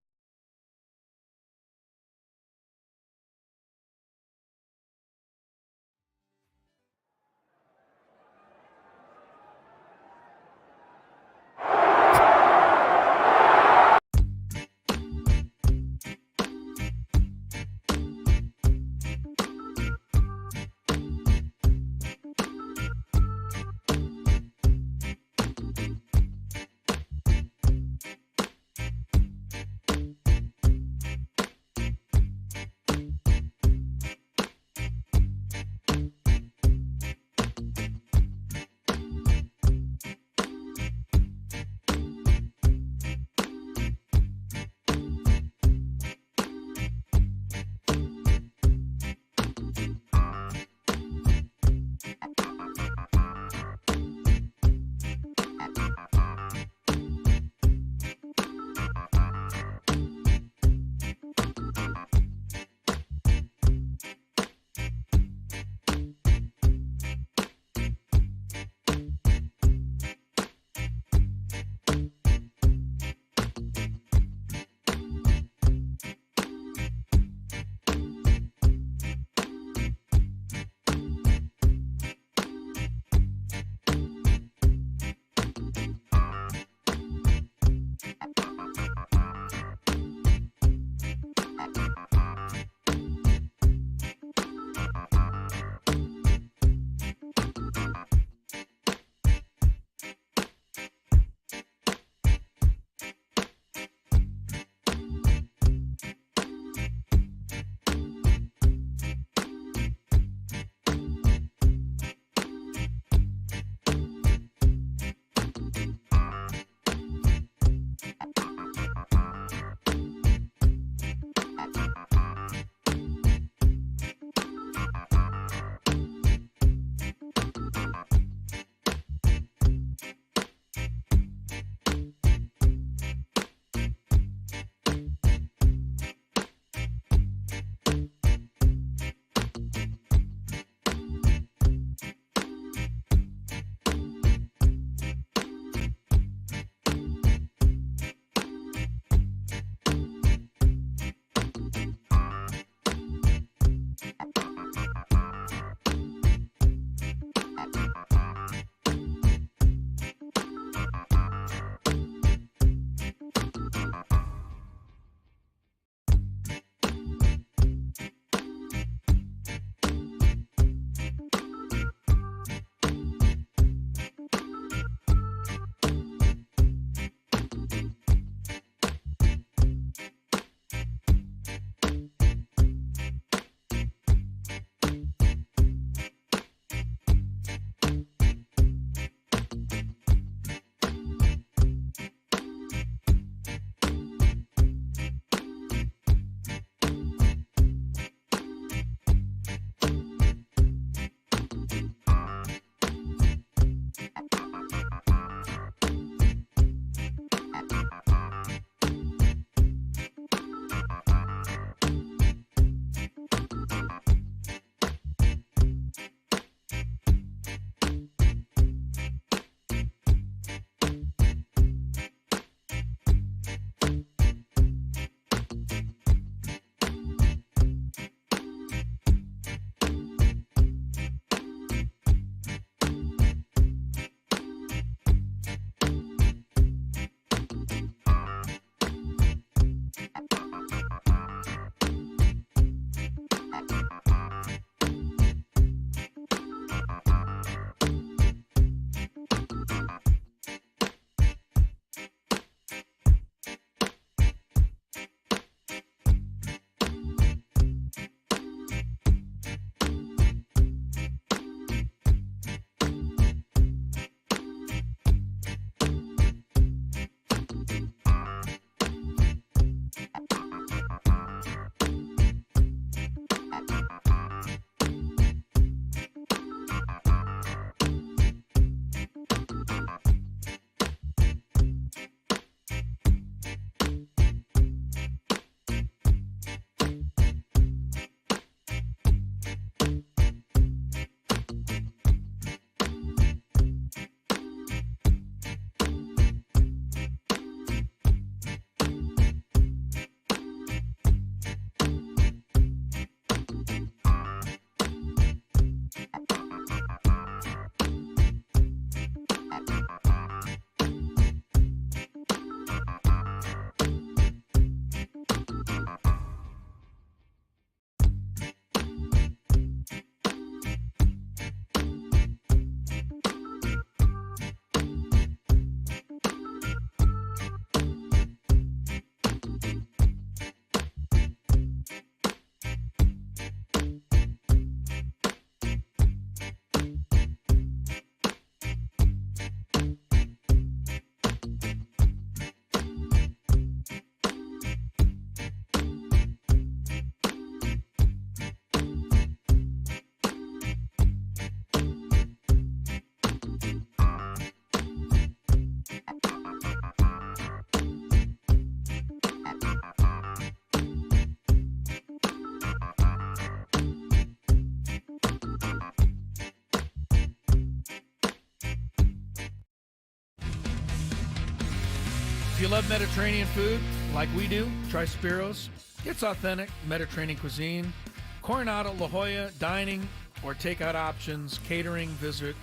If you love Mediterranean food like we do, try Spiro's. It's authentic Mediterranean cuisine. Coronado, La Jolla, dining or takeout options, catering, visit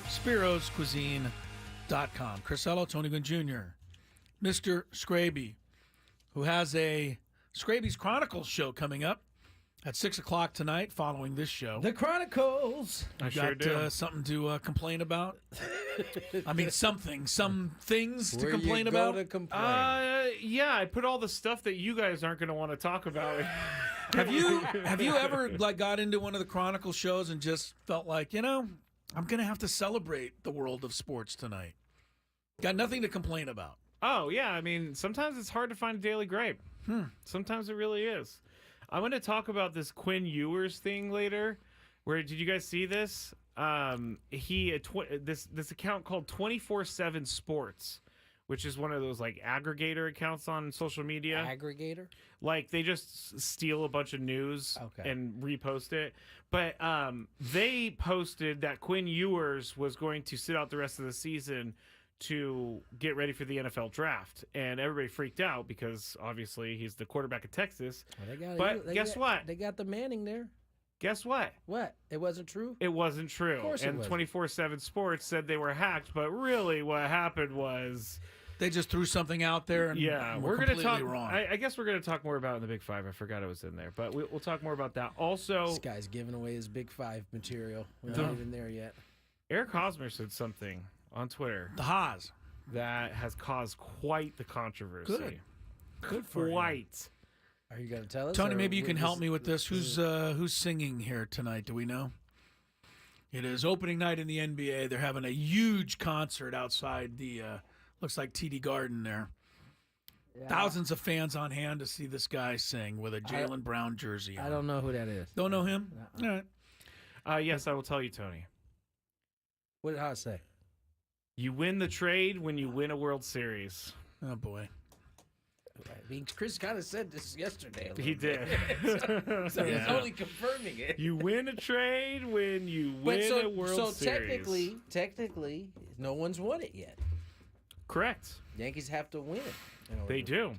spiroscuisine.com. Chris Ello, Tony Gwynn Jr., Mr. Scraby, who has a Scraby's Chronicles show coming up at 6 o'clock tonight following this show. The Chronicles. I sure do. Something to complain about? I mean, some things to Where complain you go about? to complain. Yeah, I put all the stuff that you guys aren't going to want to talk about. Have you ever got into one of the Chronicle shows and just felt like, I'm going to have to celebrate the world of sports tonight? Got nothing to complain about. Oh, yeah. I mean, sometimes it's hard to find a daily grape. Sometimes it really is. I'm going to talk about this Quinn Ewers thing later. Did you guys see this? This account called 24/7 Sports, which is one of those like aggregator accounts on social media. Aggregator? Like they just steal a bunch of news and repost it. But they posted that Quinn Ewers was going to sit out the rest of the season to get ready for the NFL draft, and everybody freaked out because obviously he's the quarterback of Texas. Well, guess what? They got the Manning there. Guess what? What? It wasn't true? It wasn't true. Of course it and wasn't. 24/7 Sports said they were hacked, but really what happened was they just threw something out there and we're going to talk wrong. I guess we're going to talk more about it in the Big Five. I forgot it was in there, but we'll talk more about that. Also, this guy's giving away his Big Five material. We're not even there yet. Eric Hosmer said something on Twitter. The Haas. That has caused quite the controversy. Good for quite. Are you going to tell us? Tony, maybe you can help me with this. Who's singing here tonight? Do we know? It is opening night in the NBA. They're having a huge concert outside the, looks like TD Garden there. Yeah. Thousands of fans on hand to see this guy sing with a Jaylen Brown jersey on. I don't know who that is. Don't know him? No. All right. Yes, I will tell you, Tony. What did I say? You win the trade when you win a World Series. Oh, boy. I mean, Chris kind of said this yesterday. He did. so he's only confirming it. You win a trade when you win a World Series. So technically, no one's won it yet. Correct. Yankees have to win it. They do.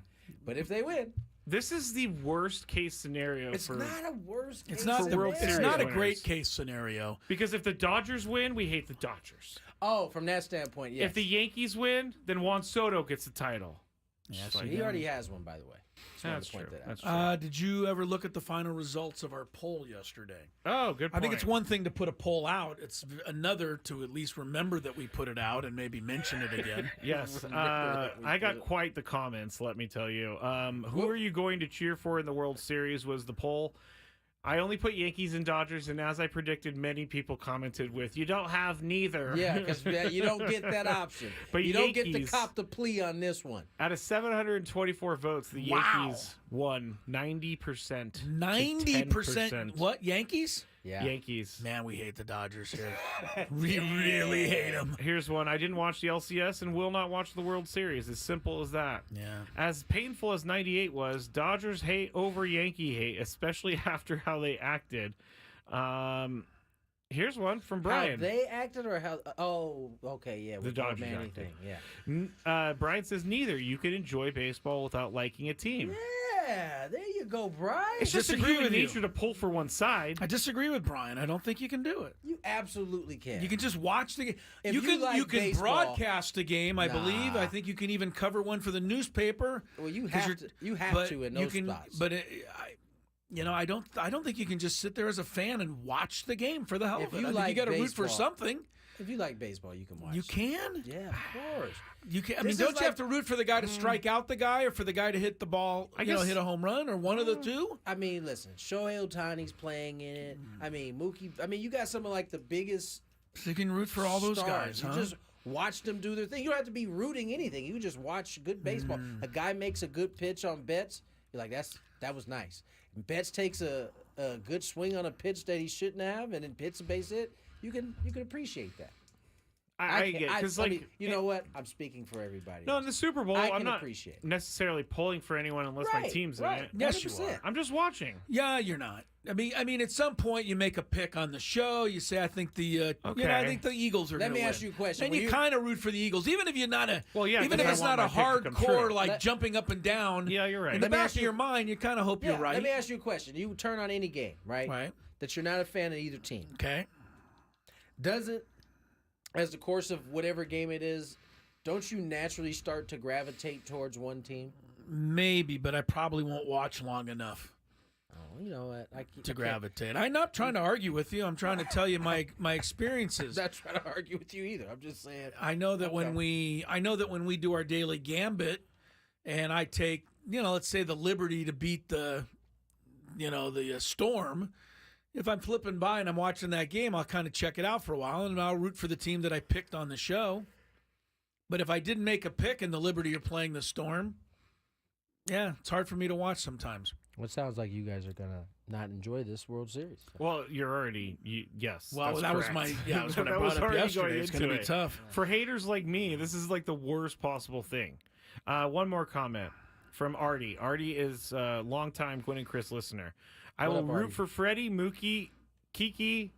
But if they win. This is the worst case scenario. It's not a worst case It's not World Series It's not a winners. great case scenario. Because if the Dodgers win, we hate the Dodgers. Oh, from that standpoint, yes. If the Yankees win, then Juan Soto gets the title. Yeah, so he already has one, by the way. That's true. That's true. Did you ever look at the final results of our poll yesterday? Oh, good point. I think it's one thing to put a poll out. It's another to at least remember that we put it out and maybe mention it again. Yes. I got quite the comments, let me tell you. Who are you going to cheer for in the World Series was the poll. I only put Yankees and Dodgers, and as I predicted, many people commented with, you don't have neither. Yeah, because you don't get that option. But you Yankees, don't get to cop the plea on this one. Out of 724 votes, the Yankees won 90%. 90%? What, Yankees? Yeah. Yankees. Man, we hate the Dodgers here. We really hate them. Here's one. I didn't watch the LCS and will not watch the World Series. As simple as that. Yeah. As painful as 98 was, Dodgers hate over Yankee hate, especially after how they acted. Here's one from Brian. How they acted or how... Oh, okay, yeah. The Dodgers Manning acted. thing, yeah. Brian says, neither. You can enjoy baseball without liking a team. Yeah, there you go, Brian. It's just a human nature to pull for one side. I disagree with Brian. I don't think you can do it. You absolutely can. You can just watch the game. If You can baseball, broadcast a game, I believe. I think you can even cover one for the newspaper. Well, you have to in those spots. But I don't think you can just sit there as a fan and watch the game for the hell of it. You got to root for something. If you like baseball, you can watch. You can? Yeah, of course. You can. I mean, don't you have to root for the guy to strike out the guy, or for the guy to hit the ball? I guess hit a home run, or one of the two. I mean, listen, Shohei Ohtani's playing in it. I mean, Mookie. I mean, you got some of like the biggest. So you can root for all those guys. You just watch them do their thing. You don't have to be rooting anything. You can just watch good baseball. A guy makes a good pitch on Betts. You're like, that was nice. And Betts takes a good swing on a pitch that he shouldn't have, and then hits a base hit. You can appreciate that. I get because like you know what? I'm speaking for everybody. No, in the Super Bowl, I I'm can not appreciate it. necessarily pulling for anyone unless my Right, team's right. in it. Yes, you 100%. are. I'm just watching. Yeah, you're not. I mean, at some point you make a pick on the show. You say, I think the, Okay. I think the Eagles are Let going to me win. ask you a question. And When you you- kind of root for the Eagles, even if you're not a, Well, yeah, even 'cause if I it's want not a my pick to come hardcore true. like jumping up and down. Yeah, you're right. In the Let me back ask of you- your mind, you kind of hope Yeah, you're right. Let me ask you a question. You turn on any game, right? Right. That you're not a fan of either team. Okay. Doesn't, as the course of whatever game it is, don't you naturally start to gravitate towards one team? Maybe, but I probably won't watch long enough Oh, you know what? to gravitate. I'm not trying to argue with you. I'm trying to tell you my experiences. I'm not trying to argue with you either. I'm just saying. I know that when we do our daily Gambit, and I take, let's say the liberty to beat the Storm. If I'm flipping by and I'm watching that game, I'll kind of check it out for a while, and I'll root for the team that I picked on the show. But if I didn't make a pick and the Liberty are playing the Storm, yeah, it's hard for me to watch sometimes. Well, it sounds like you guys are gonna not enjoy this World Series. Well, you're already yes. Well, that's that was correct. that was what I That brought was up already yesterday. going It's going to into be it. tough. For haters like me, this is like the worst possible thing. One more comment from Artie. Artie is a longtime Gwynn and Chris listener. I What will up, root Artie? for Freddie, Mookie, Kike,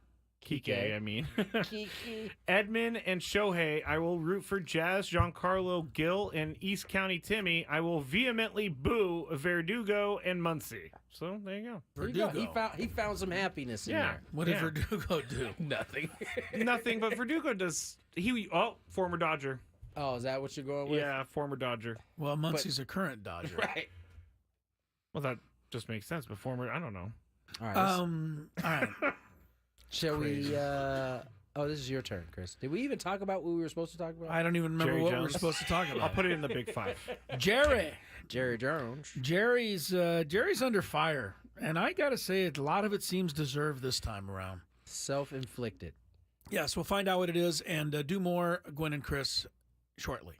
Kike. I mean, Kiki. Edmund and Shohei. I will root for Jazz, Giancarlo, Gil, and East County Timmy. I will vehemently boo Verdugo and Muncie. So there you go. There you go. He found some happiness in Yeah. there. What did Verdugo do? Nothing. Nothing, but Verdugo does. Former Dodger. Oh, is that what you're going with? Yeah, former Dodger. Well, Muncie's a current Dodger. Right. Well, that just makes sense. But former, I don't know. All right. All right. Shall we? Oh, this is your turn, Chris. Did we even talk about what we were supposed to talk about? I don't even remember Jerry what we were Jones. supposed to talk about. I'll put it in the big five. Jerry Jones. Jerry's under fire, and I got to say, a lot of it seems deserved this time around. Self-inflicted. Yes, we'll find out what it is and do more Gwynn and Chris shortly.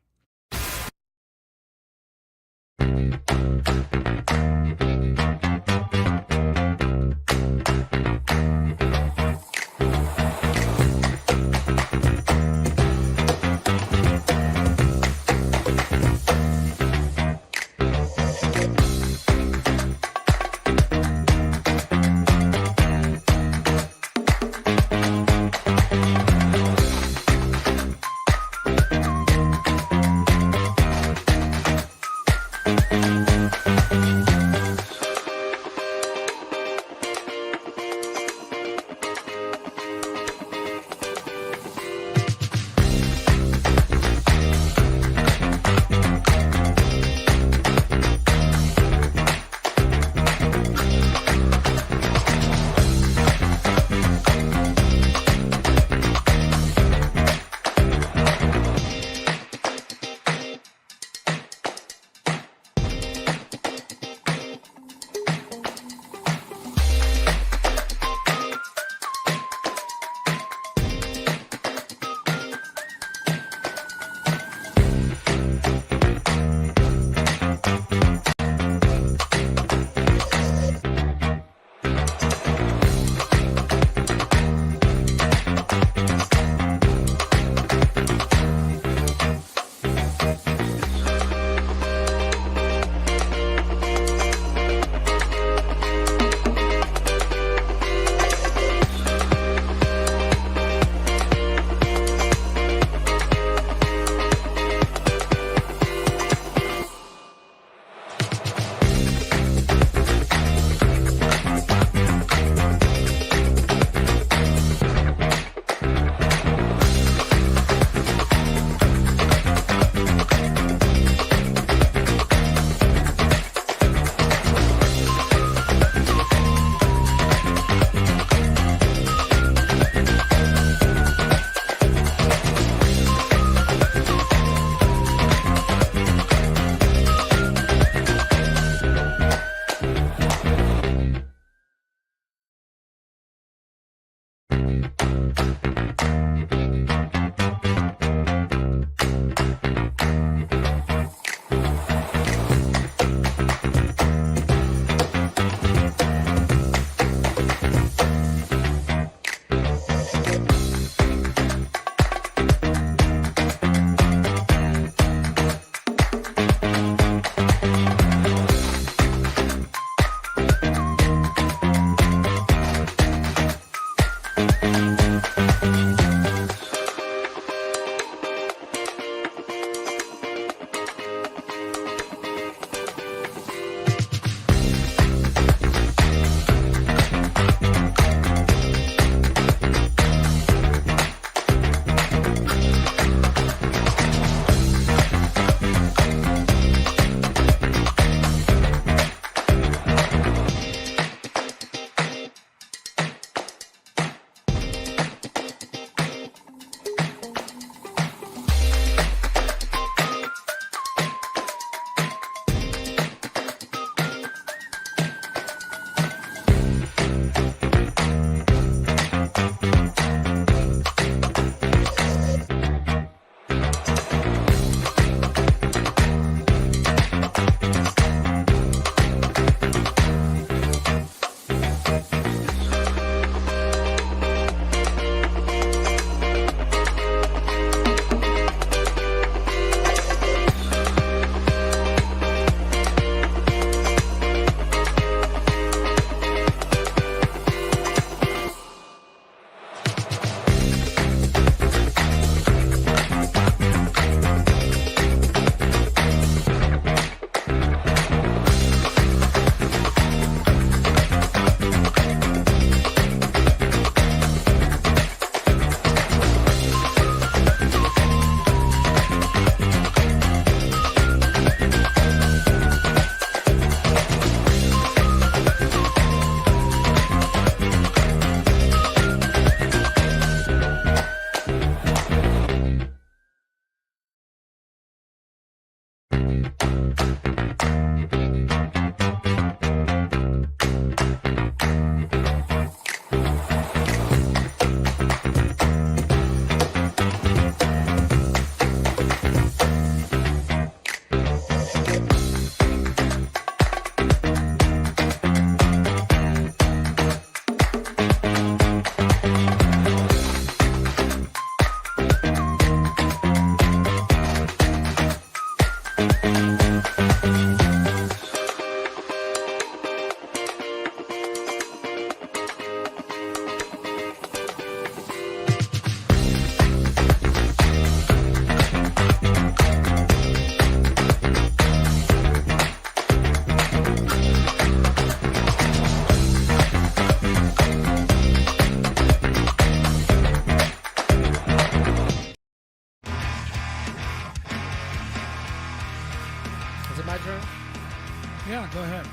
Go ahead.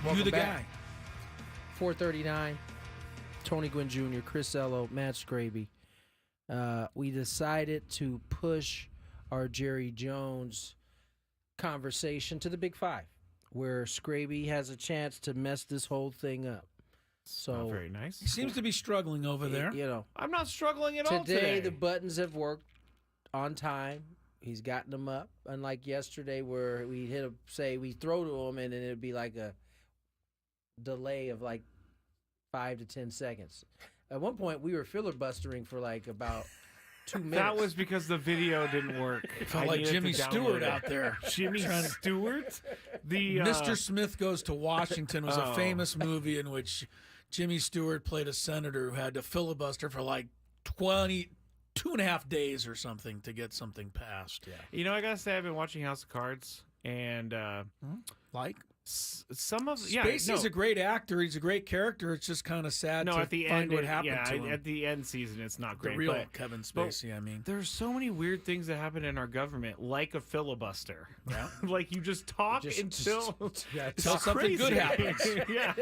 Welcome You the back. guy. 439. Tony Gwynn Jr., Chris Ello, Matt Scraby. We decided to push our Jerry Jones conversation to the Big Five, where Scraby has a chance to mess this whole thing up. So Not very nice. He seems to be struggling over there. You know, I'm not struggling at all today today. the buttons have worked on time. He's gotten them up, unlike yesterday where we we throw to him and then it'd be like a delay of like 5 to 10 seconds. At one point, we were filibustering for like about 2 minutes. That was because the video didn't work. Felt like Jimmy Stewart out there. Jimmy Stewart? The Mr. Smith Goes to Washington was a famous movie in which Jimmy Stewart played a senator who had to filibuster for like 2.5 days or something to get something passed. Yeah. You know, I gotta say, I've been watching House of Cards, and like some of Spacey's a great actor. He's a great character. It's just kind of sad to at the find end, what happened to him. at the end season, it's not great. The real but, Kevin Spacey, I mean. There's so many weird things that happen in our government, like a filibuster. Yeah. like you just talk until until something good happens. yeah.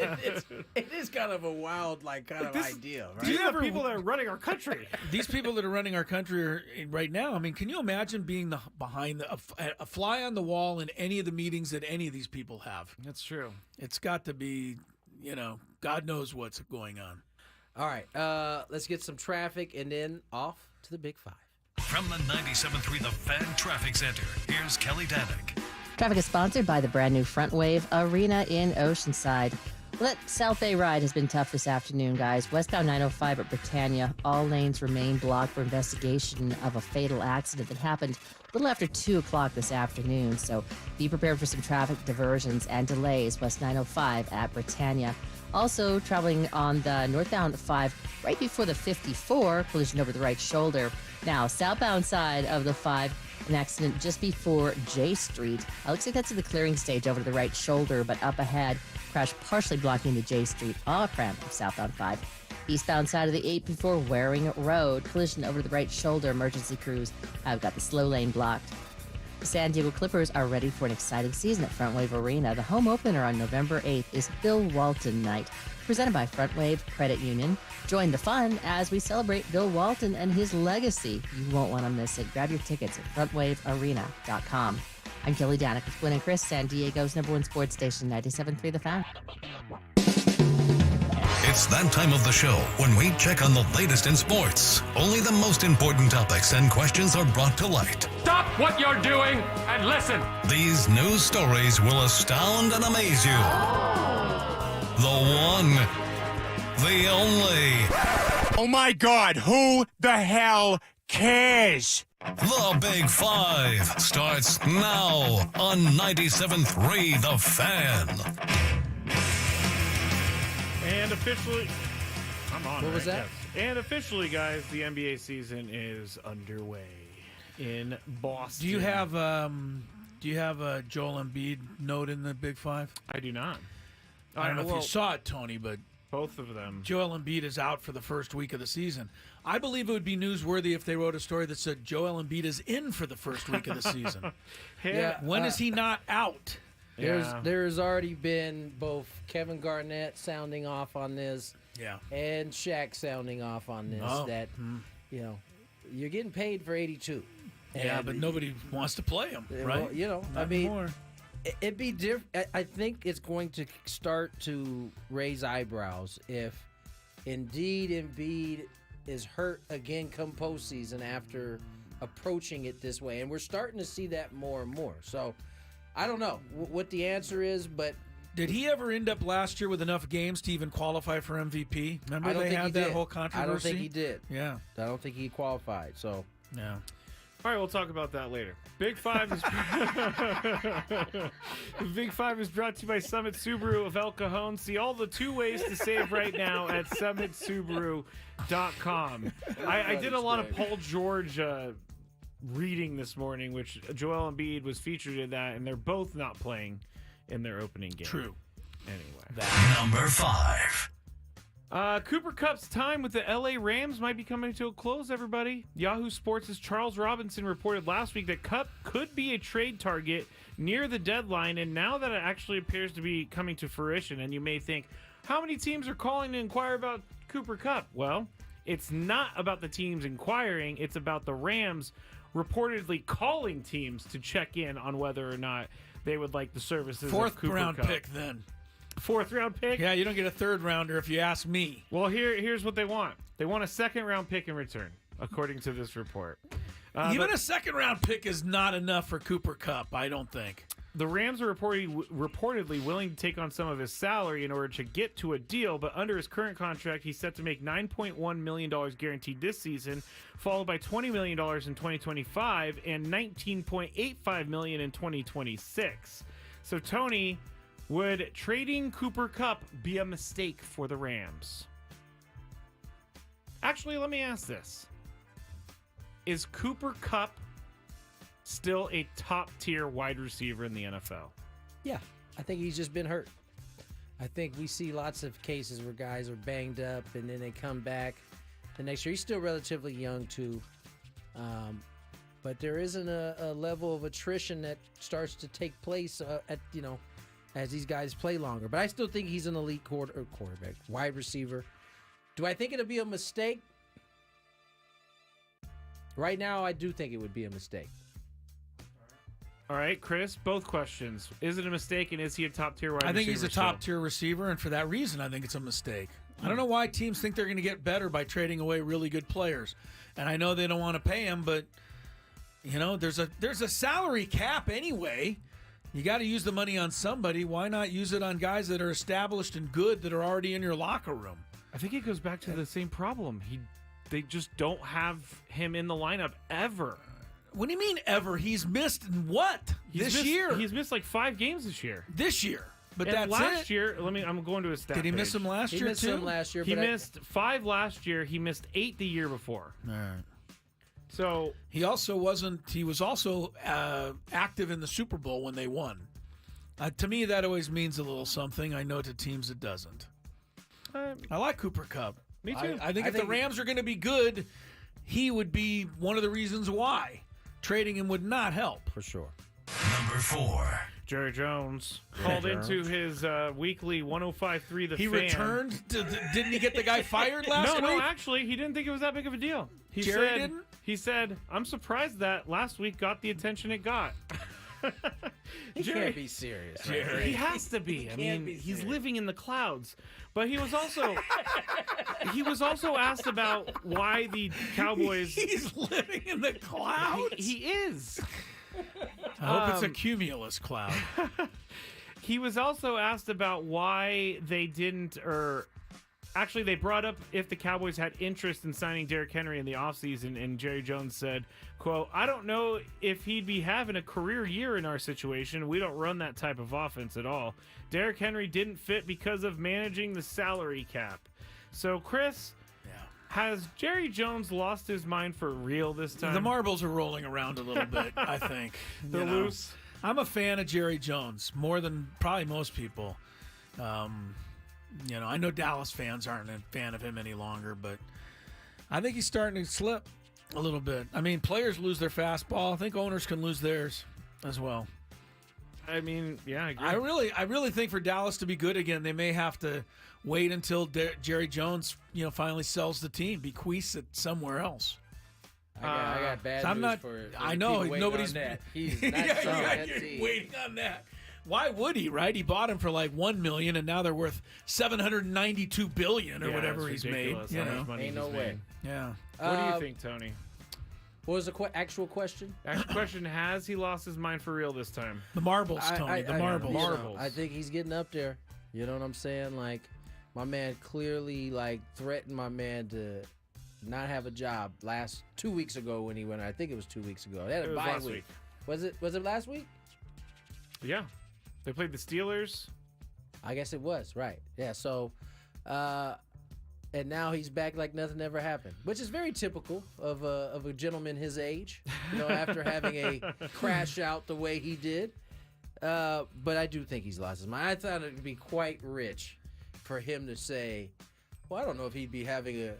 It is kind of a wild, idea, right? These are the people that are running our country. These people that are running our country right now, I mean, can you imagine being a fly on the wall in any of the meetings that any of these people have? That's true. It's got to be, God knows what's going on. All right, let's get some traffic and then off to the Big Five. From the 97.3 The Fan Traffic Center, here's Kelly Danick. Traffic is sponsored by the brand new Front Wave Arena in Oceanside. Well, that South Bay ride has been tough this afternoon, guys. Westbound 905 at Britannia, all lanes remain blocked for investigation of a fatal accident that happened a little after 2 o'clock this afternoon. So be prepared for some traffic diversions and delays west 905 at Britannia. Also traveling on the northbound 5 right before the 54, collision over the right shoulder. Now, southbound side of the 5, an accident just before J Street. Looks like that's at the clearing stage over to the right shoulder, but up ahead, crash partially blocking the J Street off-ramp of southbound 5. Eastbound side of the 8 before Waring Road, collision over to the right shoulder, emergency crews have got the slow lane blocked. The San Diego Clippers are ready for an exciting season at Front Wave Arena. The home opener on November 8th is Bill Walton Night, presented by Front Wave Credit Union. Join the fun as we celebrate Bill Walton and his legacy. You won't want to miss it. Grab your tickets at frontwavearena.com. I'm Kelly Danick with Gwynn and Chris, San Diego's #1 sports station, 97.3 The Fan. It's that time of the show when we check on the latest in sports. Only the most important topics and questions are brought to light. Stop what you're doing and listen. These news stories will astound and amaze you. The one, the only. Oh my God, who the hell cares? The Big Five starts now on 97.3 The Fan. And officially, I'm on. What was that? Yes. And officially, guys, the NBA season is underway in Boston. Do you have a Joel Embiid note in the Big Five? I do not. I don't know if you saw it, Tony, but both of them. Joel Embiid is out for the first week of the season. I believe it would be newsworthy if they wrote a story that said Joel Embiid is in for the first week of the season. When is he not out? There's already been both Kevin Garnett sounding off on this, and Shaq sounding off on this. You're getting paid for 82. Yeah, but nobody wants to play him, right? Well, it'd be different. I think it's going to start to raise eyebrows if indeed Embiid is hurt again come postseason after approaching it this way, and we're starting to see that more and more. So. I don't know what the answer is, but... Did he ever end up last year with enough games to even qualify for MVP? Remember they had that whole controversy? I don't think he did. Yeah. I don't think he qualified, so... Yeah. All right, we'll talk about that later. Big Five is the Big Five is brought to you by Summit Subaru of El Cajon. See all the 2 ways to save right now at summitsubaru.com. I did a lot of Paul George reading this morning, which Joel Embiid was featured in that, and they're both not playing in their opening game. True. Anyway. Number 5. Cooper Cup's time with the LA Rams might be coming to a close, everybody. Yahoo Sports' Charles Robinson reported last week that Cup could be a trade target near the deadline, and now that it actually appears to be coming to fruition, and you may think, how many teams are calling to inquire about Cooper Kupp? Well, it's not about the teams inquiring. It's about the Rams reportedly calling teams to check in on whether or not they would like the services of Cooper Kupp. 4th round pick then. 4th round pick? Yeah, you don't get a 3rd rounder if you ask me. Well, here's what they want. They want a 2nd round pick in return, according to this report. Even a 2nd round pick is not enough for Cooper Kupp, I don't think. The Rams are reportedly willing to take on some of his salary in order to get to a deal, but under his current contract, he's set to make $9.1 million guaranteed this season, followed by $20 million in 2025 and $19.85 million in 2026. So, Tony, would trading Cooper Kupp be a mistake for the Rams? Actually, let me ask this. Is Cooper Kupp still a top-tier wide receiver in the NFL? Yeah, I think he's just been hurt. I think we see lots of cases where guys are banged up and then they come back the next year. He's still relatively young, too. But there isn't a level of attrition that starts to take place as these guys play longer. But I still think he's an elite quarterback, wide receiver. Do I think it'll be a mistake? Right now, I do think it would be a mistake. All right, Chris, both questions. Is it a mistake, and is he a top-tier wide receiver? I think he's a top-tier receiver, and for that reason, I think it's a mistake. I don't know why teams think they're going to get better by trading away really good players. And I know they don't want to pay him, but there's a salary cap anyway. You got to use the money on somebody. Why not use it on guys that are established and good that are already in your locker room? I think it goes back to the same problem. They just don't have him in the lineup ever. What do you mean ever? He's missed what? This year? He's missed like 5 games this year. This year. But and that's last year, I'm going to his stat Did he page. miss him last year, too? He missed him last year. He missed 5 last year. He missed 8 the year before. All right. So he also wasn't. He was also active in the Super Bowl when they won. To me, that always means a little something. I know to teams it doesn't. I like Cooper Kupp. Me too. I think if the Rams are going to be good, he would be one of the reasons why. Trading him would not help. For sure. Number 4. Jerry Jones called into his weekly 105.3 The Fan. He returned? Didn't he get the guy fired last week? No, actually, he didn't think it was that big of a deal. Jerry didn't? He said, I'm surprised that last week got the attention it got. He can't be serious. Jerry. He has to be. I mean, he's living in the clouds. But he was also asked about why the Cowboys. He's living in the clouds? He is. I hope it's a cumulus cloud. He was also asked about why they didn't, actually, they brought up if the Cowboys had interest in signing Derrick Henry in the offseason, and Jerry Jones said, quote, I don't know if he'd be having a career year in our situation. We don't run that type of offense at all. Derrick Henry didn't fit because of managing the salary cap. So, Chris, has Jerry Jones lost his mind for real this time? The marbles are rolling around a little bit, I think. They're loose. I'm a fan of Jerry Jones, more than probably most people. I know Dallas fans aren't a fan of him any longer, but I think he's starting to slip a little bit. I mean, players lose their fastball. I think owners can lose theirs as well. I mean, yeah, I agree. I really think for Dallas to be good again, they may have to wait until Jerry Jones, finally sells the team, bequeaths it somewhere else. I got bad news for I know nobody's. He's not you're waiting on that. Why would he? Right? He bought him for like $1 million, and now they're worth $792 billion or whatever he's made. Ain't no way. Yeah. What do you think, Tony? What was the actual question? Actual question: has he lost his mind for real this time? The marbles, Tony. The marbles. I think he's getting up there. You know what I'm saying? Like, my man clearly threatened my man to not have a job 2 weeks ago when he went. I think it was 2 weeks ago. They had a bye week. Was it last week? Yeah, they played the Steelers. I guess it was right. Yeah. So, and now he's back like nothing ever happened, which is very typical of a gentleman his age. After having a crash out the way he did. But I do think he's lost his mind. I thought it would be quite rich for him to say, well, I don't know if he'd be having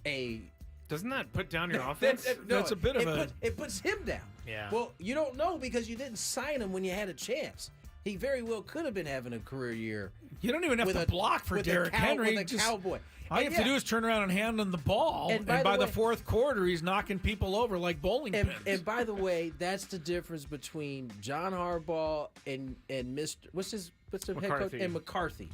a Doesn't that put down your offense? That's a bit of a... It puts him down. Yeah. Well, you don't know because you didn't sign him when you had a chance. He very well could have been having a career year. You don't even have to block for Derrick Henry. With a Cowboy. All you have to do is turn around and hand him the ball. And by the fourth quarter, he's knocking people over like bowling pins. And by the way, that's the difference between John Harbaugh and Mr. What's the head coach? And McCarthy.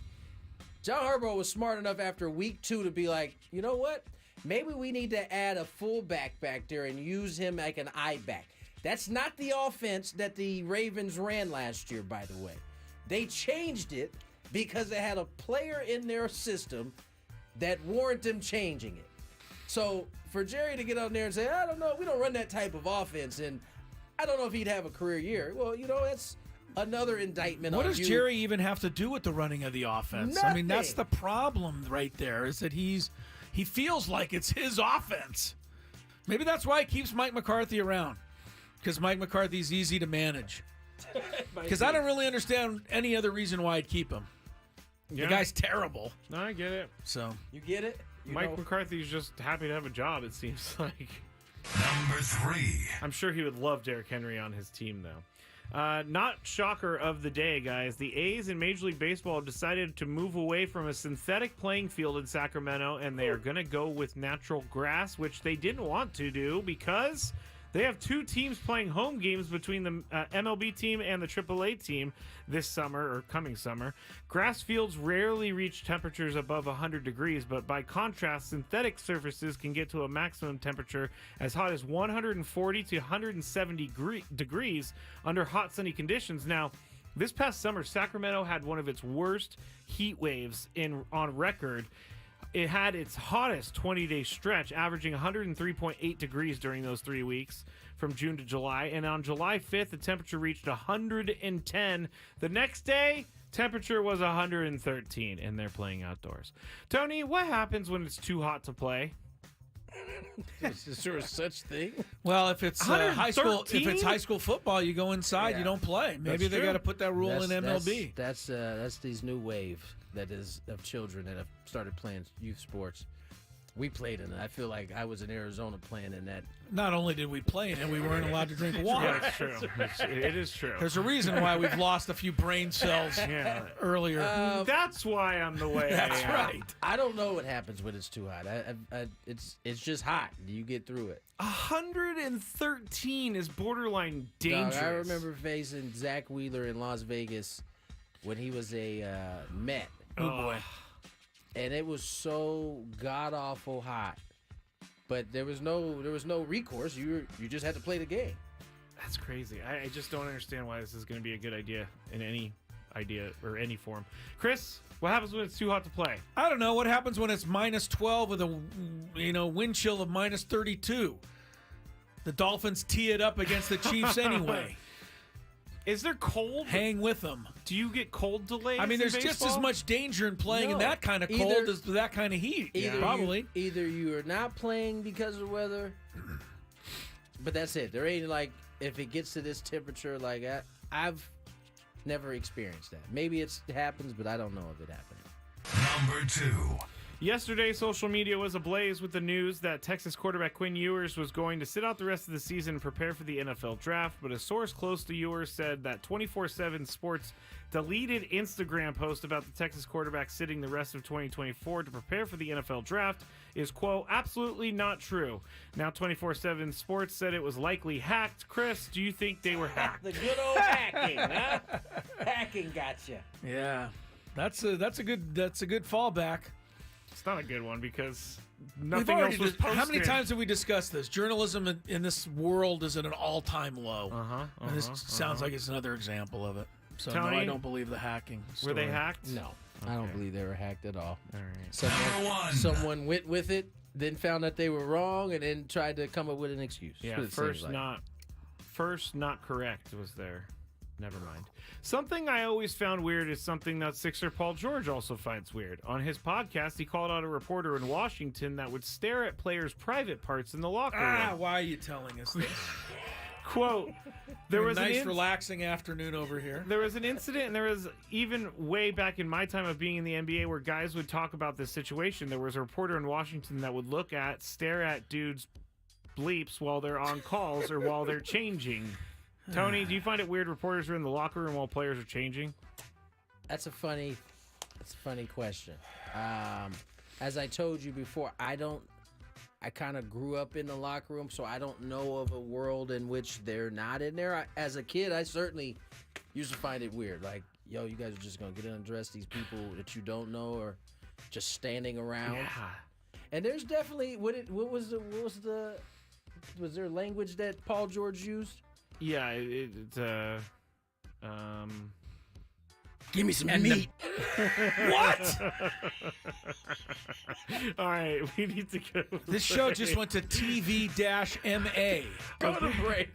John Harbaugh was smart enough after week 2 to be like, you know what? Maybe we need to add a fullback back there and use him like an I-back. That's not the offense that the Ravens ran last year, by the way. They changed it because they had a player in their system that warranted them changing it. So for Jerry to get out there and say, I don't know, we don't run that type of offense, and I don't know if he'd have a career year. Well, that's another indictment on you. What does Jerry even have to do with the running of the offense? Nothing. I mean, that's the problem right there, is that he feels like it's his offense. Maybe that's why he keeps Mike McCarthy around, because Mike McCarthy's easy to manage. Because I don't really understand any other reason why I'd keep him. Yeah. The guy's terrible. No, I get it. So you get it? Mike McCarthy's just happy to have a job, it seems like. Number 3. I'm sure he would love Derrick Henry on his team, though. Not shocker of the day, guys. The A's in Major League Baseball have decided to move away from a synthetic playing field in Sacramento, and they are going to go with natural grass, which they didn't want to do because they have 2 teams playing home games between the MLB team and the AAA team this summer, or coming summer. Grass fields rarely reach temperatures above 100 degrees, but by contrast, synthetic surfaces can get to a maximum temperature as hot as 140 to 170 degrees under hot, sunny conditions. Now, this past summer, Sacramento had one of its worst heat waves on record. It had its hottest 20-day stretch, averaging 103.8 degrees during those 3 weeks from June to July. And on July 5th, the temperature reached 110. The next day, temperature was 113, and they're playing outdoors. Tony, what happens when it's too hot to play? Is there such thing? Well, if it's high school football, you go inside, you don't play. Maybe they got to put that rule in MLB. That's these new wave that is of children that have started playing youth sports. We played in it. I feel like I was in Arizona playing in that. Not only did we play in it, we weren't allowed to drink water. Yeah, it's true. It is true. There's a reason why we've lost a few brain cells earlier. That's why I'm the way I am. That's right. I don't know what happens when it's too hot. It's just hot. You get through it. 113 is borderline dangerous. Dog, I remember facing Zach Wheeler in Las Vegas when he was a Met. Oh boy. And it was so god awful hot, but there was no recourse. You just had to play the game. That's crazy. I just don't understand why this is going to be a good idea in any idea or any form. Chris, what happens when it's too hot to play? I don't know. What happens when it's -12 with a wind chill of -32? The Dolphins tee it up against the Chiefs anyway. Is there cold? Hang with them. Do you get cold delays? I mean, there's just as much danger in playing in that kind of cold as that kind of heat. Probably. Either you are not playing because of weather, but that's it. There ain't like, if it gets to this temperature, like I've never experienced that. Maybe it happens, but I don't know if it happened. Number 2. Yesterday, social media was ablaze with the news that Texas quarterback Quinn Ewers was going to sit out the rest of the season and prepare for the NFL draft, but a source close to Ewers said that 24/7 Sports deleted Instagram post about the Texas quarterback sitting the rest of 2024 to prepare for the NFL draft is, quote, absolutely not true. Now, 24/7 Sports said it was likely hacked. Chris, do you think they were hacked? The good old hacking, huh? Hacking gotcha. Yeah, that's a good fallback. It's not a good one because nothing else was posted. How many times have we discussed this? Journalism in this world is at an all-time low. And this sounds like it's another example of it. So Tony, no, I don't believe the hacking story. Were they hacked? No, I don't believe they were hacked at all. All right. Someone went with it, then found that they were wrong, and then tried to come up with an excuse. Yeah, first not correct was there. Never mind. Something I always found weird is something that Sixer Paul George also finds weird. On his podcast, he called out a reporter in Washington that would stare at players' private parts in the locker room. Why are you telling us this? Quote, there was nice an relaxing afternoon over here. There was an incident, and there was even way back in my time of being in the NBA where guys would talk about this situation. There was a reporter in Washington that would stare at dudes' bleeps while they're on calls or while they're changing. Tony, do you find it weird reporters are in the locker room while players are changing? That's a funny question. As I told you before, I kind of grew up in the locker room, so I don't know of a world in which they're not in there. As a kid, I certainly used to find it weird. Like, yo, you guys are just going to get undressed. These people that you don't know are just standing around. Yeah. And there's definitely, was there language that Paul George used? Yeah, it's Give me some meat. What? All right, we need to go. This show just went to TV-MA. Go to break.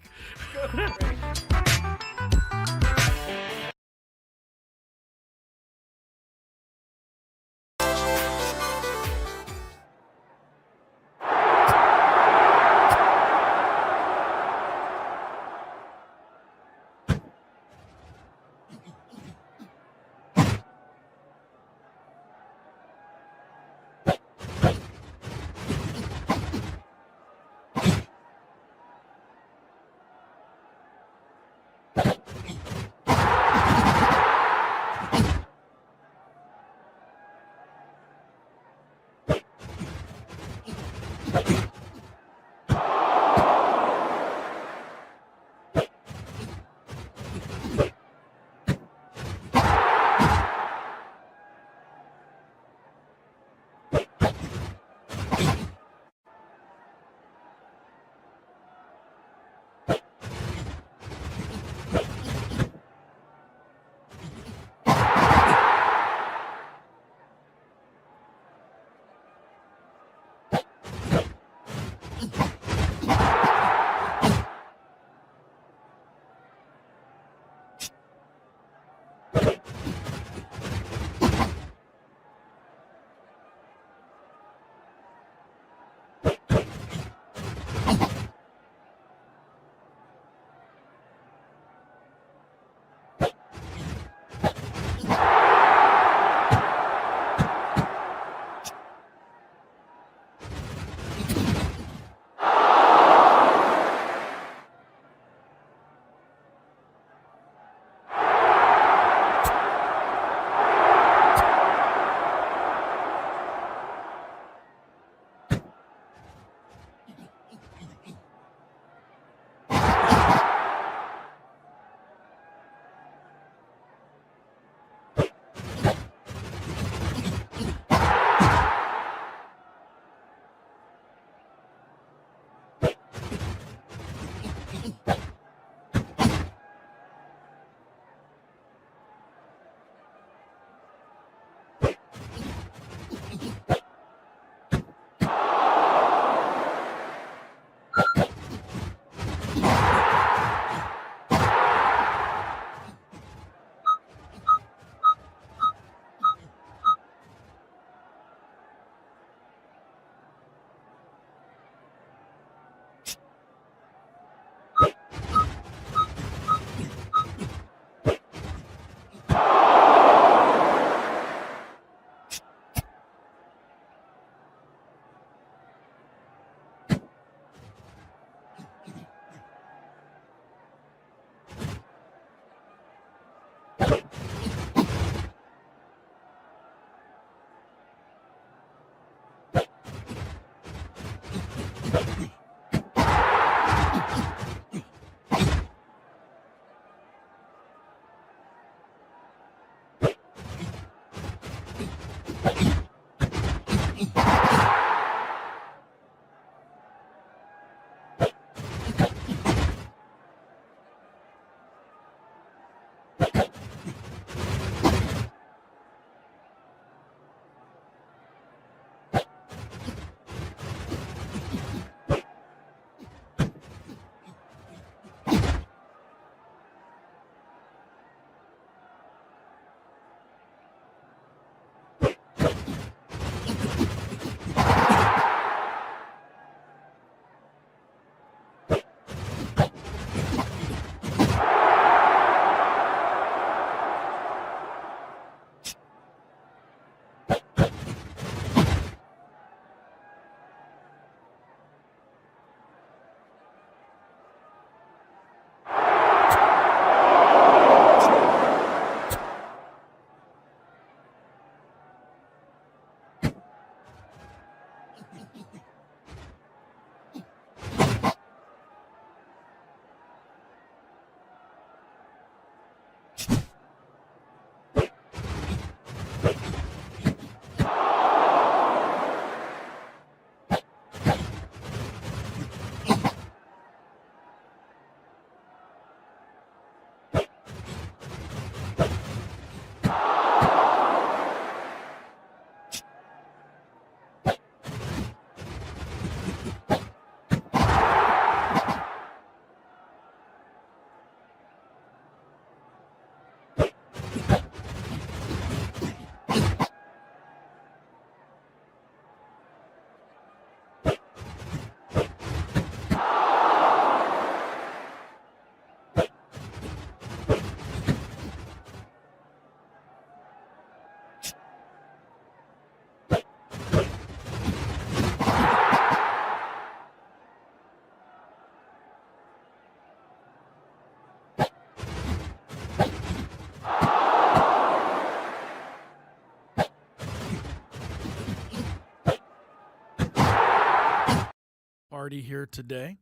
party here today.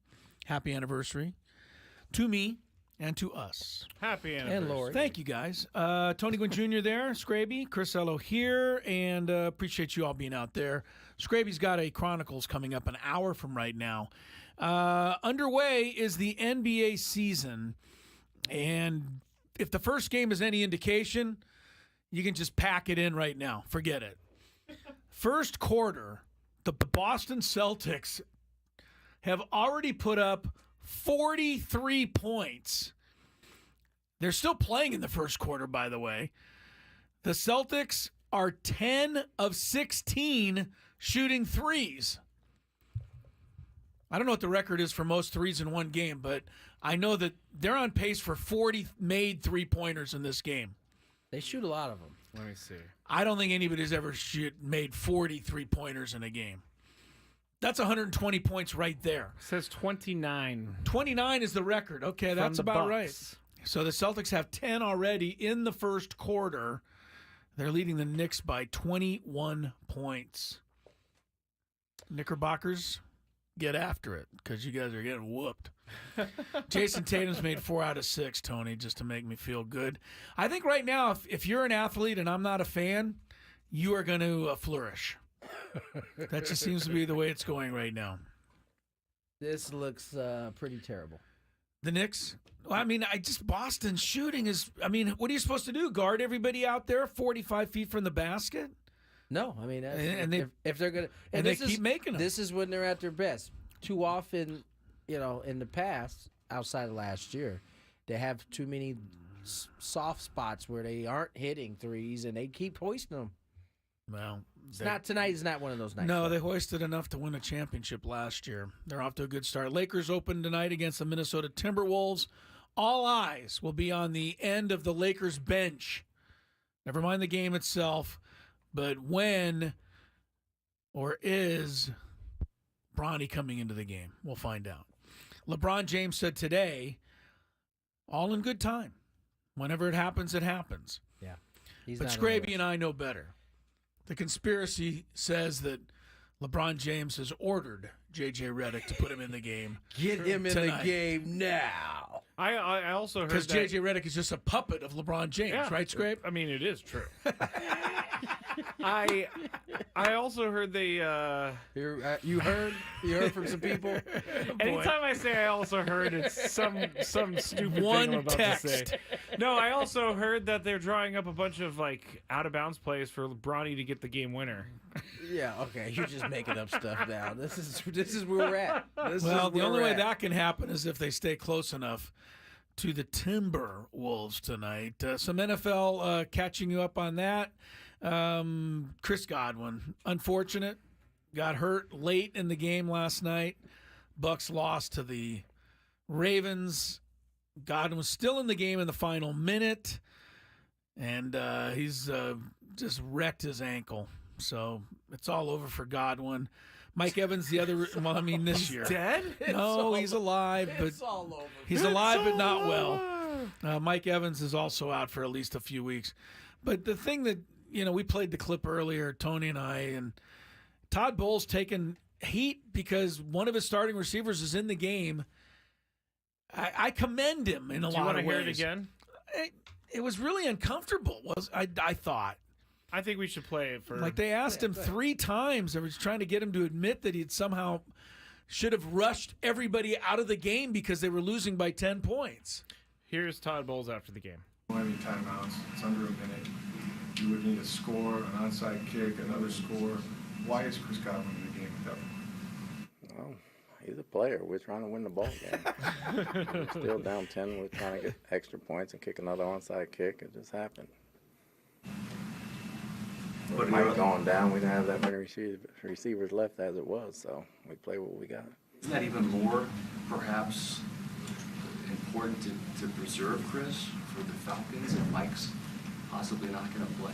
Happy anniversary to me and to us. Happy anniversary. And Lori. Thank you, guys. Tony Gwynn Jr. there, Scraby, Chris Ello here, and appreciate you all being out there. Scraby's got a Chronicles coming up an hour from right now. Underway is the NBA season, and if the first game is any indication, you can just pack it in right now. Forget it. First quarter, the Boston Celtics have already put up 43 points. They're still playing in the first quarter, by the way. The Celtics are 10 of 16 shooting threes. I don't know what the record is for most threes in one game, but I know that they're on pace for 40 made three-pointers in this game. They shoot a lot of them. Let me see. I don't think anybody's ever made 40 three-pointers in a game. That's 120 points right there. It says 29. 29 is the record. Okay, From that's the about Bucks. right. So the Celtics have 10 already in the first quarter. They're leading the Knicks by 21 points. Knickerbockers, get after it because you guys are getting whooped. Jason Tatum's made 4 out of 6, Tony, just to make me feel good. I think right now, if you're an athlete and I'm not a fan, you are going to flourish. That just seems to be the way it's going right now. This looks pretty terrible. The Knicks? Well, I mean, Boston's shooting is, I mean, what are you supposed to do? Guard everybody out there 45 feet from the basket? No, I mean, if they're gonna, and they keep making them. This is when they're at their best. Too often, in the past, outside of last year, they have too many soft spots where they aren't hitting threes, and they keep hoisting them. Well, tonight is not one of those nights. No, they hoisted enough to win a championship last year. They're off to a good start. Lakers open tonight against the Minnesota Timberwolves. All eyes will be on the end of the Lakers bench. Never mind the game itself. But when or is Bronny coming into the game? We'll find out. LeBron James said today, all in good time. Whenever it happens, it happens. Yeah. But Scraby and I know better. The conspiracy says that LeBron James has ordered J.J. Redick to put him in the game. Get him in tonight. the game now. I also heard because that J.J. Redick is just a puppet of LeBron James, right, Scrape? I mean, it is true. I also heard they. You heard from some people. Anytime I say I also heard, it's some stupid One thing I'm about text. to say. No, I also heard that they're drawing up a bunch of out of bounds plays for Bronny to get the game winner. Yeah, okay, you're just making up stuff now. This is where we're at. The only way that can happen is if they stay close enough to the Timberwolves tonight. Some NFL catching you up on that. Chris Godwin, unfortunate, got hurt late in the game last night. Bucks lost to the Ravens. Godwin was still in the game in the final minute, and he's just wrecked his ankle. So it's all over for Godwin. Mike Evans, this year. Dead? No, he's alive, but it's all over. He's alive, but not well. Mike Evans is also out for at least a few weeks. But the thing that, we played the clip earlier, Tony and I, and Todd Bowles taking heat because one of his starting receivers is in the game. I commend him in a lot of ways. Do you want to hear it again? It was really uncomfortable, I thought. I think we should play it for. They asked him 3 times. They were trying to get him to admit that he'd somehow should have rushed everybody out of the game because they were losing by 10 points. Here's Todd Bowles after the game. Don't have any timeouts. It's under a minute. You would need a score, an onside kick, another score. Why is Chris Godwin in the game at that point? Well, he's a player. We're trying to win the ball game. We're still down 10. We're trying to get extra points and kick another onside kick. It just happened. With Mike going down, we didn't have that many receivers left as it was, so we play what we got. Isn't that even more, perhaps, important to preserve Chris for the Falcons and Mike's possibly not going to play?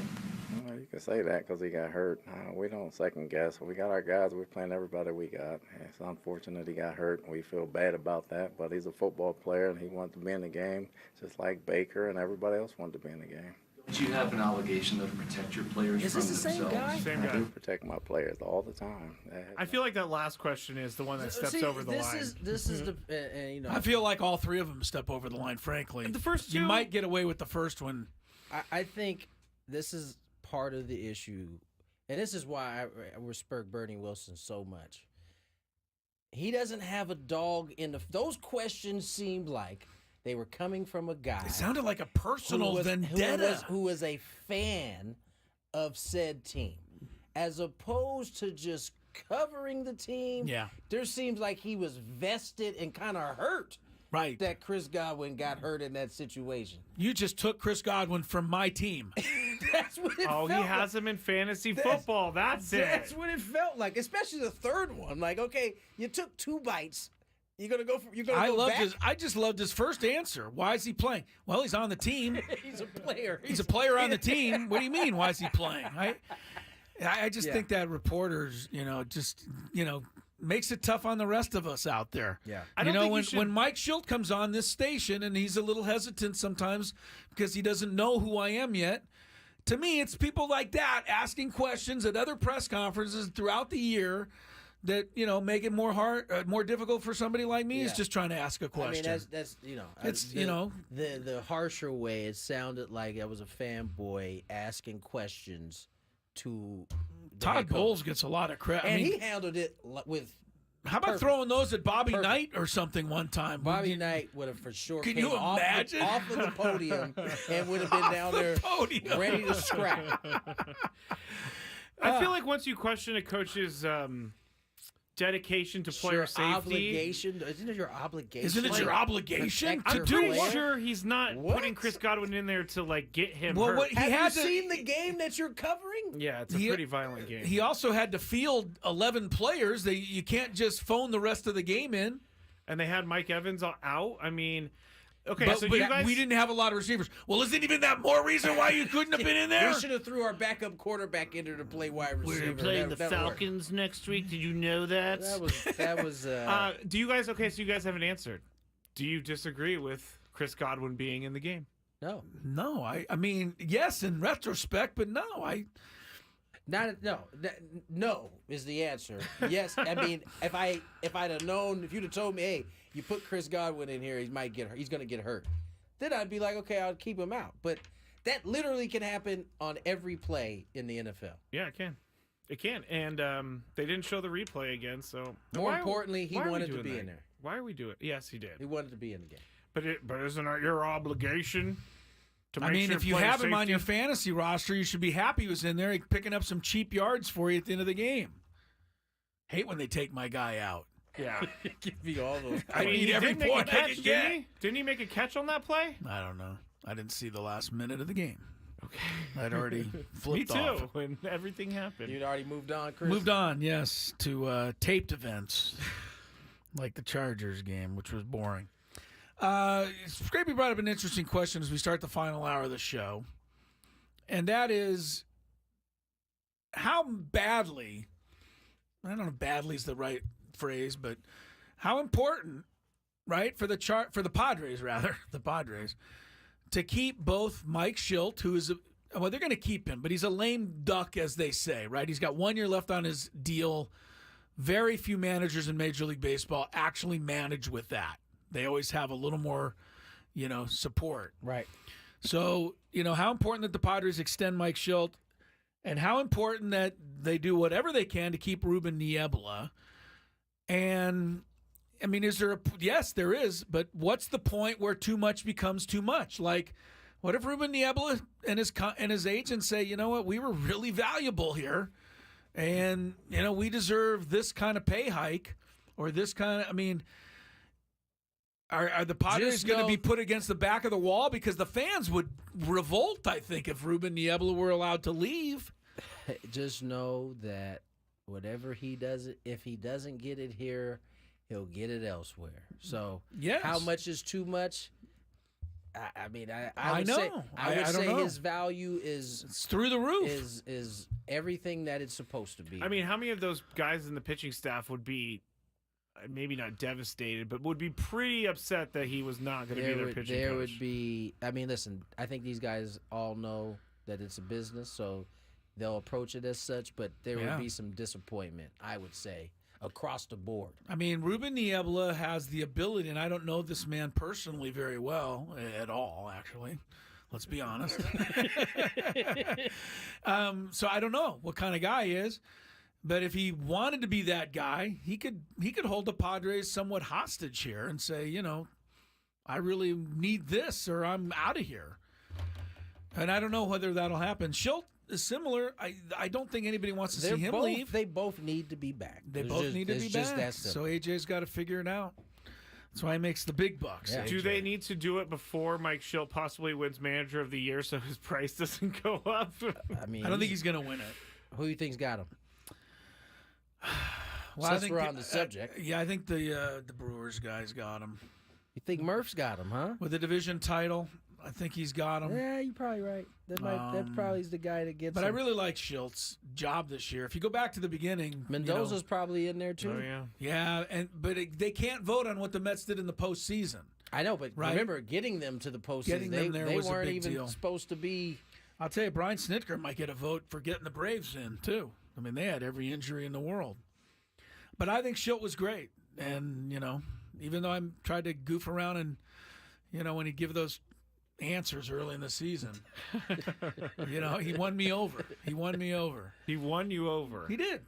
Well, you can say that because he got hurt. We don't second guess. We got our guys. We're playing everybody we got. It's unfortunate he got hurt. We feel bad about that, but he's a football player and he wanted to be in the game just like Baker and everybody else wanted to be in the game. But you have an obligation, though, to protect your players Is from this the same themselves. guy? I do protect my players all the time. I feel like that last question is the one that steps over the line. This is the you know. I feel like all three of them step over the line. Frankly, The first two, you might get away with the first one. I think this is part of the issue, and this is why I respect Bernie Wilson so much. He doesn't have a dog in the. Those questions seemed like they were coming from a guy. It sounded like a personal vendetta. Who was a fan of said team, as opposed to just covering the team. Yeah. There seems like he was vested and kind of hurt. Right. That Chris Godwin got hurt in that situation. You just took Chris Godwin from my team. That's what it felt he has him in fantasy football. That's it. That's what it felt like, especially the third one. Like, okay, you took 2 bites. You're gonna go. I just loved his first answer. Why is he playing? Well, he's on the team. He's a player. He's a player on the team. What do you mean? Why is he playing? I just think that reporters, makes it tough on the rest of us out there. Yeah. When Mike Schilt comes on this station and he's a little hesitant sometimes because he doesn't know who I am yet. To me, it's people like that asking questions at other press conferences throughout the year that make it more difficult for somebody like me who's just trying to ask a question. I mean, that's it's the harsher way. It sounded like I was a fanboy asking questions to Todd Bowles gets a lot of credit, and he handled it with. How about throwing those at Bobby Knight or something one time? Bobby Knight would have for sure Can came you imagine? off of the podium and would have been down there ready to scrap. I feel like once you question a coach's dedication to player safety, obligation. Isn't it your obligation? Isn't it your obligation I'm pretty sure he's not putting Chris Godwin in there to get him hurt. Have you seen the game that you're covering? Yeah, it's a pretty violent game. He also had to field 11 players. You can't just phone the rest of the game in. And they had Mike Evans out. I mean, okay, but you guys... we didn't have a lot of receivers. Well, isn't even that more reason why you couldn't have been in there? We should have threw our backup quarterback in there to play wide receiver. We're playing the Falcons next week. Did you know that? That was. Do you guys? Okay, so you guys haven't answered. Do you disagree with Chris Godwin being in the game? No. No, I mean, yes, in retrospect, but no, No is the answer. Yes, I mean, if I'd have known, if you'd have told me, hey, you put Chris Godwin in here, he's going to get hurt, then I'd be like, okay, I'll keep him out. But that literally can happen on every play in the NFL. Yeah, it can, and they didn't show the replay again. So more importantly, he wanted to be in there. Why are we doing it? Yes, he did. He wanted to be in the game. But isn't it your obligation? I mean, if you have him on your fantasy roster, you should be happy he was in there picking up some cheap yards for you at the end of the game. Hate when they take my guy out. Yeah. Give me all those. I need every point I can get. Didn't he make a catch on that play? I don't know. I didn't see the last minute of the game. Okay. I'd already Me flipped too, off. when everything happened. You'd already moved on, Chris? Moved on, yes, to taped events, like the Chargers game, which was boring. Scrapey brought up an interesting question as we start the final hour of the show, and that is how badly, I don't know if badly is the right phrase, but how important, right, for the Padres, the Padres, to keep both Mike Schilt, who is, they're going to keep him, but he's a lame duck, as they say, right? He's got 1 year left on his deal. Very few managers in Major League Baseball actually manage with that. They always have a little more, support. Right. So, how important that the Padres extend Mike Schilt and how important that they do whatever they can to keep Ruben Niebla. And, I mean, yes, there is, but what's the point where too much becomes too much? Like, what if Ruben Niebla and his agent say, you know what, we were really valuable here and, we deserve this kind of pay hike or this kind of, I mean... Are the Padres going to be put against the back of the wall? Because the fans would revolt, I think, if Ruben Niebla were allowed to leave. Just know that whatever he does, if he doesn't get it here, he'll get it elsewhere. So yes. How much is too much? I would say his value is through the roof. Is everything that it's supposed to be. I mean, how many of those guys in the pitching staff would be maybe not devastated, but would be pretty upset that he was not going to be their pitching coach. There would be. I mean, listen. I think these guys all know that it's a business, so they'll approach it as such. But there would be some disappointment, I would say, across the board. I mean, Ruben Niebla has the ability, and I don't know this man personally very well at all, actually. Let's be honest. So I don't know what kind of guy he is. But if he wanted to be that guy, he could hold the Padres somewhat hostage here and say, I really need this or I'm out of here. And I don't know whether that'll happen. Schilt is similar. I don't think anybody wants to see him leave. They both need to be back. They both need to be back. That simple. So AJ's got to figure it out. That's why he makes the big bucks. Yeah. Do they need to do it before Mike Schilt possibly wins Manager of the Year so his price doesn't go up? I mean, I don't think he's going to win it. Who do you think's got him? Well, Since we're on the subject. Yeah, I think the Brewers guys got him. You think Murph's got him, huh? With the division title, I think he's got him. Yeah, you're probably right. That probably is the guy that gets But him. I really like Schilt's job this year. If you go back to the beginning, Mendoza's probably in there too. Oh, yeah. Yeah, but they can't vote on what the Mets did in the postseason. I know, but remember, getting them to the postseason, Getting them there they was a weren't big even deal. supposed to be. I'll tell you, Brian Snitker might get a vote for getting the Braves in, too. I mean, they had every injury in the world. But I think Schilt was great. And, even though I tried to goof around and, when he'd give those answers early in the season, he won me over. He won me over. He won you over. He did.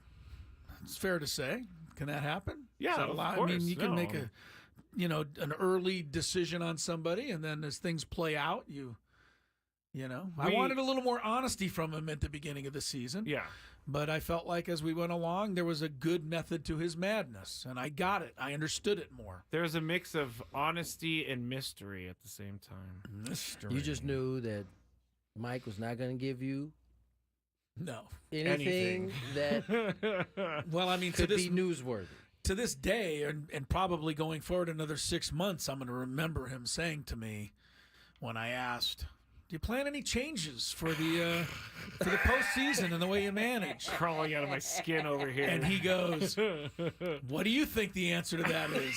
It's fair to say. Can that happen? Yeah, of course. I mean, you can make an early decision on somebody, and then as things play out, I wanted a little more honesty from him at the beginning of the season. Yeah. But I felt like as we went along, there was a good method to his madness, and I got it. I understood it more. There's a mix of honesty and mystery at the same time. Mystery. You just knew that Mike was not going to give you anything that well, I mean, could be newsworthy. To this day, and probably going forward another 6 months, I'm going to remember him saying to me when I asked, do you plan any changes for the postseason and the way you manage? Crawling out of my skin over here. And he goes, what do you think the answer to that is?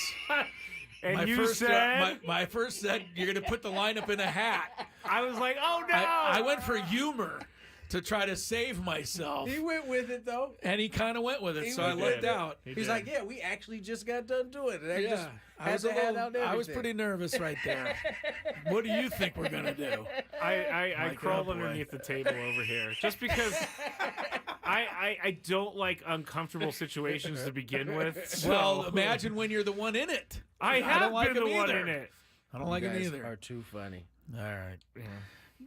And my first said, you're going to put the lineup in a hat. I was like, oh, no. I went for humor to try to save myself. He went with it, though. And he kind of went with it, so I looked out. He's like, yeah, we actually just got done doing it. I was pretty nervous right there. What do you think we're going to do? I crawled underneath the table over here just because I don't like uncomfortable situations to begin with. So. Well, imagine when you're the one in it. I have been the one in it. I don't like it either. You guys are too funny. All right.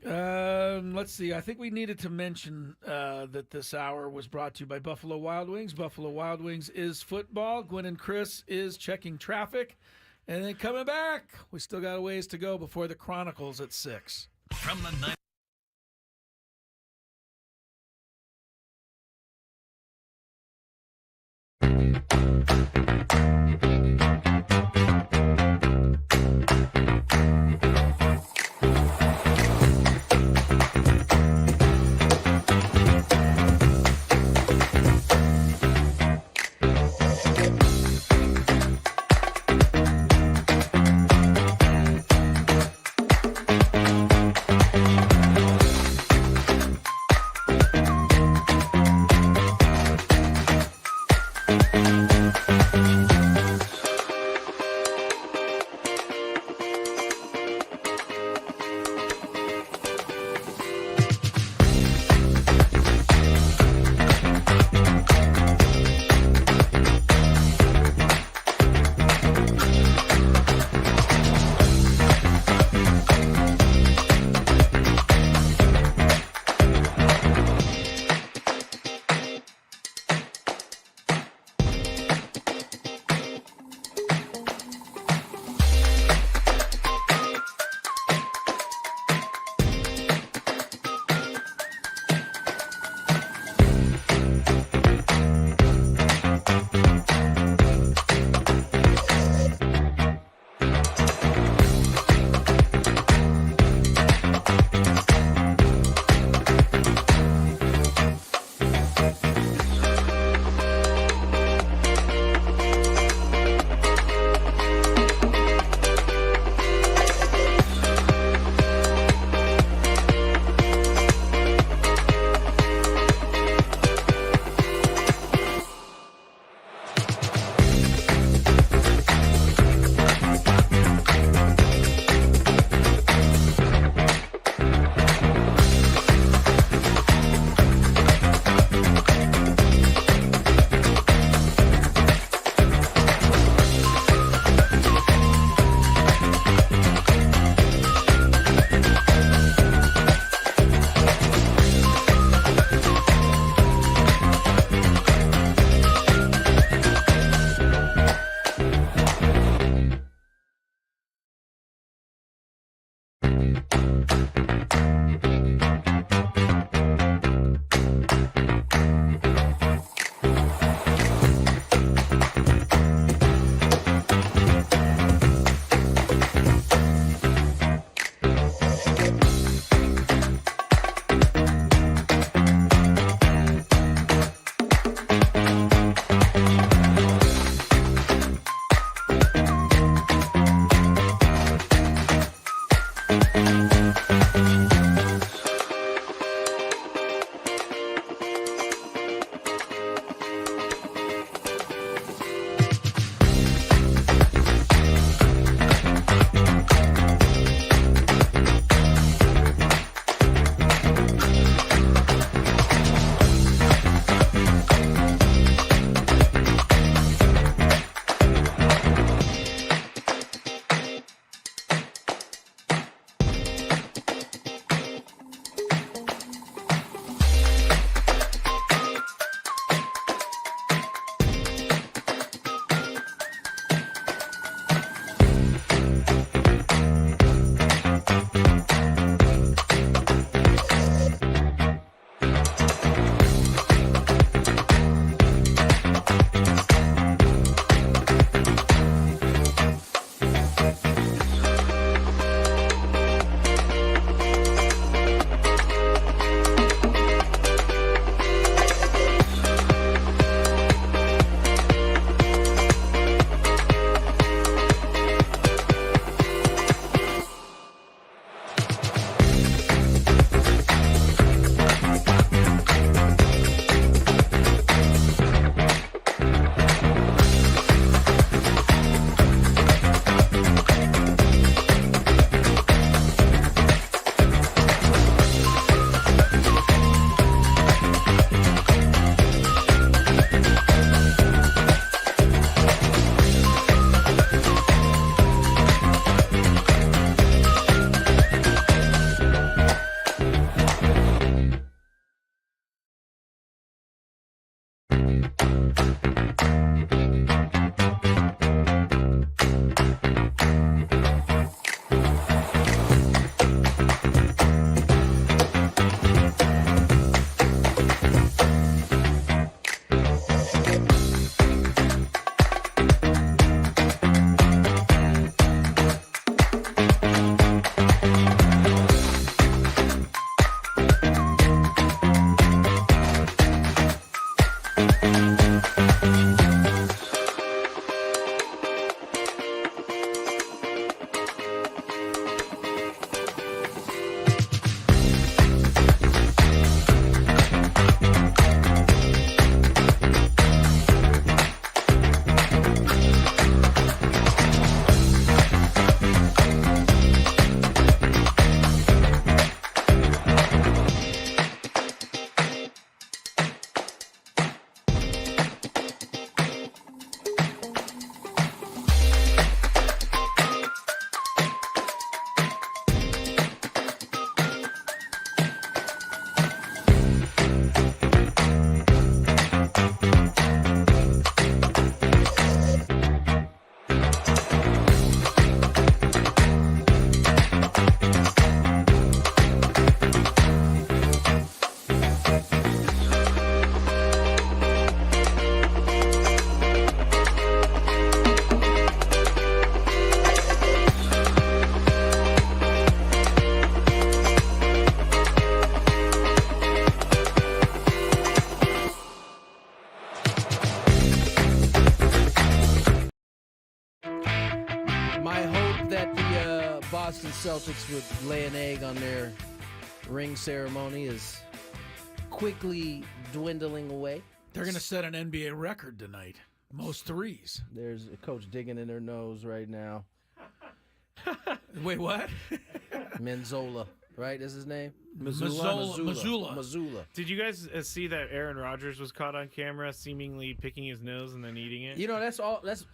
Let's see. I think we needed to mention that this hour was brought to you by Buffalo Wild Wings. Buffalo Wild Wings is football. Gwynn and Chris is checking traffic. And then coming back, we still got a ways to go before the Chronicles at 6. From the night. My hope that the Boston Celtics would lay an egg on their ring ceremony is quickly dwindling away. They're going to set an NBA record tonight. Most threes. There's a coach digging in their nose right now. Wait, what? Menzola, right? Is his name? Missoula. Did you guys see that Aaron Rodgers was caught on camera seemingly picking his nose and then eating it? You know, that's honest.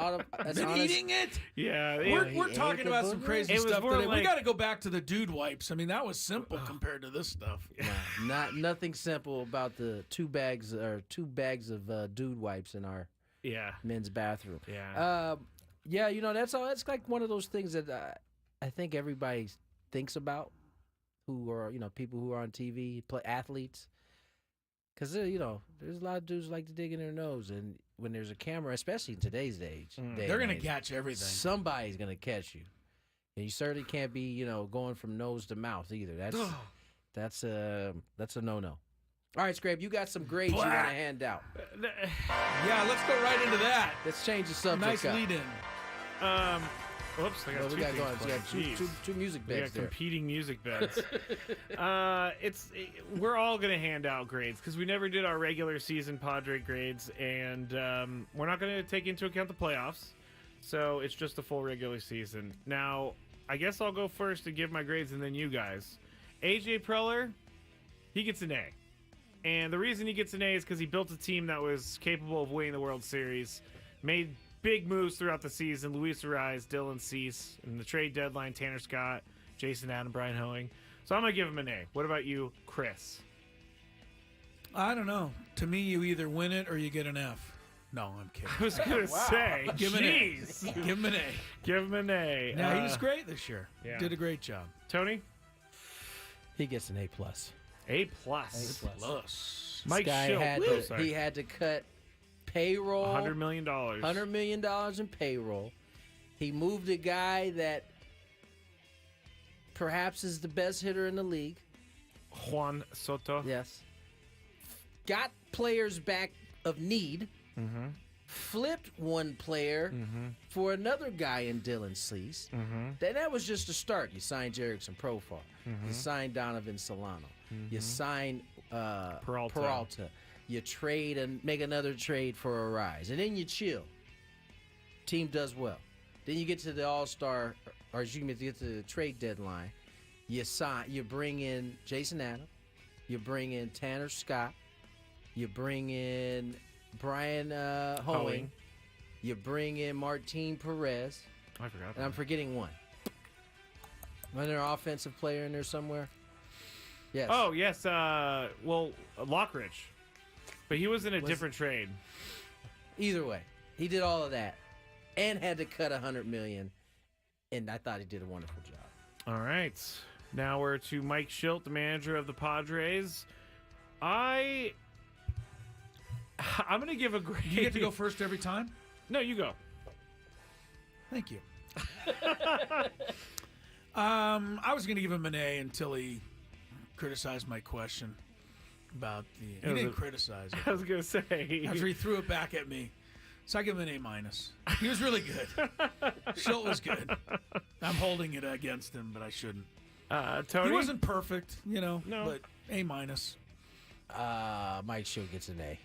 Eating it? Yeah. We're talking about some crazy stuff today. We like- got to go back to the dude wipes. I mean, that was simple compared to this stuff. Nothing simple about the two bags of dude wipes in our men's bathroom. Yeah. You know, that's like one of those things that I think everybody thinks about, who are, you know, people who are on TV, play athletes, because you know, there's a lot of dudes who like to dig in their nose, and when there's a camera, especially in today's age, they're gonna catch everything. Somebody's gonna catch you, and you certainly can't be, you know, going from nose to mouth either. That's a no-no. All right, Scrape, you got some grades you want to hand out. Yeah, let's go right into that. Let's change the subject. Nice lead in. Whoops, I got two things playing. Two music beds there. Competing music beds. We're all going to hand out grades because we never did our regular season Padre grades, and we're not going to take into account the playoffs, so it's just the full regular season. Now, I guess I'll go first and give my grades, and then you guys. AJ Preller, he gets an A. And the reason he gets an A is because he built a team that was capable of winning the World Series, made big moves throughout the season. Luis Ariz, Dylan Cease, and the trade deadline, Tanner Scott, Jason Adam, Brian Hoeing. So I'm going to give him an A. What about you, Chris? I don't know. To me, you either win it or you get an F. No, I'm kidding. I was going to say, give him an A. Give him an A. No, he's great this year. Yeah. Did a great job. Tony? He gets an A+. A+. Mike Schilt. He had to cut payroll. $100 million. $100 million in payroll. He moved a guy that perhaps is the best hitter in the league. Juan Soto. Yes. Got players back of need. Mm-hmm. Flipped one player for another guy in Dylan Cease. Then that was just a start. You signed Jerickson Profar. You signed Donovan Solano. You signed Peralta. You trade and make another trade for a rise. And then you chill. Team does well. Then you get to the All-Star, or you get to the trade deadline. You bring in Jason Adam. You bring in Tanner Scott. You bring in Brian Hoeing. You bring in Martin Perez. I forgot. And I'm forgetting one. Wasn't there an offensive player in there somewhere? Yes. Oh, yes. Lockridge. But he was in a different trade. Either way, he did all of that and had to cut $100 million, and I thought he did a wonderful job. All right. Now we're to Mike Schilt, the manager of the Padres. I'm going to give a grade. You get to go first every time? No, you go. Thank you. I was going to give him an A until he criticized my question about the... He didn't criticize it. I was going to say. After he threw it back at me. So I give him an A-. He was really good. Schilt was good. I'm holding it against him, but I shouldn't. Tony? He wasn't perfect, No. But A-. Mike Schilt gets an A.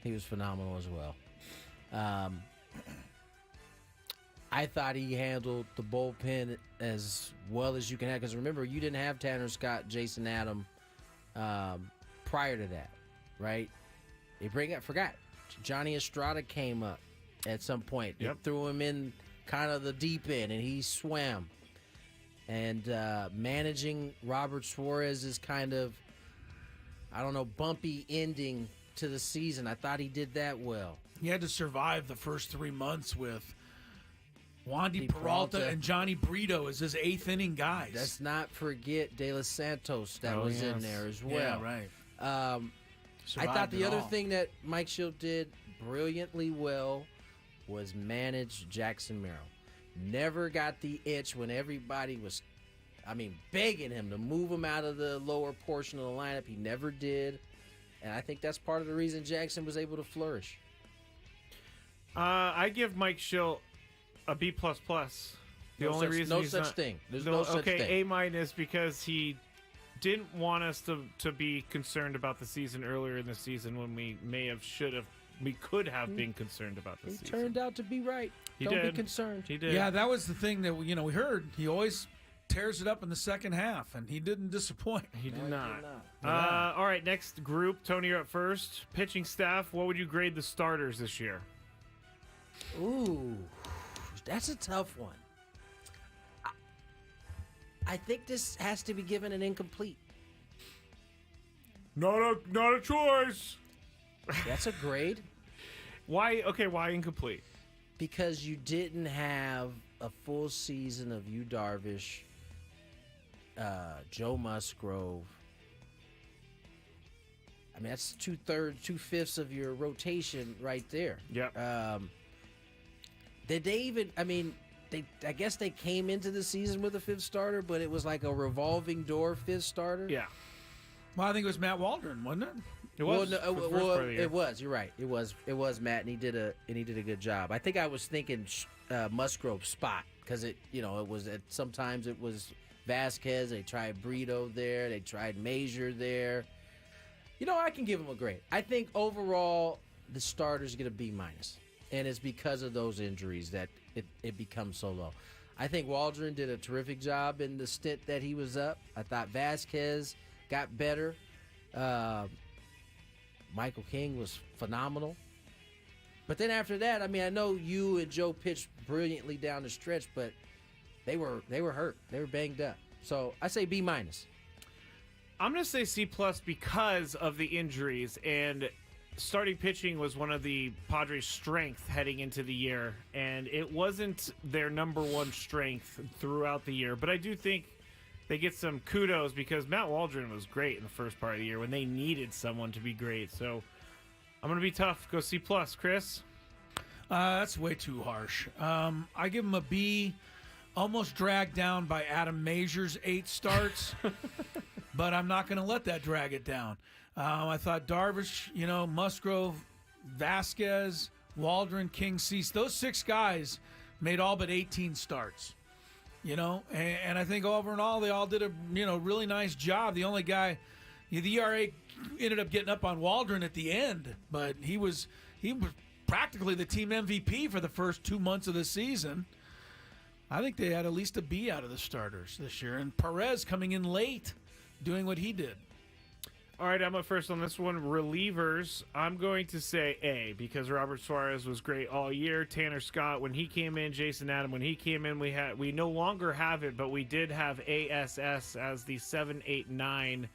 He was phenomenal as well. I thought he handled the bullpen as well as you can have. Because remember, you didn't have Tanner Scott, Jason Adam prior to that, right? Forgot. Johnny Estrada came up at some point. They threw him in kind of the deep end, and he swam. And managing Robert Suarez's kind of, bumpy ending to the season. I thought he did that well. He had to survive the first 3 months with Wandy Peralta and Johnny Brito as his 8th inning guys. Let's not forget De Los Santos that was in there as well. Yeah, right. I thought the other thing that Mike Schilt did brilliantly well was manage Jackson Merrill. Never got the itch when everybody was, begging him to move him out of the lower portion of the lineup. He never did. And I think that's part of the reason Jackson was able to flourish. I give Mike Schilt a B++ The only reason no he's such not, thing. There's no such thing. Okay, A- because he didn't want us to be concerned about the season earlier in the season when we could have been concerned about the He season. turned out to be right. He Don't did. be concerned. He did. Yeah, that was the thing that we heard. He always tears it up in the second half, and he didn't disappoint. He did not. All right, next group. Tony, you're up first. Pitching staff, what would you grade the starters this year? Ooh, that's a tough one. I think this has to be given an incomplete. Not a choice. That's a grade. Why? Okay, why incomplete? Because you didn't have a full season of Yu Darvish, Joe Musgrove. I mean, that's 2/5 of your rotation right there. Yep. Did they even? I mean, I guess they came into the season with a fifth starter, but it was like a revolving door fifth starter. Yeah. Well, I think it was Matt Waldron, wasn't it? It was. It was. You're right. It was Matt, and he did a good job. I think I was thinking Musgrove's spot because it was sometimes it was Vasquez. They tried Brito there. They tried Major there. I can give him a grade. I think overall the starter's going to be minus, and it's because of those injuries that it becomes so low. I think Waldron did a terrific job in the stint that he was up. I thought Vasquez got better. Michael King was phenomenal. But then after that, I mean, I know you and Joe pitched brilliantly down the stretch, but they were hurt. They were banged up. So I say B minus. I'm going to say C+ because of the injuries, and starting pitching was one of the Padres' strength heading into the year, and it wasn't their number one strength throughout the year. But I do think they get some kudos because Matt Waldron was great in the first part of the year when they needed someone to be great. So I'm going to be tough. Go C+. Chris? That's way too harsh. I give him a B, almost dragged down by Adam Mazur's 8 starts, but I'm not going to let that drag it down. I thought Darvish, Musgrove, Vasquez, Waldron, King, Cease, those 6 guys made all but 18 starts. And I think overall they all did a really nice job. The only guy, the ERA ended up getting up on Waldron at the end, but he was practically the team MVP for the first 2 months of the season. I think they had at least a B out of the starters this year, and Perez coming in late, doing what he did. All right, I'm up first on this one. Relievers, I'm going to say A because Robert Suarez was great all year. Tanner Scott, when he came in, Jason Adam, when he came in, we no longer have it, but we did have ASS as the 7, 8, 9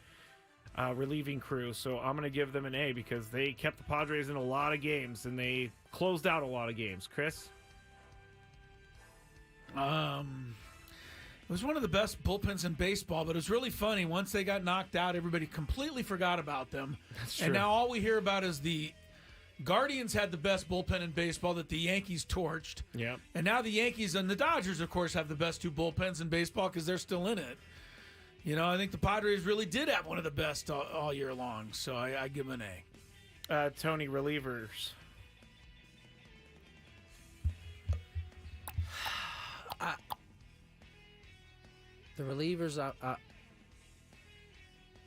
relieving crew. So I'm going to give them an A because they kept the Padres in a lot of games and they closed out a lot of games. Chris? It was one of the best bullpens in baseball, but it was really funny. Once they got knocked out, everybody completely forgot about them. That's true. And now all we hear about is the Guardians had the best bullpen in baseball that the Yankees torched. Yep. And now the Yankees and the Dodgers, of course, have the best 2 bullpens in baseball because they're still in it. I think the Padres really did have one of the best all year long, so I give them an A. Tony, relievers. The relievers,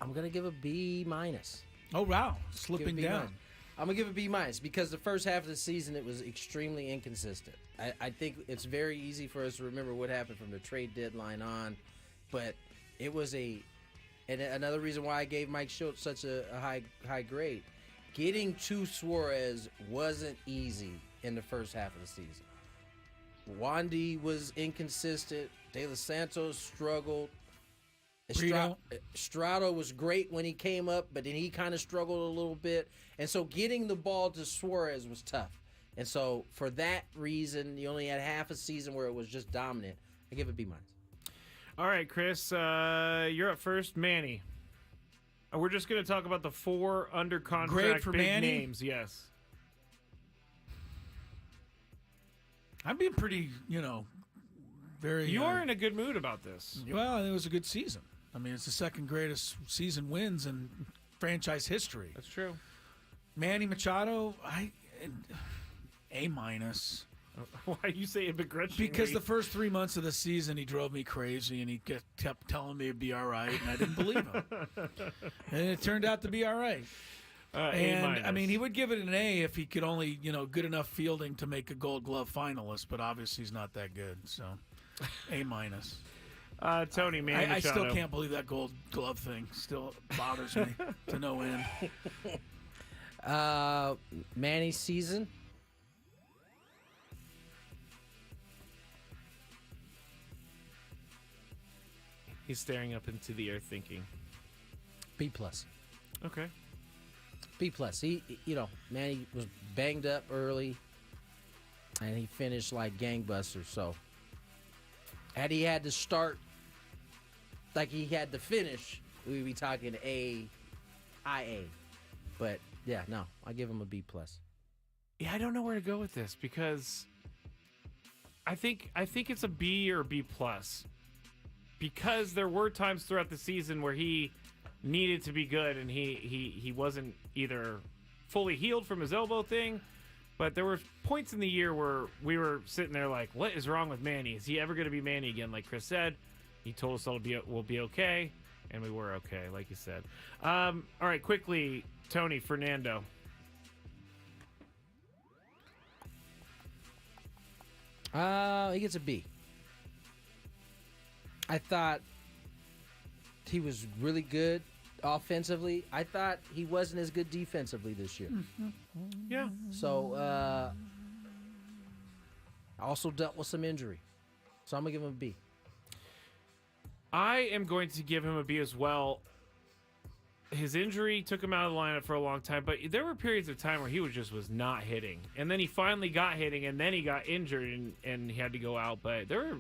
I'm going to give a B minus. Oh, wow. Slipping down. I'm going to give a B minus because the first half of the season, it was extremely inconsistent. I think it's very easy for us to remember what happened from the trade deadline on, but it was and another reason why I gave Mike Schultz such a high grade. Getting to Suarez wasn't easy in the first half of the season. Wandy was inconsistent. De Los Santos struggled. Estrada was great when he came up, but then he kind of struggled a little bit. And so getting the ball to Suarez was tough. And so for that reason, you only had half a season where it was just dominant. I give it B minus. All right, Chris, you're up first. Manny. We're just going to talk about the 4 under contract Grade for big Manny? names. Yes. I'm being pretty, very... You are in a good mood about this. Well, it was a good season. I mean, it's the second greatest season wins in franchise history. That's true. Manny Machado, A minus. Why you say it begrudgingly? Because the first 3 months of the season, he drove me crazy, and he kept telling me it'd be all right, and I didn't believe him. And it turned out to be all right. And, I mean, he would give it an A if he could only, good enough fielding to make a Gold Glove finalist, but obviously he's not that good, so A-. Tony, man, I still can't believe that Gold Glove thing. Still bothers me to no end. Manny's season. He's staring up into the air thinking. B+. Okay. B+. He, Manny was banged up early, and he finished like gangbusters. So, had he had to start like he had to finish, we'd be talking IA. But yeah, no, I give him a B+. Yeah, I don't know where to go with this because I think it's a B or a B+. Because there were times throughout the season where he needed to be good and he wasn't either fully healed from his elbow thing, but there were points in the year where we were sitting there like, what is wrong with Manny? Is he ever going to be Manny again? Like Chris said, he told us we'll be okay, and we were okay, like you said. All right, quickly, Tony, Fernando. He gets a B. I thought he was really good offensively. I thought he wasn't as good defensively this year. Yeah. So, also dealt with some injury. So I'm going to give him a B. I am going to give him a B as well. His injury took him out of the lineup for a long time, but there were periods of time where he was not hitting. And then he finally got hitting, and then he got injured, and he had to go out. But there were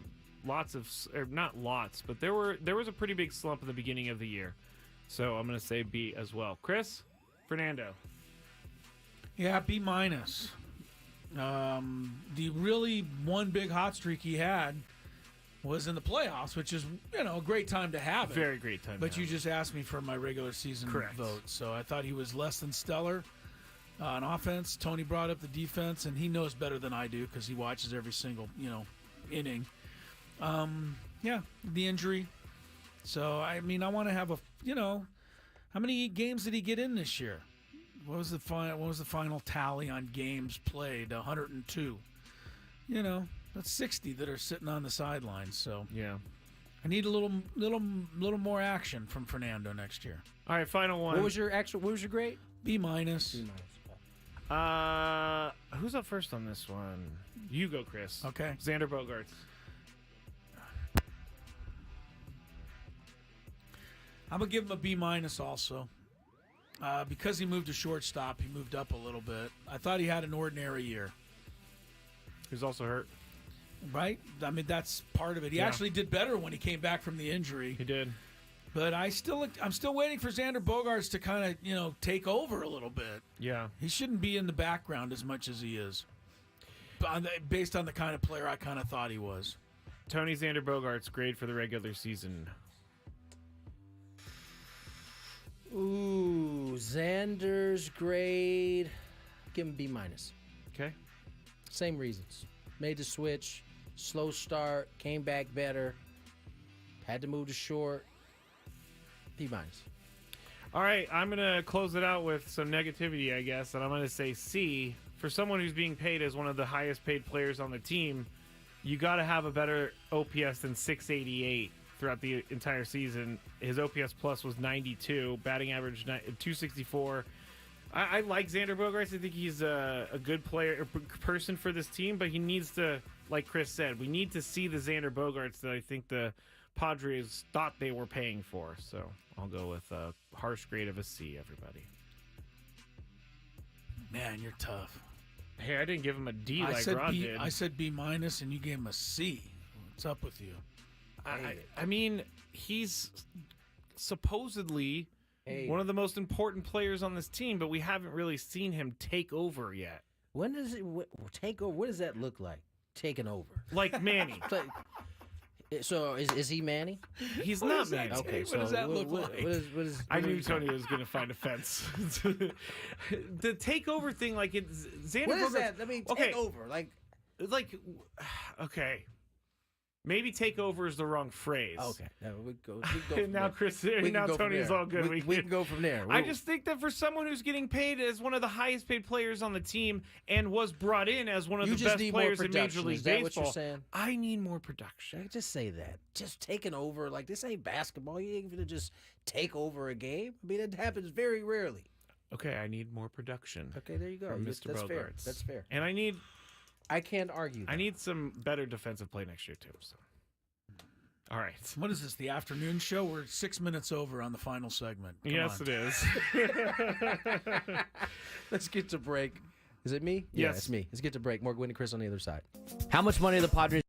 not lots, but there was a pretty big slump at the beginning of the year. So I'm going to say B as well. Chris? Fernando? Yeah, B-. The really one big hot streak he had was in the playoffs, which is, a great time to have it. Very great time. But you just asked me for my regular season vote, so I thought he was less than stellar on offense. Tony brought up the defense, and he knows better than I do because he watches every single, inning. Yeah, the injury. So, I mean, I want to have how many games did he get in this year? What was the final tally on games played? 102. That's 60 that are sitting on the sidelines. So yeah, I need a little more action from Fernando next year. All right, final one. What was your grade? B-. Who's up first on this one? You go, Chris. Okay. Xander Bogaerts. I'm going to give him a B- also. Because he moved to shortstop, he moved up a little bit. I thought he had an ordinary year. He was also hurt. Right? I mean, that's part of it. He actually did better when he came back from the injury. He did. But I'm still waiting for Xander Bogaerts to kind of, take over a little bit. Yeah. He shouldn't be in the background as much as he is. Based on the kind of player I kind of thought he was. Tony Xander Bogaerts, grade for the regular season. Ooh, Xander's grade, give him B-. Okay. Same reasons. Made the switch, slow start, came back better, had to move to short. B-. All right, I'm going to close it out with some negativity, I guess, and I'm going to say C. For someone who's being paid as one of the highest paid players on the team, you got to have a better OPS than 688 throughout the entire season. His OPS plus was 92, batting average 264. I like Xander Bogaerts. I think he's a good player, person for this team, but he needs to, like Chris said, we need to see the Xander Bogaerts that I think the Padres thought they were paying for. So I'll go with a harsh grade of a C, everybody. Man, you're tough. Hey, I didn't give him a D like Rod did. I said B- and you gave him a C. What's up with you? I mean, he's supposedly one of the most important players on this team, but we haven't really seen him take over yet. When does it take over? What does that look like? Taking over, like Manny. So is he Manny? He's not Manny. Okay, what does that look like? I knew Tony was going to find offense. The takeover thing, like it's Xander. What is that? I mean, take over. Like okay. Maybe take over is the wrong phrase. Okay. We go from now there. now Tony's all good. We can go from there. I just think that for someone who's getting paid as one of the highest paid players on the team and was brought in as one of the best players in Major League Baseball, what you're saying? I need more production. Just say that. Just taking over. Like, this ain't basketball. You ain't going to just take over a game. I mean, it happens very rarely. Okay, I need more production. Okay, there you go. From Mr. That's fair. Bogarts. That's fair. And I can't argue that. I need some better defensive play next year, too. So. All right. What is this, the afternoon show? We're 6 minutes over on the final segment. Come yes, on. it is. Let's get to break. Is it me? Yes. Yeah, it's me. Let's get to break. More Gwynn and Chris on the other side. How much money are the Padres?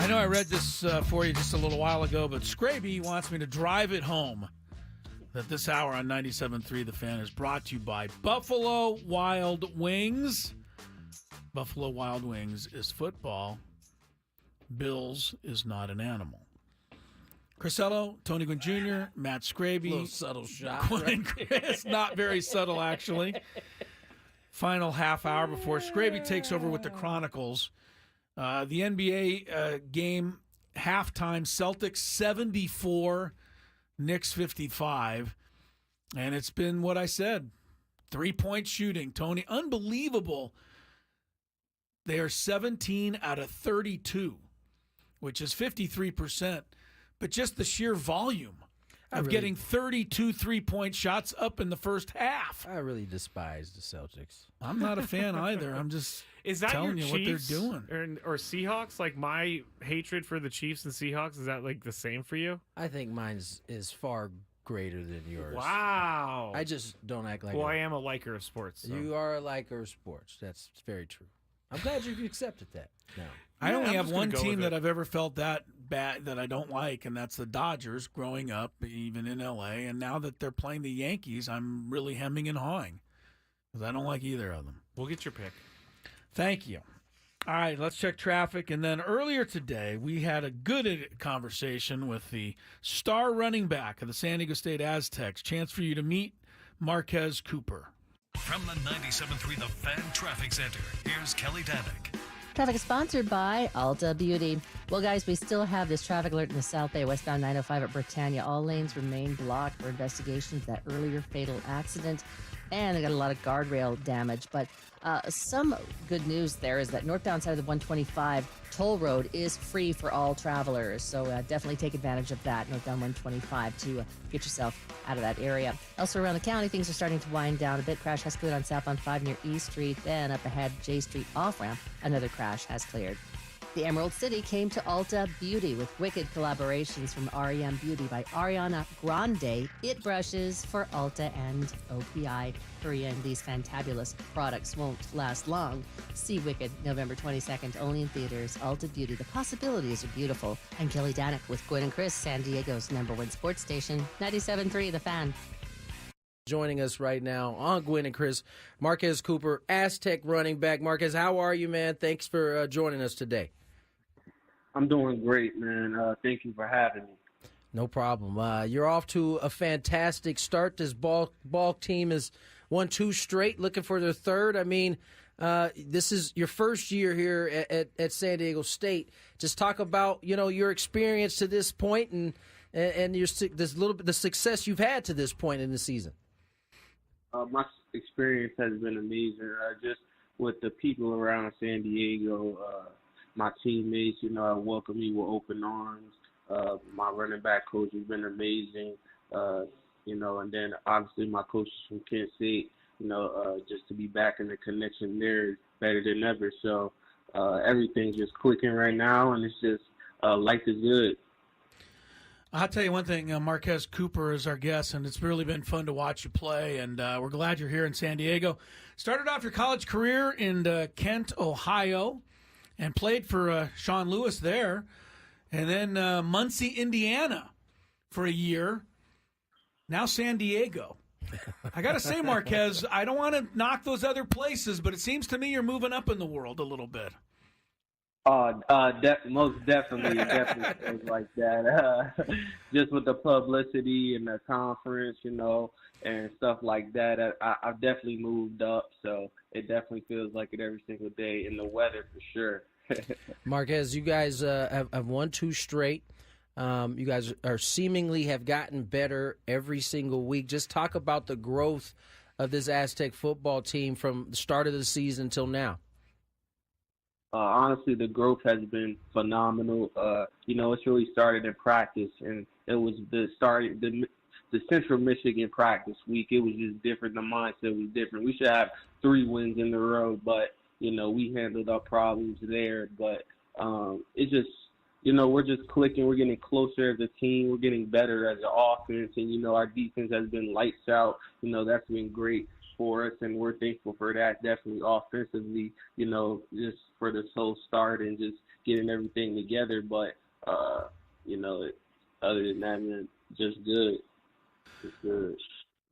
I know I read this for you just a little while ago, but Scraby wants me to drive it home that this hour on 97.3 The Fan is brought to you by Buffalo Wild Wings. Buffalo Wild Wings is football. Bills is not an animal. Crisello, Tony Gwynn Jr., Matt Scraby. Little subtle shot. Gwynn Chris, not very subtle, actually. Final half hour before Scraby takes over with the Chronicles. The NBA game, halftime, Celtics 74, Knicks 55. And it's been what I said, 3-point shooting. Tony, unbelievable. They are 17 out of 32, which is 53%. But just the sheer volume of getting 32 3-point shots up in the first half. I really despise the Celtics. I'm not a fan either. I'm just Is that telling your you what they're Chiefs doing. or Seahawks? Like, my hatred for the Chiefs and Seahawks, is that like the same for you? I think mine is far greater than yours. Wow. I just don't act like Well, I am a liker of sports. So. You are a liker of sports. That's very true. I'm glad you've accepted that now. I only I'm have just gonna one go team with that it. I've ever felt that bad that I don't like, and that's the Dodgers growing up, even in L.A. And now that they're playing the Yankees, I'm really hemming and hawing because I don't like either of them. We'll get your pick. Thank you. All right, let's check traffic. And then earlier today, we had a good conversation with the star running back of the San Diego State Aztecs. Chance for you to meet Marquez Cooper. From the 97.3 The Fan Traffic Center, here's Kelly Danick. Traffic is sponsored by Alta Beauty. Well, guys, we still have this traffic alert in the South Bay, westbound 905 at Britannia. All lanes remain blocked for investigations of that earlier fatal accident. And they got a lot of guardrail damage. But some good news there is that northbound side of the 125 toll road is free for all travelers. So definitely take advantage of that, northbound 125, to get yourself out of that area. Elsewhere around the county, things are starting to wind down a bit. Crash has cleared on southbound 5 near East Street. Then up ahead, J Street off-ramp, another crash has cleared. The Emerald City came to Alta Beauty with wicked collaborations from REM Beauty by Ariana Grande. It brushes for Alta and OPI. Hurry in, these fantabulous products won't last long. See Wicked November 22nd, only in theaters. Alta Beauty, the possibilities are beautiful. And Kelly Danick with Gwynn and Chris, San Diego's #1 sports station, 97.3 The Fan. Joining us right now on Gwynn and Chris, Marquez Cooper, Aztec running back. Marquez, how are you, man? Thanks for joining us today. I'm doing great, man. Thank you for having me. No problem. You're off to a fantastic start. This ball team has won 2 straight, looking for their third. I mean, this is your first year here at San Diego State. Just talk about your experience to this point and the success you've had to this point in the season. My experience has been amazing. Just with the people around San Diego, my teammates, I welcome me with open arms. My running back coach has been amazing, and then obviously my coaches from Kent State, just to be back in the connection there is better than ever. So everything's just clicking right now, and it's just life is good. I'll tell you one thing, Marquez Cooper is our guest, and it's really been fun to watch you play, and we're glad you're here in San Diego. Started off your college career in Kent, Ohio, and played for Sean Lewis there, and then Muncie, Indiana for a year. Now San Diego. I got to say, Marquez, I don't want to knock those other places, but it seems to me you're moving up in the world a little bit. Most definitely, it definitely feels like that. Just with the publicity and the conference, and stuff like that, I've definitely moved up. So it definitely feels like it every single day, and the weather for sure. Marquez, you guys have won 2 straight. You guys are seemingly have gotten better every single week. Just talk about the growth of this Aztec football team from the start of the season till now. Honestly, the growth has been phenomenal. It's really started in practice, and it was the Central Michigan practice week. It was just different. The mindset was different. We should have 3 wins in a row, but we handled our problems there. But it's just, we're just clicking. We're getting closer as a team. We're getting better as an offense, and our defense has been lights out. That's been great for us, and we're thankful for that. Definitely offensively, just for this whole start and just getting everything together. But other than that, man, just good. Just good.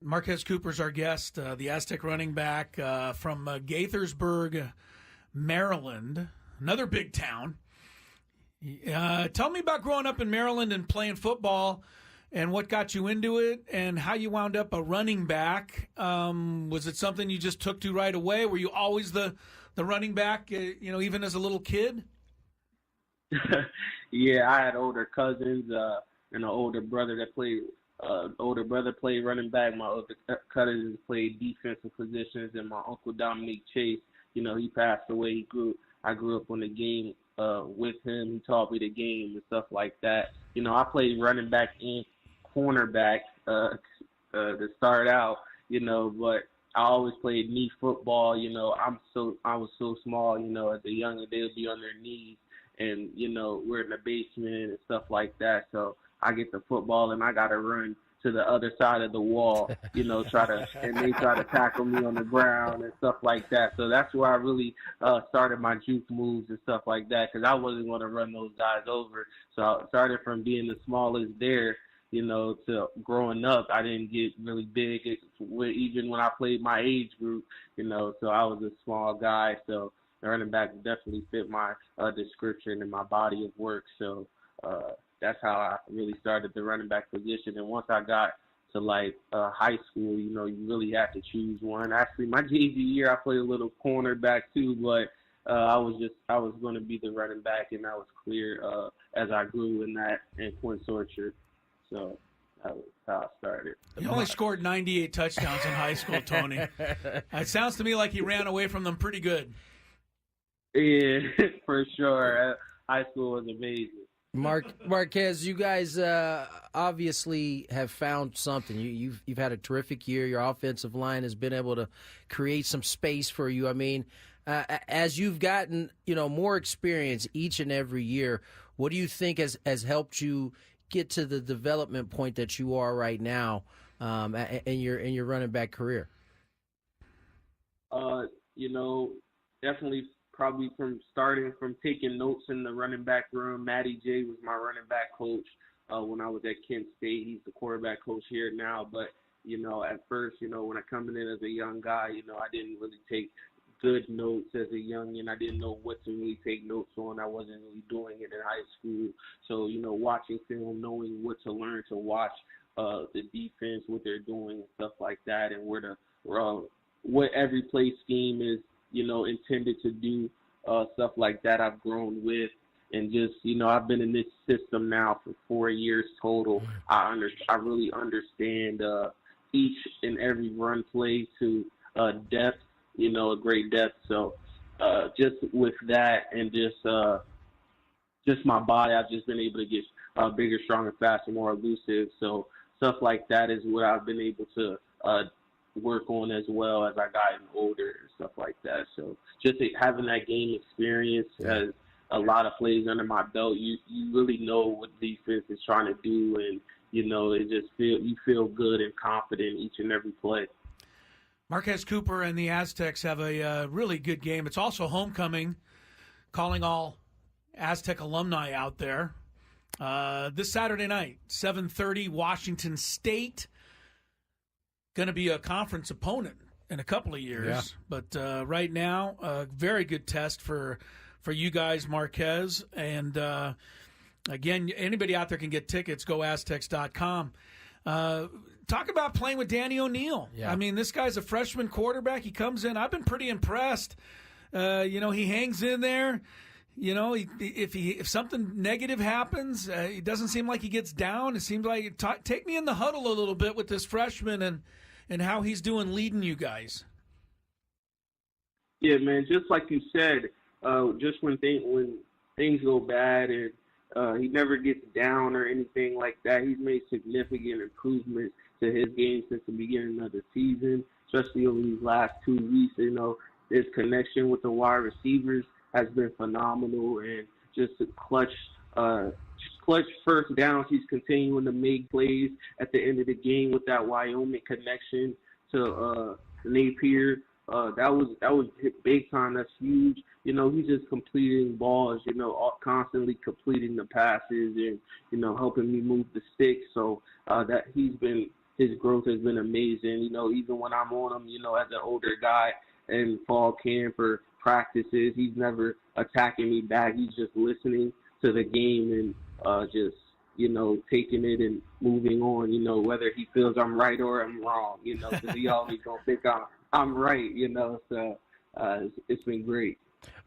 Marquez Cooper's our guest, the Aztec running back from Gaithersburg, Maryland, another big town. Tell me about growing up in Maryland and playing football and what got you into it and how you wound up a running back. Was it something you just took to right away? Were you always the running back, even as a little kid? Yeah, I had older cousins and an older brother that played. Older brother played running back. My other cousins played defensive positions, and my uncle Dominique Chase, he passed away. I grew up on the game with him. He taught me the game and stuff like that. I played running back and cornerback to start out. But I always played knee football. I was so small. As a youngin', they would be on their knees, and we're in the basement and stuff like that. So I get the football and I gotta run to the other side of the wall, and they try to tackle me on the ground and stuff like that. So that's where I really started my juke moves and stuff like that, because I wasn't going to run those guys over. So I started from being the smallest there, to growing up. I didn't get really big even when I played my age group, so I was a small guy. So the running back definitely fit my description and my body of work. So that's how I really started the running back position. And once I got to high school, you really had to choose one. Actually, my JV year, I played a little cornerback too, but I was going to be the running back, and that was clear as I grew in Point Sorcher. So that was how I started. You only scored 98 touchdowns in high school, Tony. It sounds to me like you ran away from them pretty good. Yeah, for sure. High school was amazing. Marquez, you guys obviously have found something. You've had a terrific year. Your offensive line has been able to create some space for you. I mean, as you've gotten more experience each and every year, what do you think has helped you get to the development point that you are right now in your running back career? Definitely. Probably starting from taking notes in the running back room. Matty J was my running back coach when I was at Kent State. He's the quarterback coach here now. But, at first, when I coming in as a young guy, I didn't really take good notes as a youngin'. I didn't know what to really take notes on. I wasn't really doing it in high school. So, watching film, knowing what to learn to watch the defense, what they're doing and stuff like that, and what every play scheme is, intended to do, stuff like that I've grown with. And just, I've been in this system now for 4 years total. I really understand each and every run play to depth, a great depth. So just with that and just my body, I've just been able to get bigger, stronger, faster, more elusive. So stuff like that is what I've been able to work on as well as I got older and stuff like that. So just having that game experience as a lot of plays under my belt, you really know what defense is trying to do, and you feel good and confident each and every play. Marquez Cooper and the Aztecs have a really good game. It's also homecoming, calling all Aztec alumni out there. This Saturday night, 7:30, Washington State. Going to be a conference opponent in a couple of years. Yeah. But right now, a very good test for you guys, Marquez. And, again, anybody out there can get tickets. Go Aztecs.com. Talk about playing with Danny O'Neal. Yeah. I mean, this guy's a freshman quarterback. He comes in. I've been pretty impressed. He hangs in there. If something negative happens, it doesn't seem like he gets down. It seems like take me in the huddle a little bit with this freshman and how he's doing leading you guys. Yeah, man, just like you said, just when things go bad and he never gets down or anything like that, he's made significant improvements to his game since the beginning of the season, especially over these last 2 weeks. His connection with the wide receivers has been phenomenal, and just a clutch first downs. He's continuing to make plays at the end of the game with that Wyoming connection to Napier. that was big time. That's huge. He's just completing balls, constantly completing the passes and, helping me move the sticks. So that his growth has been amazing. Even when I'm on him, as an older guy in fall camp or practices, he's never attacking me back. He's just listening to the game and just, taking it and moving on, whether he feels I'm right or I'm wrong, because he always gonna think I'm right, so it's been great.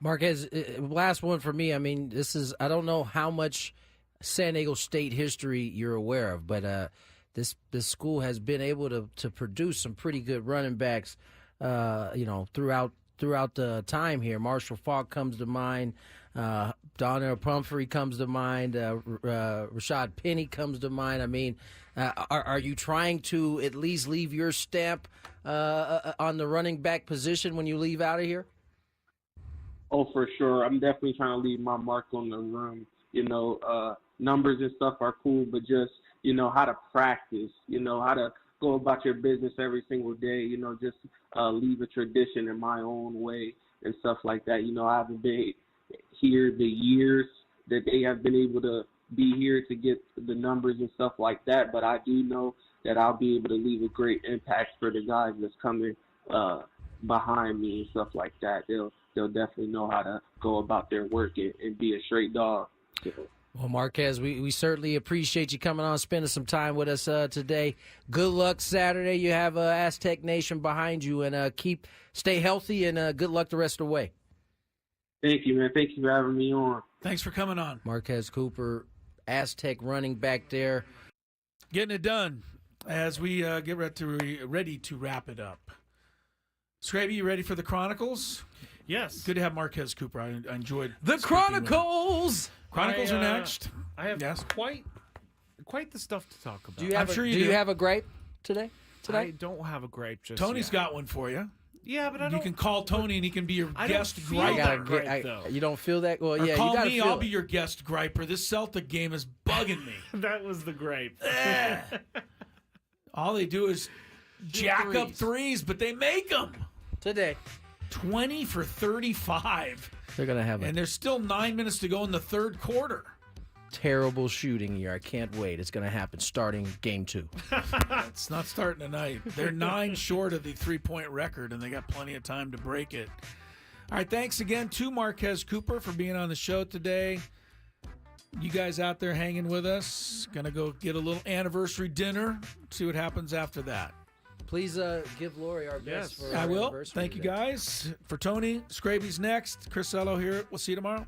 Marquez, last one for me. I mean, I don't know how much San Diego State history you're aware of, but this school has been able to produce some pretty good running backs, throughout the time here. Marshall Faulk comes to mind. Donnell Pumphrey comes to mind. Rashad Penny comes to mind. I mean, are you trying to at least leave your stamp on the running back position when you leave out of here? Oh, for sure. I'm definitely trying to leave my mark on the room. Numbers and stuff are cool, but just, how to practice, how to go about your business every single day, just leave a tradition in my own way and stuff like that. I haven't been here the years that they have been able to be here to get the numbers and stuff like that, but I do know that I'll be able to leave a great impact for the guys that's coming behind me and stuff like that. They'll definitely know how to go about their work and be a straight dog. Well, Marquez, we certainly appreciate you coming on, spending some time with us today. Good luck Saturday. You have Aztec Nation behind you, and stay healthy, and good luck the rest of the way. Thank you, man. Thank you for having me on. Thanks for coming on. Marquez Cooper, Aztec running back there. Getting it done as we get ready to wrap it up. Scraby, you ready for the Chronicles? Yes. Good to have Marquez Cooper. I enjoyed the Chronicles. Chronicles are next. I have quite the stuff to talk about. Do you have a gripe today? I don't have a gripe just Tony's yet. got one for you. Yeah, but you can call Tony and he can be your guest griper. You don't feel that? Well, yeah, call you gotta me. I'll be your guest griper. This Celtic game is bugging me. That was the gripe. All they do is jack up threes, but they make them today. 20 for 35. They're gonna have and there's still 9 minutes to go in the third quarter. Terrible shooting here. I can't wait. It's gonna happen starting game 2. It's not starting tonight. They're 9 short of the 3-point record, and they got plenty of time to break it. All right, thanks again to Marquez Cooper for being on the show today. You guys out there hanging with us. Gonna go get a little anniversary dinner. See what happens after that. Please give Lori our best for our I will. anniversary Thank you, today. guys. For Tony, Scraby's next. Chris Ello here. We'll see you tomorrow.